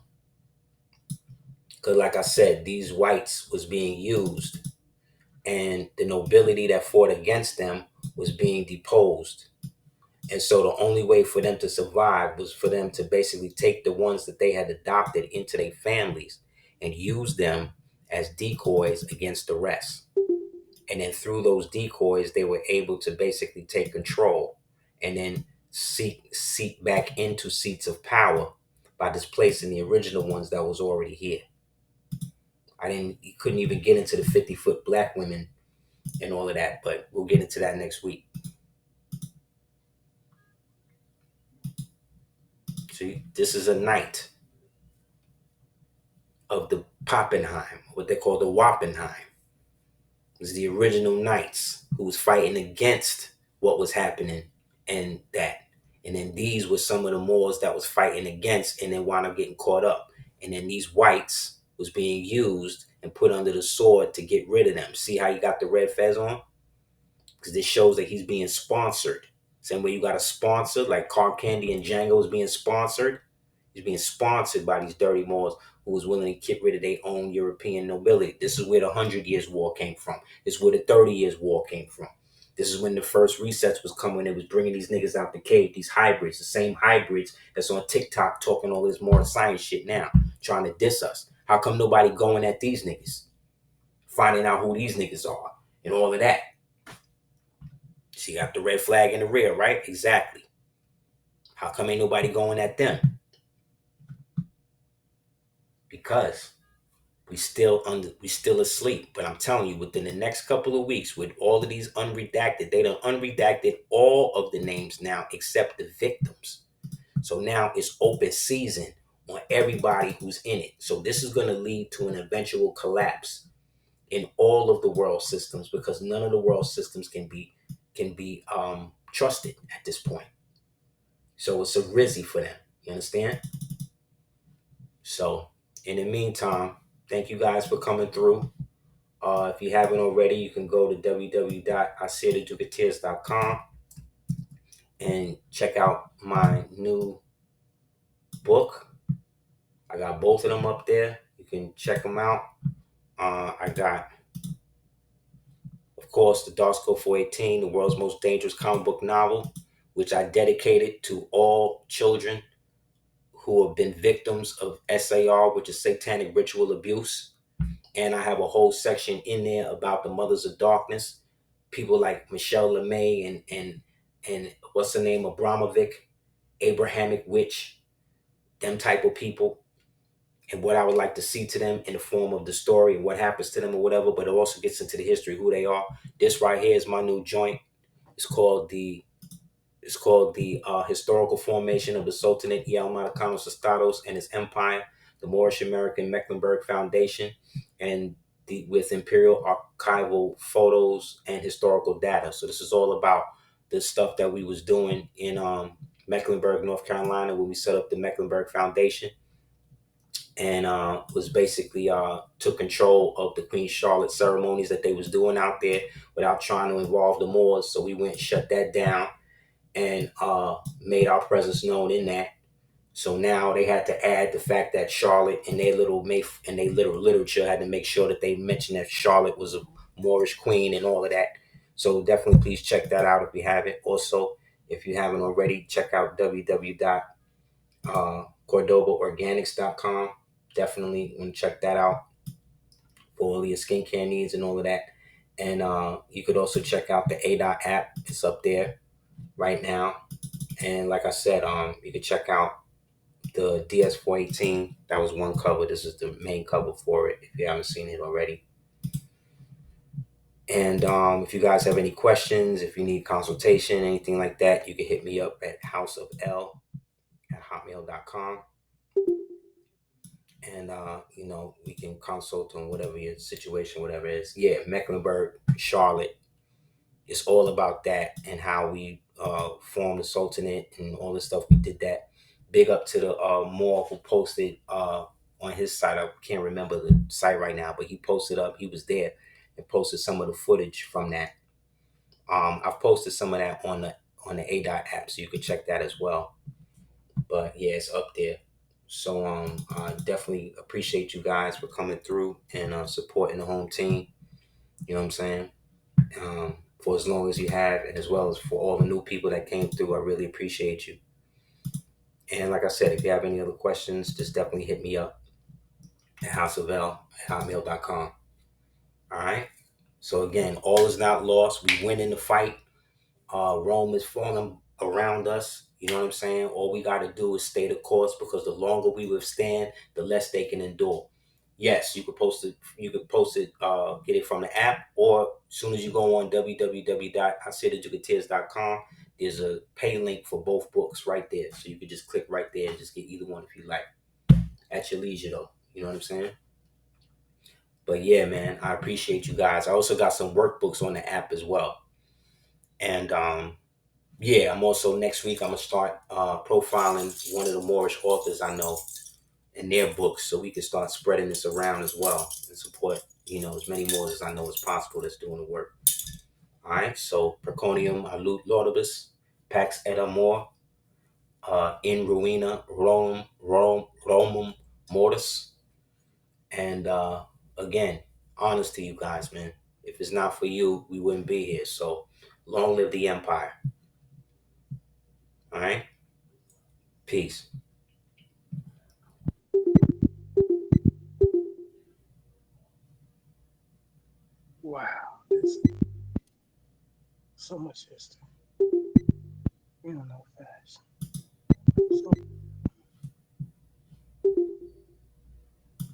Because like I said, these whites was being used and the nobility that fought against them was being deposed. And so the only way for them to survive was for them to basically take the ones that they had adopted into their families and use them as decoys against the rest. And then through those decoys, they were able to basically take control and then seek back into seats of power by displacing the original ones that was already here. You couldn't even get into the 50-foot black women and all of that, but we'll get into that next week. See, this is a knight of the Pappenheim, what they call the Wappenheim. This is the original knights who was fighting against what was happening and that. And then these were some of the Moors that was fighting against and then wound up getting caught up. And then these whites was being used and put under the sword to get rid of them. See how you got the red fez on? Because this shows that he's being sponsored. Same way you got a sponsor, like Carb Candy and Django is being sponsored. He's being sponsored by these dirty Moors who was willing to get rid of their own European nobility. This is where the 100 Years' War came from. This is where the 30 Years' War came from. This is when the first resets was coming. It was bringing these niggas out the cave, these hybrids, the same hybrids that's on TikTok talking all this more science shit now, trying to diss us. How come nobody going at these niggas? Finding out who these niggas are and all of that. She got the red flag in the rear, right? Exactly. How come ain't nobody going at them? Because we still asleep. But I'm telling you, within the next couple of weeks, with all of these unredacted, they done unredacted all of the names now except the victims. So now it's open season on everybody who's in it. So this is going to lead to an eventual collapse in all of the world systems, because none of the world systems can be trusted at this point. So it's a rizzy for them. You understand? So in the meantime, thank you guys for coming through. If you haven't already, you can go to www.aseertheducateers.com and check out my new book. I got both of them up there. You can check them out. I got, of course, the Darsco 418, the world's most dangerous comic book novel, which I dedicated to all children who have been victims of SAR, which is satanic ritual abuse. And I have a whole section in there about the mothers of darkness, people like Michelle LeMay and what's the name, Abramovic, Abrahamic witch, them type of people, and what I would like to see to them in the form of the story and what happens to them or whatever. But it also gets into the history, who they are. This right here is my new joint. It's called the historical formation of the Sultanate y Almanacanos Estados and its empire, the Moorish American Mecklenburg Foundation, and with imperial archival photos and historical data. So this is all about the stuff that we was doing in Mecklenburg, North Carolina, when we set up the Mecklenburg Foundation, and was basically took control of the Queen Charlotte ceremonies that they was doing out there without trying to involve the Moors. So we went and shut that down and made our presence known in that. So now they had to add the fact that Charlotte in their little literature had to make sure that they mentioned that Charlotte was a Moorish queen and all of that. So definitely please check that out if you haven't. Also, if you haven't already, check out www.cordobaorganics.com. Definitely want to check that out for all your skincare needs and all of that. And you could also check out the ADOT app. It's up there right now. And like I said, you can check out the DS418. That was one cover. This is the main cover for it, if you haven't seen it already. And if you guys have any questions, if you need consultation, anything like that, you can hit me up at houseofl@hotmail.com. And we can consult on whatever your situation, whatever it is. Yeah, Mecklenburg, Charlotte. It's all about that and how we formed the Sultanate and all the stuff we did that. Big up to the Moor who posted on his site. I can't remember the site right now, but he posted up. He was there and posted some of the footage from that. I've posted some of that on the ADOT app, so you can check that as well. But yeah, it's up there. So I definitely appreciate you guys for coming through and supporting the home team. You know what I'm saying? For as long as you have, and as well as for all the new people that came through, I really appreciate you. And like I said, if you have any other questions, just definitely hit me up at houseofl@hotmail.com. All right. So again, all is not lost. We win in the fight. Rome is falling around us. You know what I'm saying? All we got to do is stay the course, because the longer we withstand, the less they can endure. Yes, you could post it. You could post it. Get it from the app, or as soon as you go on www.aseertheducateers.com, there's a pay link for both books right there. So you could just click right there and just get either one if you like. At your leisure, though. You know what I'm saying? But yeah, man, I appreciate you guys. I also got some workbooks on the app as well. And yeah, I'm also next week. I'm gonna start profiling one of the Moorish authors I know in their books, so we can start spreading this around as well and support as many Moors as I know as possible that's doing the work. All right, so Preconium Alut Laudibus, Pax et Amor. In ruina, Romum mortis. And again, honest to you guys, man. If it's not for you, we wouldn't be here. So long live the empire. All right? Peace. Wow, there's so much history. We don't know fast. So